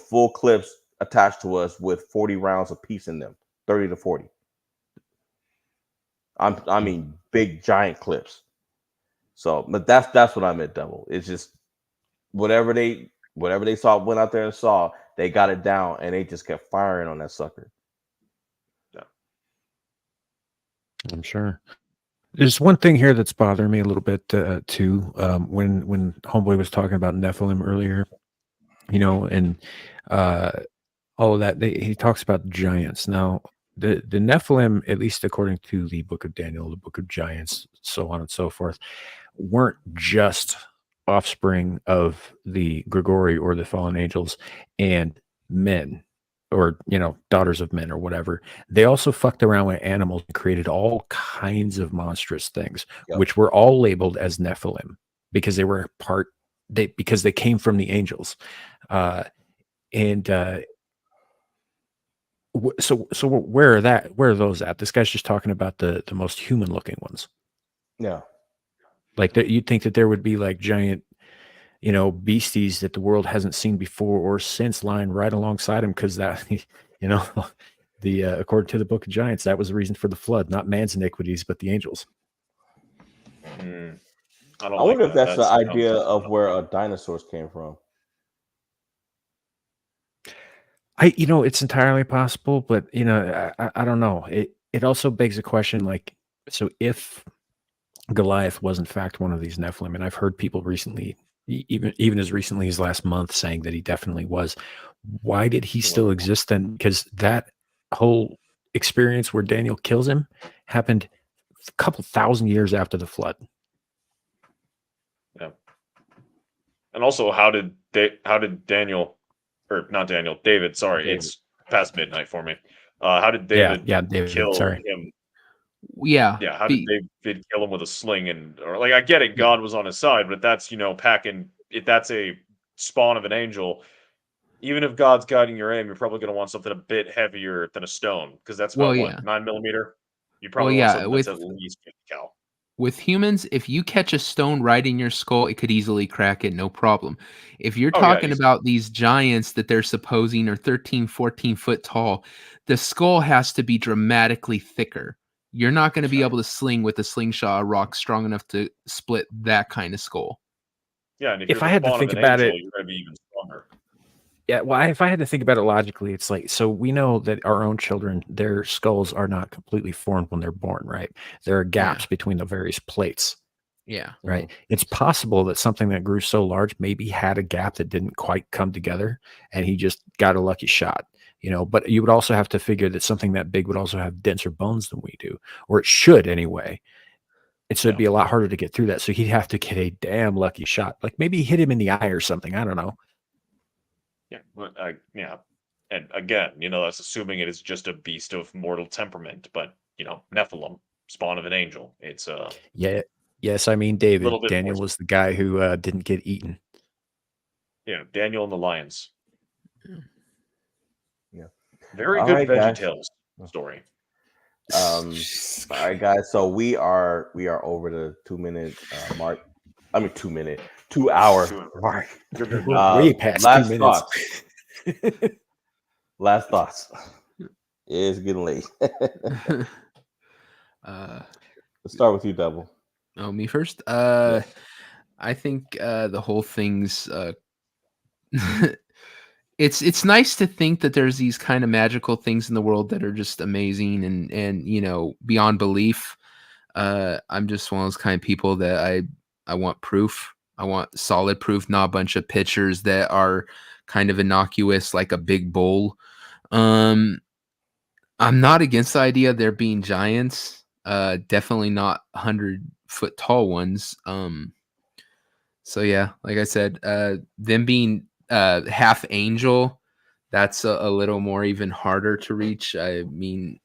full clips attached to us with 40 rounds apiece in them, 30 to 40. I mean big giant clips. So, but that's what I meant, Devil. It's just whatever they saw, went out there and saw, they got it down and they just kept firing on that sucker. Yeah. I'm sure. There's one thing here that's bothering me a little bit too. When Homeboy was talking about Nephilim earlier, and all of that, he talks about giants. Now, the Nephilim, at least according to the Book of Daniel, the Book of Giants, so on and so forth, weren't just offspring of the Grigori or the fallen angels and men, or daughters of men or whatever. They also fucked around with animals and created all kinds of monstrous things, which were all labeled as Nephilim because they were because they came from the angels. So where are those at? This guy's just talking about the most human looking ones. Yeah. Like that, you'd think that there would be like giant, beasties that the world hasn't seen before or since lying right alongside him, because that, the according to the Book of Giants, that was the reason for the flood, not man's iniquities, but the angels. I wonder if that's the idea of where dinosaurs came from. It's entirely possible, but I don't know. It also begs a question, like, so if Goliath was in fact one of these Nephilim, and I've heard people recently, even as recently as last month, saying that he definitely was. Why did he still exist then? Because that whole experience where Daniel kills him happened a couple thousand years after the flood. Yeah. And also, how did Daniel, or not Daniel, David? Sorry, David. It's past midnight for me. How did David? David, kill sorry. him? Yeah. Yeah. How did David kill him with a sling? Or like, I get it, God was on his side, but that's packing. That's a spawn of an angel. Even if God's guiding your aim, you're probably going to want something a bit heavier than a stone, because that's about 9mm. You probably want something that's at least 50 cal. With humans, if you catch a stone right in your skull, it could easily crack it, no problem. If you're talking about these giants that they're supposing are 13, 14 foot tall, the skull has to be dramatically thicker. You're not going to be able to sling with a slingshot a rock strong enough to split that kind of skull. Yeah, and if I had to think about it, you're going to be even stronger. Yeah, well, if I had to think about it logically, it's like, so we know that our own children, their skulls are not completely formed when they're born, right? There are gaps between the various plates, Yeah. right? It's possible that something that grew so large maybe had a gap that didn't quite come together, and he just got a lucky shot, But you would also have to figure that something that big would also have denser bones than we do, or it should anyway. And so it'd be a lot harder to get through that. So he'd have to get a damn lucky shot. Like maybe hit him in the eye or something. I don't know. Yeah, but yeah, and again, that's assuming it is just a beast of mortal temperament. But Nephilim, spawn of an angel. It's a Yeah. Yes, I mean David. little bit Daniel more. was the guy who didn't get eaten. Daniel and the lions. Yeah. Very All good right, guys. VeggieTales story. All right, guys. So we are over the 2-minute mark. I mean, 2-hour mark. Way past 2 minutes. Thoughts. Last thoughts. It's getting late. Let's start with you, Devil. Oh, me first. Yes. I think the whole thing's. It's nice to think that there's these kind of magical things in the world that are just amazing and beyond belief. I'm just one of those kind of people that I want proof. I want solid proof, not a bunch of pictures that are kind of innocuous, like a big bowl. I'm not against the idea of there being giants. Definitely not 100-foot tall ones. So yeah, like I said, them being half angel, that's a little more even harder to reach. I mean,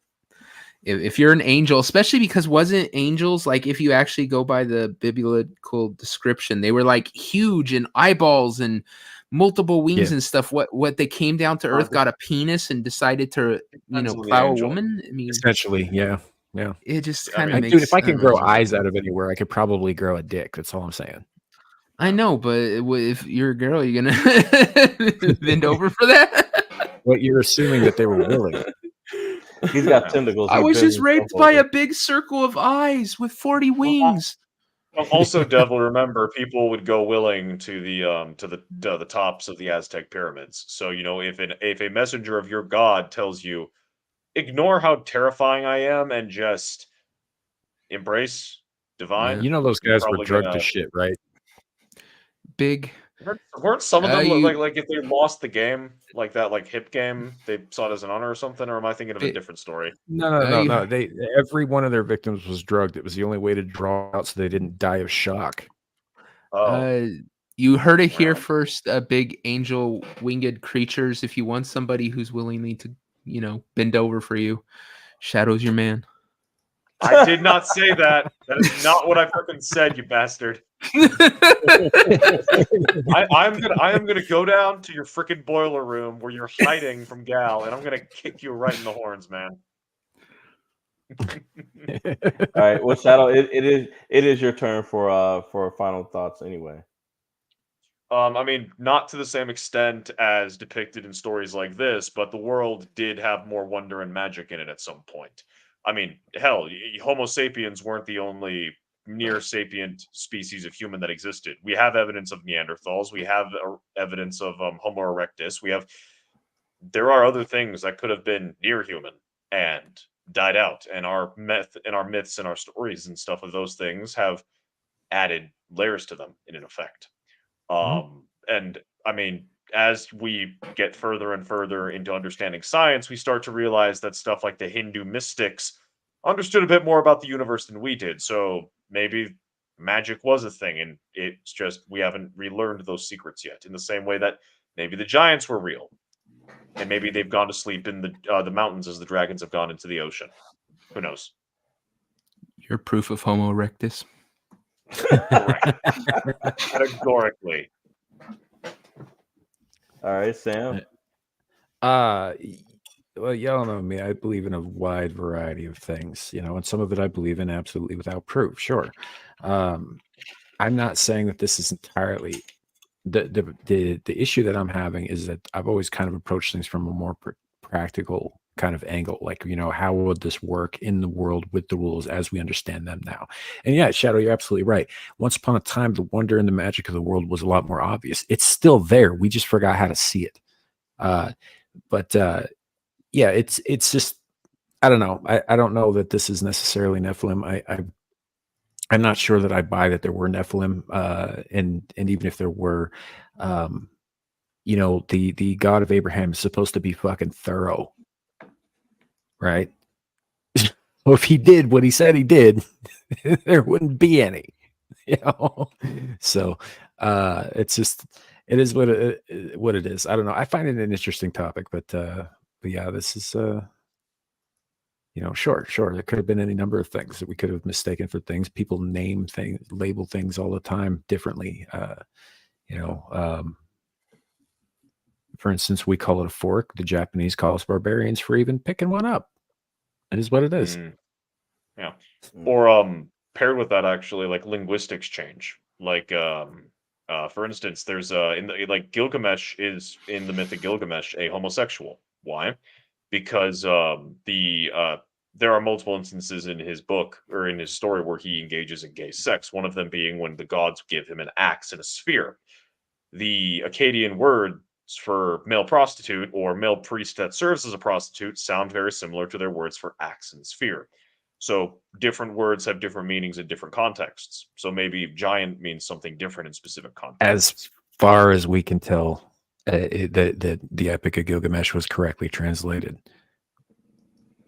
if you're an angel, especially because wasn't angels, like if you actually go by the biblical description, they were like huge and eyeballs and multiple wings and stuff. What they came down to earth, got a penis and decided to plow a woman. I mean, essentially, yeah. It just kind of makes. Dude, if I can grow eyes out of anywhere, I could probably grow a dick. That's all I'm saying. I know, but if you're a girl, you're gonna bend over for that. But you're assuming that they were willing. He's got tentacles. I was just raped by a big circle of eyes with 40 wings. Also, Devil, remember, people would go willing to the tops of the Aztec pyramids. So if a messenger of your god tells you, ignore how terrifying I am and just embrace divine. You know those guys were drugged to shit, right? Big. Weren't some of them like if they lost the game, like that, like hip game, they saw it as an honor or something? Or am I thinking of a different story? No. Every one of their victims was drugged. It was the only way to draw out so they didn't die of shock. Oh. You heard it here first. Big angel winged creatures. If you want somebody who's willingly to, bend over for you, Shadow's your man. I did not say that. That is not what I fucking said, you bastard. I am gonna go down to your freaking boiler room where you're hiding from Gal, and I'm gonna kick you right in the horns, man. All right, well, Shadow, it is your turn for final thoughts anyway. I mean, not to the same extent as depicted in stories like this, but the world did have more wonder and magic in it at some point. I mean, hell, Homo sapiens weren't the only near sapient species of human that existed. We have evidence of Neanderthals. We have evidence of Homo erectus. There are other things that could have been near human and died out. And our myths and our stories and stuff of those things have added layers to them in effect. And I mean, as we get further and further into understanding science, we start to realize that stuff like the Hindu mystics understood a bit more about the universe than we did. So maybe magic was a thing, and it's just we haven't relearned those secrets yet. In the same way that maybe the giants were real, and maybe they've gone to sleep in the mountains as the dragons have gone into the ocean. Who knows? You're proof of Homo erectus. Correct. Categorically. All right, Sam. Well, y'all know me. I believe in a wide variety of things, and some of it I believe in absolutely without proof. Sure. I'm not saying that this is entirely the issue that I'm having is that I've always kind of approached things from a more practical kind of angle. Like, how would this work in the world with the rules as we understand them now? And yeah, Shadow, you're absolutely right. Once upon a time, the wonder and the magic of the world was a lot more obvious. It's still there. We just forgot how to see it. But yeah, it's just I don't know. I don't know that this is necessarily Nephilim. I'm not sure that I buy that there were Nephilim. And even if there were, um, the God of Abraham is supposed to be fucking thorough, right? Well, if he did what he said he did, there wouldn't be any, you know. So it's just it is what it is. I don't know. I find it an interesting topic, but yeah, this is sure. There could have been any number of things that we could have mistaken for things. People name things, label things all the time differently. You know, um, for instance, we call it a fork. The Japanese call us barbarians for even picking one up. It is what it is. Yeah. Mm. Or paired with that, actually, like linguistics change. Like for instance, there's in the like Gilgamesh is in the myth of Gilgamesh a homosexual. Why? Because there are multiple instances in his book or in his story where he engages in gay sex. One of them being when the gods give him an axe and a spear. The Akkadian words for male prostitute or male priest that serves as a prostitute sound very similar to their words for axe and sphere. So different words have different meanings in different contexts. So maybe giant means something different in specific As contexts. far as we can tell, the Epic of Gilgamesh was correctly translated.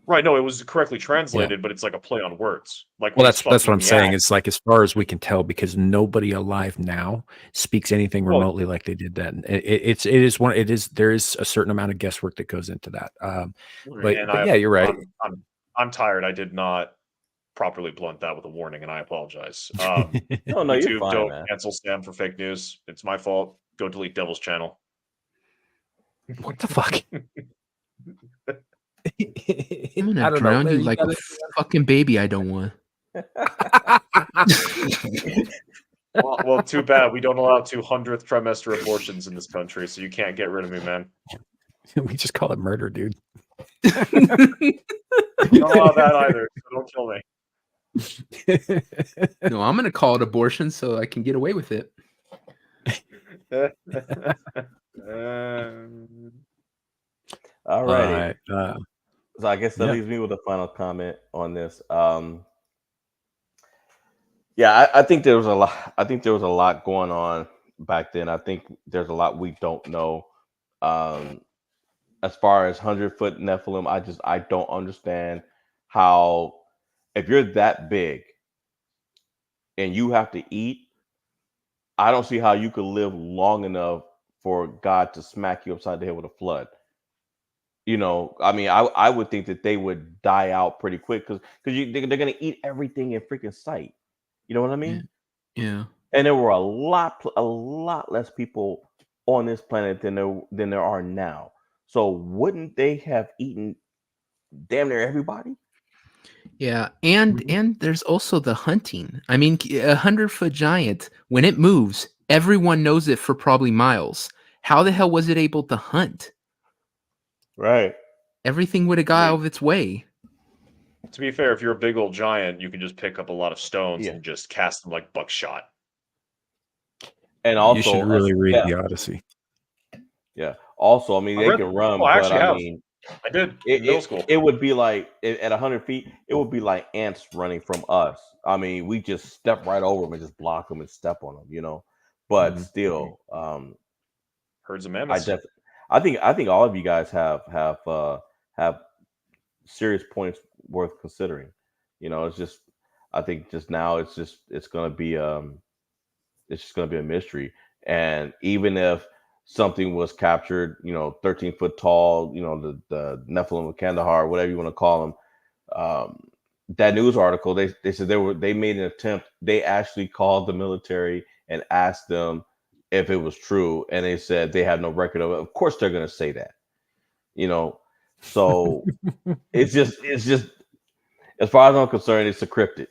Right, no, it was correctly Yeah. translated, but it's like a play on words. Like Well, when he's that's what fucking I'm the saying. axe. It's like as far as we can tell, because nobody alive now speaks anything Well, remotely like they did then. There is a certain amount of guesswork that goes into that. and But yeah, you're right. I'm tired. I did not properly blunt that with a warning, and I apologize. No, you're YouTube, fine, don't man. cancel Sam for fake news. It's my fault. Go delete Devil's channel. What the fuck? I'm gonna I don't know. drown you You like a gotta- fucking baby. I don't want. Well, too bad. We don't allow 200th trimester abortions in this country, so you can't get rid of me, man. We just call it murder, dude. Don't allow that either, so don't kill me. No, I'm gonna call it abortion so I can get away with it. All All righty. right. So I guess that yeah. leaves me with a final comment on this. Yeah, I think there was a lot. I think there was a lot going on back then. I think there's a lot we don't know. As far as 100-foot Nephilim, I don't understand how if you're that big and you have to eat, I don't see how you could live long enough for God to smack you upside the head with a flood. I mean, I would think that they would die out pretty quick because they're gonna eat everything in freaking sight. You know what I mean? Yeah. And there were a lot less people on this planet than there are now. So wouldn't they have eaten damn near everybody? Yeah, and there's also the hunting. I mean, a 100-foot giant, when it moves, everyone knows it for probably miles. How the hell was it able to hunt? Right. Everything would have got out of its way. To be fair, if you're a big old giant, you can just pick up a lot of stones Yeah. and just cast them like buckshot. And You also, should really read yeah, the Odyssey. yeah. Also, I mean, I they read- can run, oh, I but actually I have. mean, I did in middle school. it would be like at 100 feet, it would be like ants running from us. I mean, we just step right over them and just block them and step on them, But Mhm. still, Herds of mammoths. I think all of you guys have serious points worth considering. It's just I think just now it's gonna be it's just gonna be a mystery. And even if something was captured, 13 foot tall, the Nephilim of Kandahar, whatever you want to call them, that news article, they said they made an attempt. They actually called the military and asked them if it was true, and they said they had no record of it. Of course, they're going to say that, So it's just as far as I'm concerned, it's encrypted.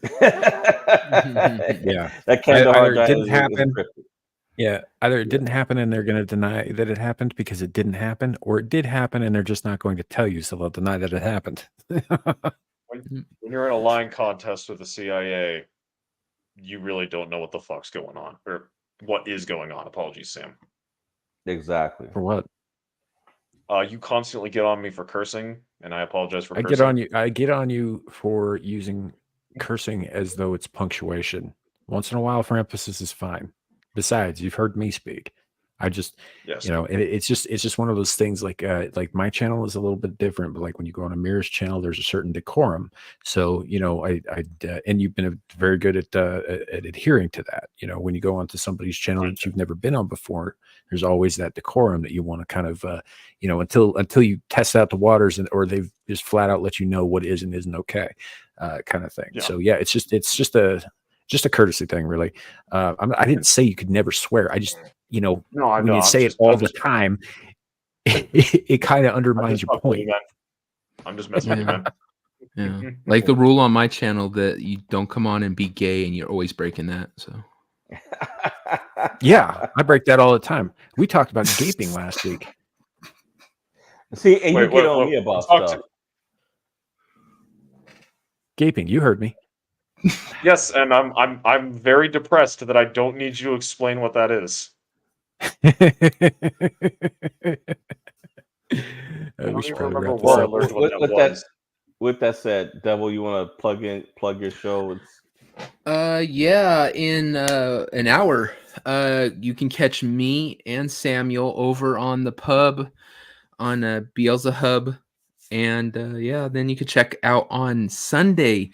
Yeah, that Kandahar either it giant didn't is happen. encrypted. Yeah, either it didn't happen and they're going to deny that it happened because it didn't happen, or it did happen and they're just not going to tell you, so they'll deny that it happened. When you're in a lying contest with the CIA, you really don't know what the fuck's going on or what is going on. Apologies, Sam. Exactly. For what? You constantly get on me for cursing, and I apologize for I cursing. get on you. I get on you for using cursing as though it's punctuation. Once in a while, for emphasis is fine. Besides, you've heard me speak. I just, Yes. it's just one of those things. Like my channel is a little bit different, but like when you go on a Mirror's channel, there's a certain decorum. So and you've been very good at adhering to that. When you go onto somebody's channel that you've never been on before, there's always that decorum that you want to kind of until you test out the waters or they've just flat out let you know what is and isn't okay, kind of thing. Yeah. So yeah, it's just a courtesy thing, really. I didn't say you could never swear. I just No, I when know. you say it all the time, it kind of undermines your point. I'm just messing with you, man. Yeah, like the rule on my channel that you don't come on and be gay, and you're always breaking that. So Yeah, I break that all the time. We talked about gaping last week. See, and you Wait, get on wait, me about talk stuff. Gaping, you heard me. Yes, and I'm very depressed that I don't need you to explain what that is. We should probably remember wrap this what I up. learned what that was. With that said, Devil, you want to plug your show? yeah, in an hour, you can catch me and Samuel over on the pub on Beelzehub, and yeah, then you can check out on Sunday.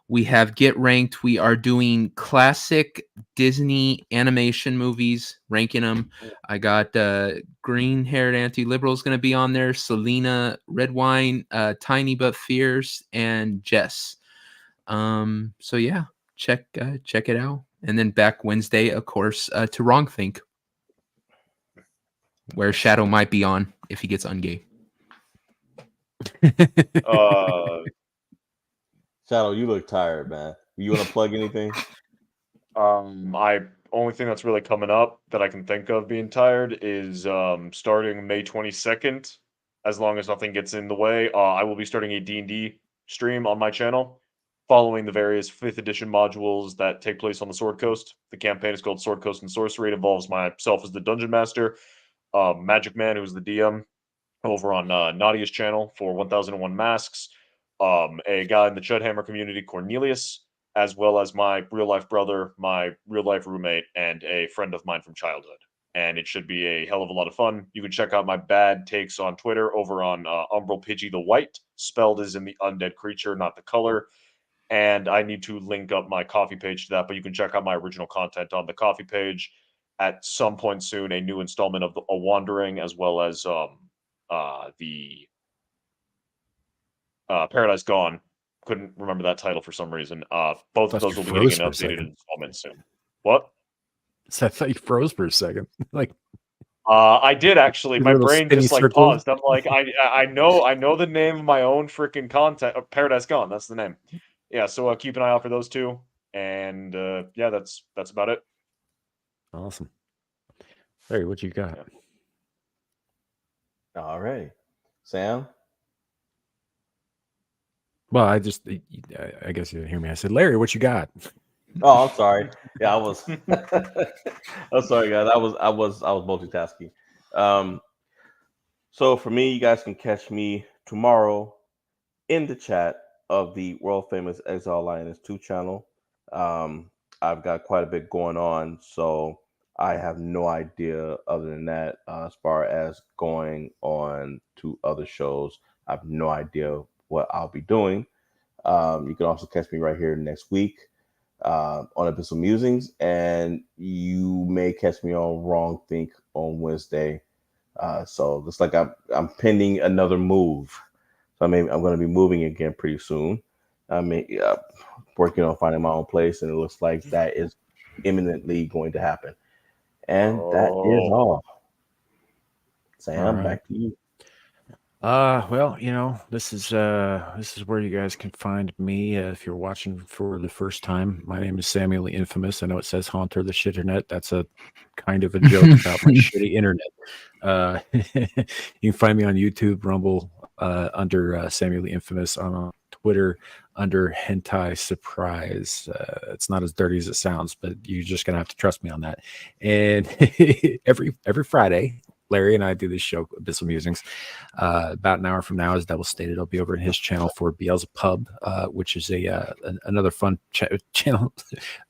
We have Get Ranked. We are doing classic Disney animation movies, ranking them. I got Green Haired Anti-Liberal is going to be on there, Selena, Redwine, Tiny But Fierce, and Jess. So yeah, check it out. And then back Wednesday, of course, to Wrong Think, where Shadow might be on if he gets ungay. Shadow, you look tired, man. You want to plug anything? Only thing that's really coming up that I can think of being tired is starting May 22nd. As long as nothing gets in the way, I will be starting a D&D stream on my channel, following the various 5th edition modules that take place on the Sword Coast. The campaign is called Sword Coast and Sorcery. It involves myself as the Dungeon Master, Magic Man, who's the DM, over on Nadia's channel for 1001 Masks, a guy in the Chudhammer community, Cornelius, as well as my real life brother, my real life roommate, and a friend of mine from childhood. And it should be a hell of a lot of fun. You can check out my bad takes on Twitter over on Umbral Pidgey the White, spelled as in the undead creature, not the color. And I need to link up my coffee page to that, but you can check out my original content on the coffee page. At some point soon, a new installment of A Wandering, as well as the Paradise Gone. Couldn't remember that title for some reason. Both of those will be getting an updated installment soon. What? So I thought you froze for a second. Like I did actually. My brain just like circles. paused. I'm like, I know the name of my own freaking content. Paradise Gone. That's the name. Yeah. So keep an eye out for those two. And yeah, that's about it. Awesome. Larry, what you got? Yeah. All right, Sam. Well, I guess you didn't hear me. I said, Larry, what you got? Oh, I'm sorry. Yeah, I was. I'm sorry, guys. I was multitasking. So for me, you guys can catch me tomorrow in the chat of the world famous Exile Lioness 2 channel. I've got quite a bit going on, so I have no idea other than that as far as going on to other shows. I have no idea what I'll be doing. You can also catch me right here next week on Abyssal Musings, and you may catch me on Wrong Think on Wednesday. So looks like I'm pending another move. So I'm going to be moving again pretty soon. I'm working on finding my own place, and it looks like that is imminently going to happen. And that is all. Sam, back to you. Well, this is where you guys can find me if you're watching for the first time. My name is Samuel the Infamous. I know it says Haunter the Shitternet. That's a kind of a joke about my shitty internet. You can find me on YouTube, Rumble, under Samuel the Infamous, on Twitter under Hentai Surprise. It's not as dirty as it sounds, but you're just gonna have to trust me on that. And every Friday, Larry and I do this show, Abyssal Musings. About an hour from now, as Devil stated, I'll be over in his channel for Beelzebub, which is another fun channel,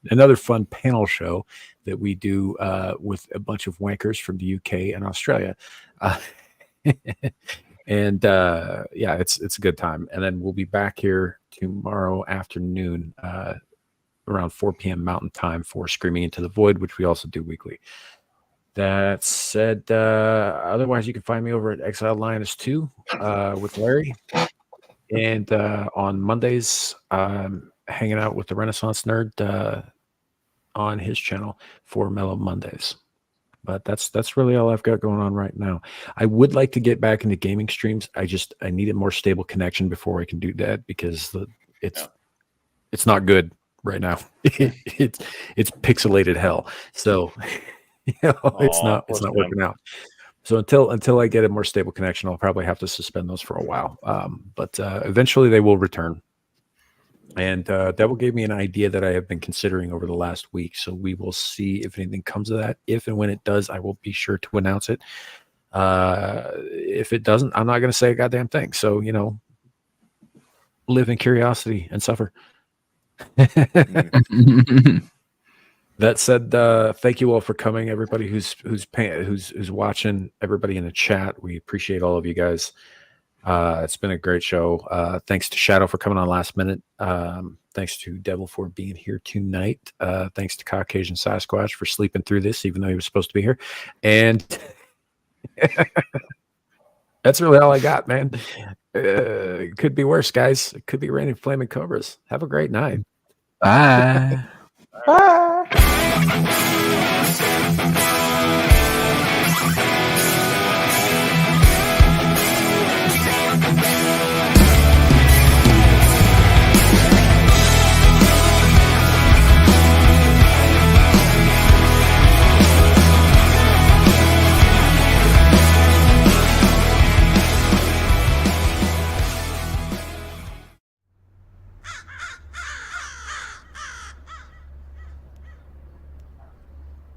another fun panel show that we do with a bunch of wankers from the UK and Australia. And yeah, it's a good time. And then we'll be back here tomorrow afternoon around 4 p.m. Mountain Time for Screaming Into the Void, which we also do weekly. That said, otherwise you can find me over at Exiled Lioness 2 with Larry. And on Mondays, hanging out with the Renaissance Nerd on his channel for Mellow Mondays. But that's really all I've got going on right now. I would like to get back into gaming streams. I need a more stable connection before I can do that, because it's not good right now. it's pixelated hell. So it's not working out. So until I get a more stable connection, I'll probably have to suspend those for a while. But eventually they will return. And Devil gave me an idea that I have been considering over the last week. So we will see if anything comes of that. If and when it does, I will be sure to announce it. If it doesn't, I'm not going to say a goddamn thing. So, live in curiosity and suffer. That said, thank you all for coming. Everybody who's watching, everybody in the chat, we appreciate all of you guys. It's been a great show. Thanks to Shadow for coming on last minute. Thanks to Devil for being here tonight. Thanks to Caucasian Sasquatch for sleeping through this, even though he was supposed to be here. And that's really all I got, man. It could be worse, guys. It could be raining flaming cobras. Have a great night. Bye. Bye.